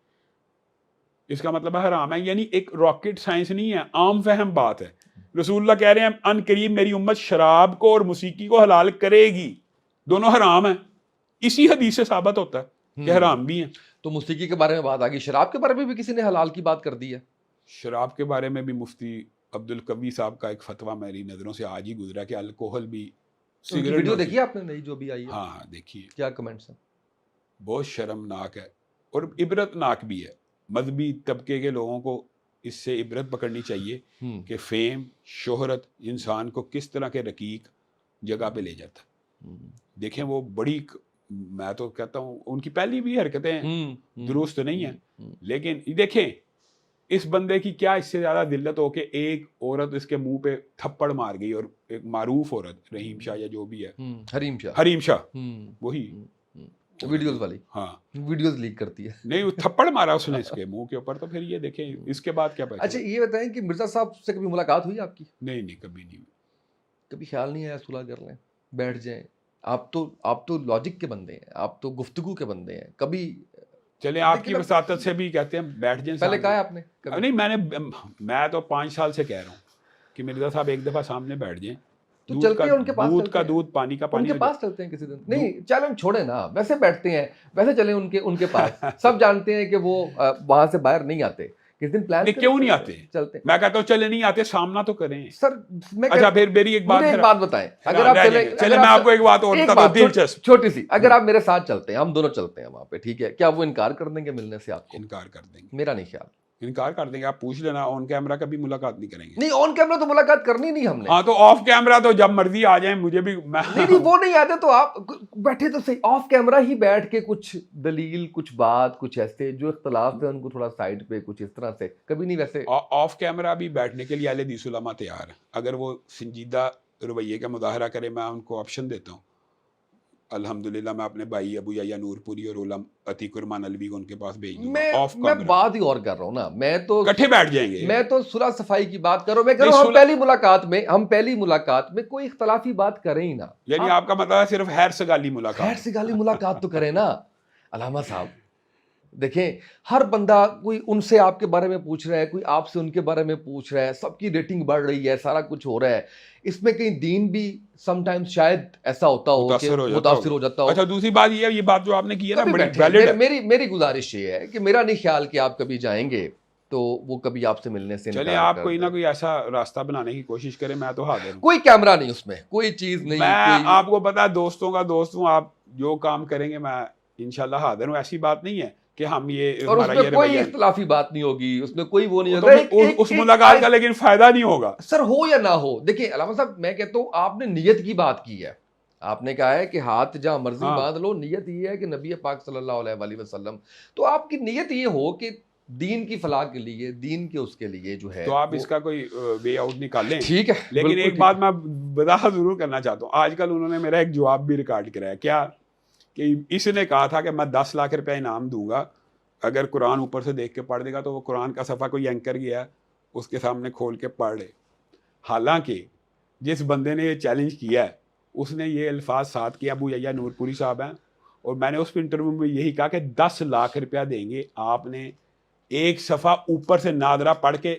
اس کا مطلب ہے حرام ہے، یعنی ایک راکٹ سائنس نہیں ہے، عام فہم بات ہے. رسول اللہ کہہ رہے ہیں ان قریب میری امت شراب کو اور موسیقی کو حلال کرے گی، دونوں حرام ہیں. اسی حدیث سے ثابت ہوتا ہے کہ حرام بھی ہیں. تو موسیقی کے بارے میں بات آ گئی، شراب کے بارے میں بھی کسی نے حلال کی بات کر دی ہے. شراب کے بارے میں بھی مفتی عبد القوی صاحب کا ایک فتویٰ میری نظروں سے آج ہی گزرا کہ الکوہل بھی ویڈیو دیکھی آپ نے نئی جو بھی آئی ہے؟ ہاں دیکھیے، کیا کمنٹس ہیں؟ بہت شرمناک ہے اور عبرت ناک بھی ہے. مذہبی طبقے کے لوگوں کو اس سے عبرت پکڑنی چاہیے کہ فیم، شہرت انسان کو کس طرح کے رقیق جگہ پہ لے جاتا ہے. دیکھیں وہ بڑی، میں تو کہتا ہوں ان کی پہلی بھی حرکتیں درست نہیں ہیں، لیکن دیکھیں اس بندے کی کیا اس سے زیادہ ذلت ہو کہ ایک عورت اس کے منہ پہ تھپڑ مار گئی، اور ایک معروف عورت رحیم شاہ یا جو بھی ہے، حریم شاہ وہی ویڈیوز والی، ہاں ویڈیوز لیک کرتی ہے، نہیں وہ تھپڑ مارا اس نے اس کے منہ کے اوپر. تو پھر یہ دیکھیں اس کے بعد کیا پہنچا. اچھا یہ بتائیں کہ مرزا صاحب سے کبھی ملاقات ہوئی آپ کی؟ نہیں کبھی نہیں. کبھی خیال نہیں آیا صلح کر لیں، بیٹھ جائیں؟ آپ تو لاجک کے بندے ہیں، آپ تو گفتگو کے بندے ہیں. کبھی چلیں آپ کی وساطت سے بھی کہتے ہیں بیٹھ جائیں. پہلے کہا ہے آپ نے؟ نہیں میں تو 5 سال سے کہہ رہا ہوں کہ مرزا صاحب ایک دفعہ سامنے بیٹھ جائیں. تو چلتے ہیں ان کے پاس، دودھ کا دودھ پانی کا پانی، ان کے پاس چلتے ہیں کسی دن. نہیں چلیں چھوڑیں نا، ویسے بیٹھتے ہیں، ویسے چلیں ان کے پاس. سب جانتے ہیں کہ وہ وہاں سے باہر نہیں آتے. کس دن پلان کیوں نہیں آتے؟ چلتے. میں کہتا ہوں چلے نہیں آتے، سامنا تو کریں سر. اچھا پھر میری ایک بات بتائیں، اگر آپ چلے میں آپ کو ایک بات اور بتا دوں دلچسپ چھوٹی سی، اگر آپ میرے ساتھ چلتے ہیں، ہم دونوں چلتے ہیں وہاں پہ، ٹھیک ہے، کیا وہ انکار کر دیں گے ملنے سے آپ کو؟ انکار کر دیں گے. میرا نہیں خیال انکار کر دیں گے. آپ پوچھ لینا آن کیمرہ کبھی ملاقات نہیں کریں گے. نہیں آن کیمرہ تو ملاقات کرنی نہیں ہم نے. ہاں تو آف کیمرہ تو جب مرضی آ جائیں، مجھے بھی نہیں وہ نہیں آتے تو آپ بیٹھے تو صحیح، آف کیمرہ ہی بیٹھ کے کچھ دلیل، کچھ بات، کچھ ایسے جو اختلاف ہے ان کو تھوڑا سائڈ پہ، کچھ اس طرح سے. کبھی نہیں ویسے آف کیمرہ بھی بیٹھنے کے لیے اہل حدیث علماء تیار ہیں. اگر وہ سنجیدہ رویے کا مظاہرہ کرے میں ان کو آپشن دیتا ہوں. الحمدللہ میں اپنے بھائی ابو یا نور پوری اور علم عتیق الرحمان الوی کو ان کے پاس بھیج دوں گا. میں بات ہی اور کر رہا ہوں نا، میں تو اکٹھے بیٹھ جائیں گے. میں تو صلح صفائی کی بات کر رہا ہوں. میں کہہ رہا ہوں ہم پہلی ملاقات میں کوئی اختلافی بات کریں ہی نا. یعنی آپ کا مطلب ہے صرف خیر سگالی ملاقات؟ خیر سگالی ملاقات تو کریں نا. علامہ صاحب دیکھیں ہر بندہ کوئی ان سے آپ کے بارے میں پوچھ رہا ہے، کوئی آپ سے ان کے بارے میں پوچھ رہا ہے، سب کی ریٹنگ بڑھ رہی ہے، سارا کچھ ہو رہا ہے. اس میں کہیں دین بھی سم ٹائمز شاید ایسا ہوتا ہو کہ متاثر ہو جاتا ہو. اچھا دوسری بات یہ ہے، یہ بات جو آپ نے کی ہے نا بڑی ویلڈ ہے. میری گزارش یہ ہے کہ میرا نہیں خیال کہ آپ کبھی جائیں گے تو وہ کبھی آپ سے ملنے سے چلیں انکار آپ کر کوئی نہ دیں. کوئی ایسا راستہ بنانے کی کوشش کریں, میں تو حاضر ہوں. کوئی کیمرہ نہیں اس میں, کوئی چیز میں نہیں, کوئی آپ کو پتا دوستوں کا دوست ہوں, آپ جو کام کریں گے میں انشاءاللہ حاضر ہوں. ایسی بات نہیں ہے کہ ہم یہ اور اس ہمارا میں یہ کوئی رویہ, اختلافی بات نہیں ہوگی, اس میں کوئی وہ نہیں تو ہوگا. پھر اس ملاقات کا لیکن فائدہ نہیں ہوگا. سر ہو یا نہ ہو, دیکھیں علامہ صاحب میں کہتا ہوں آپ نے نیت کی بات کی ہے, آپ نے کہا ہے کہ ہاتھ جہاں مرضی ہاں باندھ لو, نیت یہ ہے کہ نبی پاک صلی اللہ علیہ وآلہ وسلم, تو آپ کی نیت یہ ہو کہ دین کی فلاح کے لیے, دین کے اس کے لیے جو ہے تو آپ وہ اس کا کوئی وے آؤٹ نکالیں. ٹھیک ہے. لیکن بالکل ایک ٹھیک بات ہے. میں وضاحت ضرور کرنا چاہتا ہوں. آج کل انہوں نے میرا ایک جواب بھی ریکارڈ کرا ہے, کیا کہ اس نے کہا تھا کہ میں 10 لاکھ روپے انعام دوں گا اگر قرآن اوپر سے دیکھ کے پڑھ دے گا, تو وہ قرآن کا صفحہ کوئی اینکر گیا اس کے سامنے کھول کے پڑھ لے. حالانکہ جس بندے نے یہ چیلنج کیا ہے اس نے یہ الفاظ ساتھ کیا, ابو یحییٰ نور پوری صاحب ہیں, اور میں نے اس انٹرویو میں یہی کہا کہ 10 لاکھ روپیہ دیں گے, آپ نے ایک صفحہ اوپر سے نادرہ پڑھ کے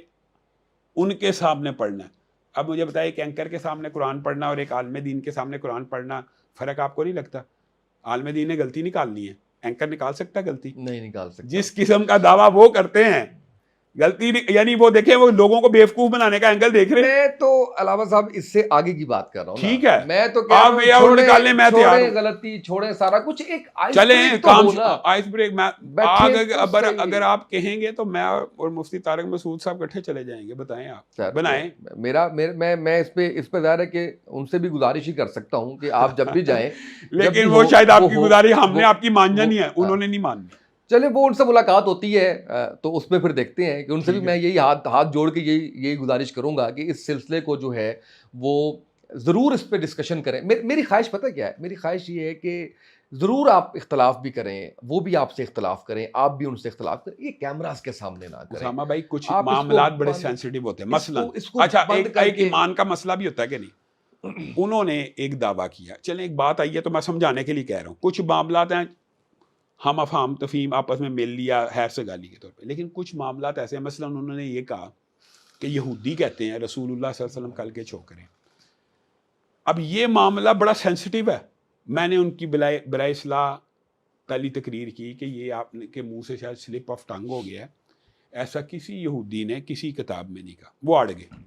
ان کے سامنے پڑھنا ہے. اب مجھے بتائیے ایک اینکر کے سامنے قرآن پڑھنا اور ایک عالم دین کے سامنے قرآن پڑھنا, فرق آپ کو نہیں لگتا؟ عالم دین نے غلطی نکالنی ہے, اینکر نکال سکتا ہے غلطی؟ نہیں نکال سکتا. جس قسم کا دعویٰ وہ کرتے ہیں غلطی, یعنی وہ دیکھیں وہ لوگوں کو بیوقوف بنانے کا اینگل دیکھ رہے ہیں. میں تو علامہ صاحب اس سے آگے کی بات کر رہا ہوں. ٹھیک ہے, میں تو کہہ آپ رہا وے آؤٹ نکالنے میں تیار چھوڑیں ہوں. غلطی, چھوڑیں سارا کچھ, ایک آئس چلیں بریک تو کام ہونا. آئس بریک میں بیٹھے تو اگر صحیح. آپ کہیں گے تو میں اور مفتی طارق مسعود صاحب اکٹھے چلے جائیں گے. بتائیں آپ بنائیں. میں اس پہ ظاہر ہے کہ ان سے بھی گزارش ہی کر سکتا ہوں کہ آپ جب بھی جائیں, لیکن وہ شاید آپ کی گزارش ہم نے آپ کی مان جانی ہے, انہوں نے نہیں ماننی. چلے وہ ان سے ملاقات ہوتی ہے تو اس میں پھر دیکھتے ہیں کہ ان سے بھی میں یہی ہاتھ جوڑ کے یہی گزارش کروں گا کہ اس سلسلے کو جو ہے وہ ضرور اس پہ ڈسکشن کریں. میری خواہش پتہ کیا ہے, میری خواہش یہ ہے کہ ضرور آپ اختلاف بھی کریں, وہ بھی آپ سے اختلاف کریں, آپ بھی ان سے اختلاف کریں, یہ کیمراز کے سامنے نہ کریں. اسامہ بھائی کچھ آپ اس کو معاملات بڑے بند- سینسیٹیو ہوتے ہیں, اس مثلا کو- اس کو اچھا بند کر ایک کے- ایمان کا مسئلہ بھی ہوتا ہے کہ نہیں. انہوں نے ایک دعویٰ کیا, چلیں ایک بات آئی ہے تو میں سمجھانے کے لیے کہہ رہا ہوں, کچھ معاملات ہیں ہم افہام تفہیم آپس میں مل لیا خیر سے گالی کے طور پہ, لیکن کچھ معاملات ایسے ہیں, مثلا انہوں نے یہ کہا کہ یہودی کہتے ہیں رسول اللہ صلی اللہ علیہ وسلم کل کے چھوکرے. اب یہ معاملہ بڑا سینسیٹیو ہے. میں نے ان کی برائے اصلاح پہلی تقریر کی کہ یہ آپ کے منہ سے شاید سلپ آف ٹنگ ہو گیا ہے, ایسا کسی یہودی نے کسی کتاب میں نہیں کہا. وہ اڑ گئے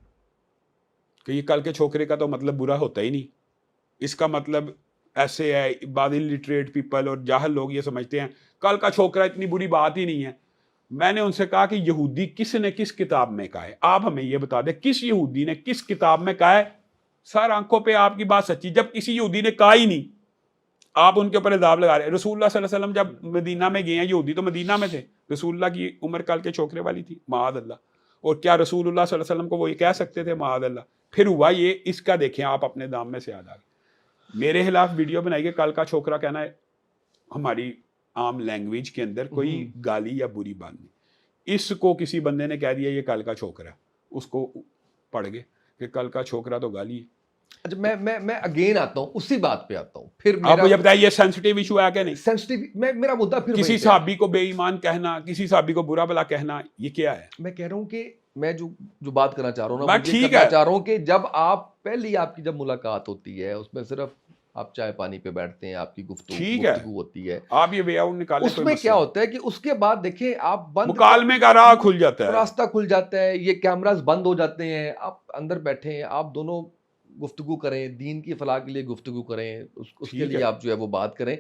کہ یہ کل کے چھوکرے کا تو مطلب برا ہوتا ہی نہیں, اس کا مطلب ایسے ہے. بعض لٹریٹ پیپل اور جاہل لوگ یہ سمجھتے ہیں کل کا چھوکرا اتنی بری بات ہی نہیں ہے. میں نے ان سے کہا کہ یہودی کس نے کس کتاب میں کہا ہے, آپ ہمیں یہ بتا دیں کس یہودی نے کس کتاب میں کہا ہے. سر آنکھوں پہ آپ کی بات سچی, جب کسی یہودی نے کہا ہی نہیں آپ ان کے اوپر الزام لگا رہے ہیں. رسول اللہ صلی اللہ علیہ وسلم جب مدینہ میں گئے ہیں, یہودی تو مدینہ میں تھے, رسول اللہ کی عمر کل کے چھوکرے والی تھی معاذ اللہ, اور کیا رسول اللہ صلی اللہ علیہ وسلم کو وہ یہ کہہ سکتے تھے معاذ اللہ. پھر ہوا یہ, اس کا دیکھیں آپ اپنے دام میں سے یاد آ گئے. میرے خلاف ویڈیو بنائی گے, کل کا چھوکرا کہنا ہے ہماری عام لینگویج کے اندر کوئی گالی یا بری بات نہیں. اس کو کسی بندے نے کہہ دیا یہ کل کا چھوکرا, اس کو پڑھ گئے کہ کل کا چھوکرا تو گالی. اچھا میں اگین آتا ہوں, اسی بات پہ آتا ہوں. پھر آپ مجھے بتائیے یہ سینسیٹیو ایشو ہے کہ نہیں؟ سینسٹیو میرا مدعا پھر کسی صحابی کو بے ایمان کہنا, کسی صحابی کو برا بلا کہنا, یہ کیا ہے؟ میں کہہ رہا ہوں کہ میں جو بات کرنا چاہ رہا ہوں نا, بات وہ ٹھیک یہ کرنا ہے. چاہ رہا ہوں کہ جب آپ کی جب ملاقات ہوتی ہے اس میں صرف آپ چائے پانی پہ بیٹھتے ہیں, آپ کی گفتگو ہوتی ہے, آپ یہ وے آؤٹ نکالیں. اس میں کیا ہوتا ہے کہ اس کے بعد دیکھیں آپ بند مکالمے کا راہ کھل جاتا ہے, راستہ کھل جاتا ہے, یہ کیمراز بند ہو جاتے ہیں, آپ اندر بیٹھے ہیں, آپ دونوں گفتگو کریں, دین کی فلاح کے لیے گفتگو کریں, اس کے لیے آپ جو ہے وہ بات کریں.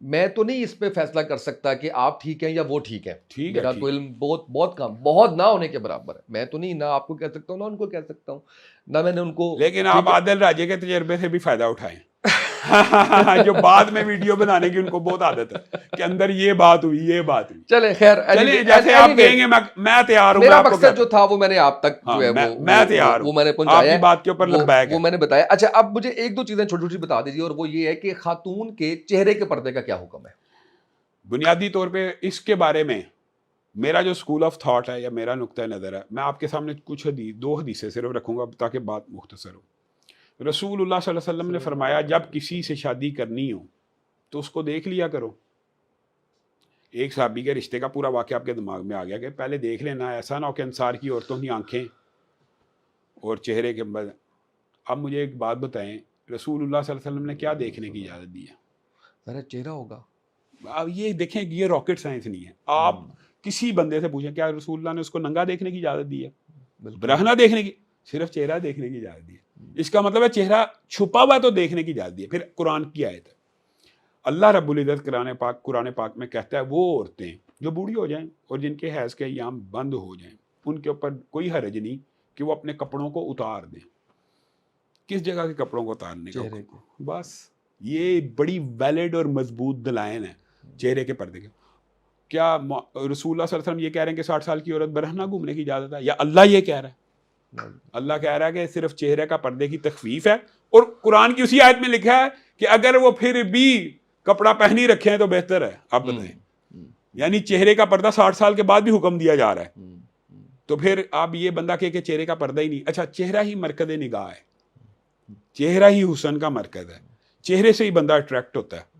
میں تو نہیں اس پہ فیصلہ کر سکتا کہ آپ ٹھیک ہیں یا وہ ٹھیک ہے, میرا تو علم بہت کم, بہت نہ ہونے کے برابر ہے. میں تو نہیں, نہ آپ کو کہہ سکتا ہوں نہ ان کو کہہ سکتا ہوں, نہ میں نے ان کو. لیکن آپ عادل راجے کے تجربے سے بھی فائدہ اٹھائیں. جو بعد میں ویڈیو بنانے کی ان کو بہت عادت ہے کہ اندر یہ بات ہوئی, یہ بات ہوئی. چلے خیر, جیسے آپ کہیں گے میں تیار ہوں. میرا مقصد جو تھا وہ میں نے آپ تک جو ہے میں تیار ہوں, وہ میں نے پہنچایا ہے, آپ کی بات کے اوپر لبیک ہے, وہ میں نے بتایا. اچھا اب مجھے ایک دو چیزیں چھوٹی چھوٹی بتا دیجیے, اور وہ یہ ہے کہ خاتون کے چہرے کے پردے کا کیا حکم ہے؟ بنیادی طور پہ اس کے بارے میں میرا جو اسکول آف تھاٹ ہے یا میرا نقطہ نظر ہے, میں آپ کے سامنے کچھ دو حدیثیں صرف رکھوں گا تاکہ بات مختصر ہو. رسول اللہ صلی اللہ علیہ وسلم نے فرمایا جب کسی سے شادی کرنی ہو تو اس کو دیکھ لیا کرو. ایک صحابی کے رشتے کا پورا واقعہ آپ کے دماغ میں آ گیا کہ پہلے دیکھ لینا, ایسا نہ ہو کہ انصار کی عورتوں کی آنکھیں اور چہرے کے بعد. اب مجھے ایک بات بتائیں, رسول اللہ صلی اللہ علیہ وسلم نے کیا دیکھنے کی اجازت دی ہے؟ ذرا چہرہ ہوگا. اب یہ دیکھیں یہ راکٹ سائنس نہیں ہے. آپ کسی بندے سے پوچھیں کیا رسول اللہ نے اس کو ننگا دیکھنے کی اجازت دی ہے؟ بالکل برہنہ دیکھنے کی؟ صرف چہرہ دیکھنے کی اجازت دی ہے. اس کا مطلب ہے چہرہ چھپا ہوا تو دیکھنے کی اجازت دی ہے. پھر قرآن کی آیت ہے, اللہ رب العزت قرآن پاک میں کہتا ہے وہ عورتیں جو بوڑھی ہو جائیں اور جن کے حیض کے ایام بند ہو جائیں ان کے اوپر کوئی حرج نہیں کہ وہ اپنے کپڑوں کو اتار دیں. کس جگہ کے کپڑوں کو اتارنے کا چہرے حکم؟ بس یہ بڑی ویلڈ اور مضبوط دلائل ہیں چہرے کے پردے کے. کیا رسول اللہ صلی اللہ علیہ وسلم یہ کہہ رہے ہیں کہ 60 سال کی عورت برہنہ گھومنے کی اجازت ہے, یا اللہ یہ کہہ رہا ہے؟ اللہ کہہ رہا ہے کہ صرف چہرے کا پردے کی تخفیف ہے, اور قرآن کی اسی آیت میں لکھا ہے کہ اگر وہ پھر بھی کپڑا پہنی رکھے ہیں تو بہتر ہے. آپ بتائیں, یعنی چہرے کا پردہ 60 سال کے بعد بھی حکم دیا جا رہا ہے. تو پھر آپ یہ بندہ کہ چہرے کا پردہ ہی نہیں. اچھا, چہرہ ہی مرکز نگاہ ہے, چہرہ ہی حسن کا مرکز ہے, چہرے سے ہی بندہ اٹریکٹ ہوتا ہے,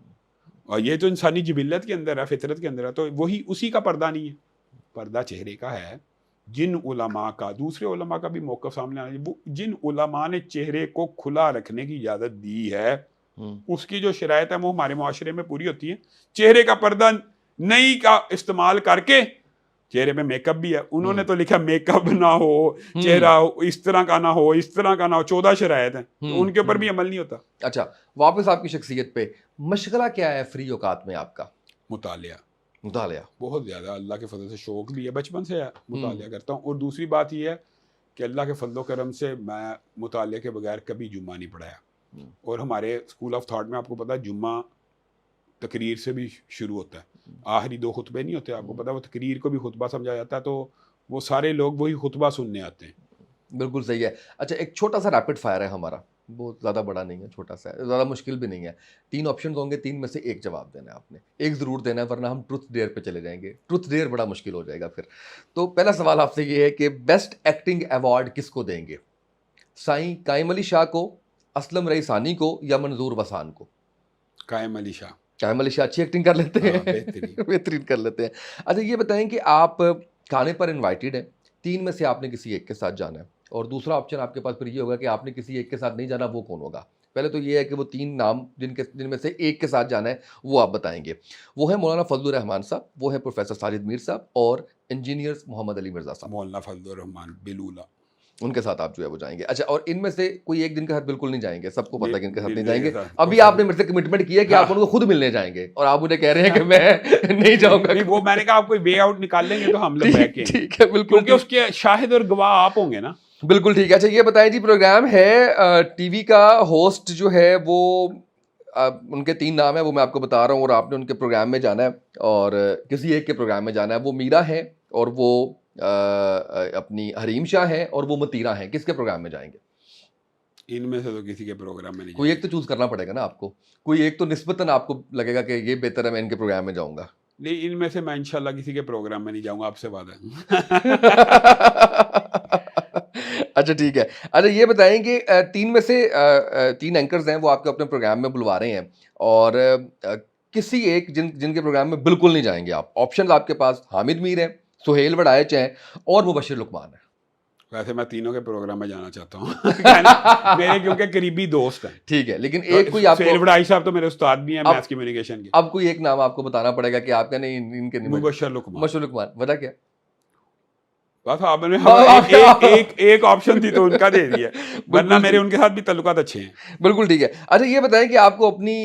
اور یہ تو انسانی جبلت کے اندر ہے, فطرت کے اندر ہے, تو وہی اسی کا پردہ نہیں ہے. پردہ چہرے کا ہے. جن علماء کا, دوسرے علماء کا بھی موقف سامنے آنا چاہیے, جن علماء نے چہرے کو کھلا رکھنے کی اجازت دی ہے اس کی جو شرائط ہے وہ ہمارے معاشرے میں پوری ہوتی ہے. چہرے کا پردہ نہیں کا استعمال کر کے, چہرے میں میک اپ بھی ہے, انہوں نے تو لکھا میک اپ نہ ہو, چہرہ اس طرح کا نہ ہو, اس طرح کا نہ ہو, 14 شرائط ہیں, تو ان کے اوپر بھی عمل نہیں ہوتا. اچھا, واپس آپ کی شخصیت پہ, مشغلہ کیا ہے فری اوقات میں آپ کا؟ مطالعہ بہت زیادہ, اللہ کے فضل سے شوق بھی ہے, بچپن سے مطالعہ کرتا ہوں. اور دوسری بات یہ ہے کہ اللہ کے فضل و کرم سے میں مطالعے کے بغیر کبھی جمعہ نہیں پڑھایا. اور ہمارے اسکول آف تھاٹ میں آپ کو پتا ہے جمعہ تقریر سے بھی شروع ہوتا ہے, آخری 2 خطبے نہیں ہوتے, آپ کو پتا ہے وہ تقریر کو بھی خطبہ سمجھا جاتا ہے, تو وہ سارے لوگ وہی خطبہ سننے آتے ہیں. بالکل صحیح ہے. اچھا, ایک چھوٹا سا ریپڈ فائر ہے ہمارا, بہت زیادہ بڑا نہیں ہے, چھوٹا سا ہے, زیادہ مشکل بھی نہیں ہے. 3 آپشنز ہوں گے, 3 میں سے ایک جواب دینا ہے آپ نے, ایک ضرور دینا ہے ورنہ ہم ٹروتھ ڈیئر پہ چلے جائیں گے. ٹروتھ ڈیئر بڑا مشکل ہو جائے گا پھر. تو پہلا سوال آپ سے یہ ہے کہ بیسٹ ایکٹنگ ایوارڈ کس کو دیں گے؟ سائیں قائم علی شاہ کو, اسلم رئی ثانی کو, یا منظور وسان کو؟ قائم علی شاہ. قائم علی شاہ اچھی ایکٹنگ کر لیتے ہیں, بہترین کر لیتے ہیں. اچھا, یہ بتائیں کہ آپ کھانے پر انوائٹیڈ ہیں, 3 میں سے آپ نے کسی ایک کے ساتھ جانا ہے, اور دوسرا آپشن آپ کے پاس پھر یہ ہوگا کہ آپ نے کسی ایک کے ساتھ نہیں جانا, وہ کون ہوگا؟ پہلے تو یہ ہے کہ وہ 3 نام جن میں سے ایک کے ساتھ جانا ہے وہ آپ بتائیں گے. وہ ہے مولانا فضل الرحمان صاحب, وہ ہے پروفیسر ساجد میر صاحب, اور انجینئر محمد علی مرزا صاحب. مولانا فضل الرحمان بلولا, ان کے ساتھ آپ جو ہے وہ جائیں گے. اچھا, اور ان میں سے کوئی ایک دن کے ساتھ بالکل نہیں جائیں گے؟ سب کو پتہ ہے کہ ان کے ساتھ نہیں جائیں گے. ابھی آپ نے میرے سے کمٹمنٹ کی ہے کہ آپ ان کو خود ملنے جائیں گے, اور آپ مجھے کہہ رہے ہیں کہ میں نہیں جاؤں گا. وہ میں نے کہا آپ کوئی وے آؤٹ نکال لیں گے تو ہم لوگ بیٹھ کے, ٹھیک ہے, بالکل, کیونکہ اس کے شاہد اور گواہ آپ ہوں گے نا. بالکل ٹھیک ہے. اچھا, یہ بتائیں جی, پروگرام ہے ٹی وی کا, ہوسٹ جو ہے وہ ان کے 3 نام ہیں, وہ میں آپ کو بتا رہا ہوں, اور آپ نے ان کے پروگرام میں جانا ہے, اور کسی ایک کے پروگرام میں جانا ہے. وہ میرا ہے, اور وہ اپنی حریم شاہ ہیں, اور وہ متیرہ ہیں. کس کے پروگرام میں جائیں گے؟ ان میں سے تو کسی کے پروگرام میں نہیں. کوئی ایک تو چوز کرنا پڑے گا نا آپ کو, کوئی ایک تو نسبتاً آپ کو لگے گا کہ یہ بہتر ہے, میں ان کے پروگرام میں جاؤں گا. نہیں, ان میں سے میں انشاءاللہ کسی کے پروگرام میں نہیں جاؤں گا, آپ سے وعدہ اچھا ٹھیک ہے. اچھا, یہ بتائیں کہ 3 میں سے 3 اینکرز ہیں, وہ آپ کو اپنے پروگرام میں بلوا رہے ہیں, اور کسی ایک جن کے پروگرام میں بالکل نہیں جائیں گے آپ. آپشنز آپ کے پاس حامد میر ہیں, سہیل وڑائچ ہیں, اور مبشر لقمان ہیں. ویسے میں تینوں کے پروگرام میں جانا چاہتا ہوں میرے کیونکہ قریبی دوست ہیں. ٹھیک ہے, لیکن ایک کوئی آپ سہیل وڑائی صاحب تو میرے استاد بھی ہیں میتھس کمیونیکیشن کے. اب کوئی ایک نام آپ کو بتانا پڑے گا کہ آپ کا نہیں, ان کے نہیں. مبشر لقمان. مبشر لقمان, وجہ کیا؟ بس آپ نے ایک آپشن تھی تو ان کا دے دیا, ورنہ میرے ان کے ساتھ بھی تعلقات اچھے ہیں. بالکل ٹھیک ہے. اچھا, یہ بتائیں کہ آپ کو اپنی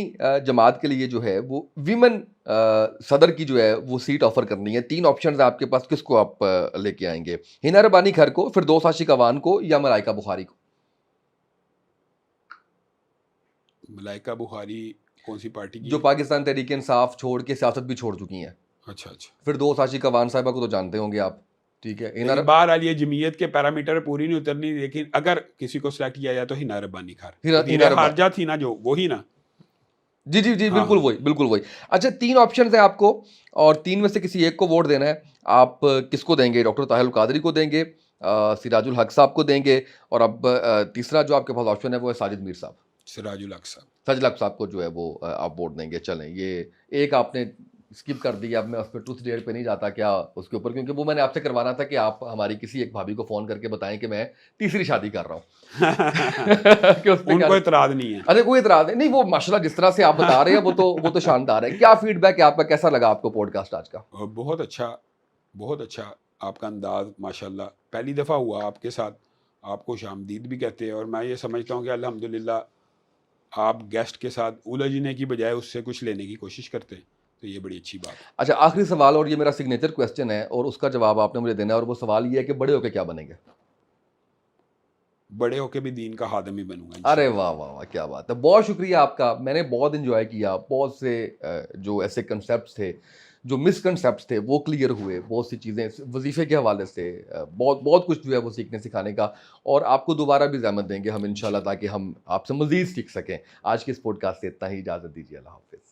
جماعت کے لیے جو ہے وہ ویمن صدر کی جو ہے وہ سیٹ آفر کرنی ہے. 3 آپشنز آپ کے پاس, کس کو آپ لے کے آئیں گے؟ ہنا ربانی کھر کو, فردوس عاشق اوان کو, یا ملائکہ بخاری کو؟ ملائکہ بخاری کون سی پارٹی کی؟ جو پاکستان تحریک انصاف چھوڑ کے سیاست بھی چھوڑ چکی ہیں. اچھا اچھا. فردوس عاشق اوان صاحبہ کو تو جانتے ہوں گے آپ, ٹھیک ہے. بہرحال یہ جمعیت کے پیرامیٹر پوری نہیں اترنی, لیکن اگر کسی کو سلیکٹ کیا جائے تو ہنا ربانی کھار خارجہ تھی نا جو, وہی نا. جی جی جی, بالکل وہی, بالکل وہی. اچھا, 3 آپشنز ہیں آپ کو, اور 3 میں سے کسی ایک کو ووٹ دینا ہے. آپ کس کو دیں گے؟ ڈاکٹر طاہر القادری کو دیں گے, سراج الحق صاحب کو دیں گے, اور اب تیسرا جو آپ کے پاس آپشن ہے وہ ہے ساجد میر صاحب. سراج الحق صاحب. ساجد الحق صاحب کو جو ہے وہ آپ ووٹ دیں گے. چلیں, یہ ایک آپ نے اسکپ کر دی. اب میں اس پہ ٹروتھ ڈیئر پہ نہیں جاتا کیا اس کے اوپر, کیونکہ وہ میں نے آپ سے کروانا تھا کہ آپ ہماری کسی ایک بھابھی کو فون کر کے بتائیں کہ میں تیسری شادی کر رہا ہوں. ان کو اعتراض نہیں ہے. ارے کوئی اعتراض نہیں, وہ ماشاءاللہ جس طرح سے آپ بتا رہے ہیں وہ تو شاندار ہے. کیا فیڈ بیک ہے آپ کا, کیسا لگا آپ کو پوڈ کاسٹ آج کا؟ بہت اچھا. بہت اچھا آپ کا انداز ماشاءاللہ، پہلی دفعہ ہوا آپ کے ساتھ، آپ کو خوش آمدید بھی کہتے ہیں، اور میں یہ سمجھتا ہوں کہ الحمدللہ آپ گیسٹ کے ساتھ الجھنے کی بجائے اس سے کچھ لینے کی کوشش کرتے ہیں، تو یہ بڑی اچھی بات ہے۔ اچھا آخری سوال، اور یہ میرا سگنیچر کویسچن ہے اور اس کا جواب آپ نے مجھے دینا ہے، اور وہ سوال یہ ہے کہ بڑے ہو کے کیا بنیں گے؟ بڑے ہو کے بھی دین کا خادم ہی بنوں گا ارے انشاءاللہ۔ واہ واہ واہ، کیا بات ہے، بہت شکریہ آپ کا، میں نے بہت انجوائے کیا، بہت سے جو ایسے کنسیپٹس تھے، جو مسکنسیپٹس تھے وہ کلیئر ہوئے، بہت سی چیزیں وظیفے کے حوالے سے بہت بہت کچھ جو ہے وہ سیکھنے سکھانے کا، اور آپ کو دوبارہ بھی زحمت دیں گے ہم انشاءاللہ، انشاءاللہ تاکہ ہم آپ سے مزید سیکھ سکیں۔ آج کے اس پوڈ کاسٹ سے اتنا ہی، اجازت دیجیے، اللہ حافظ۔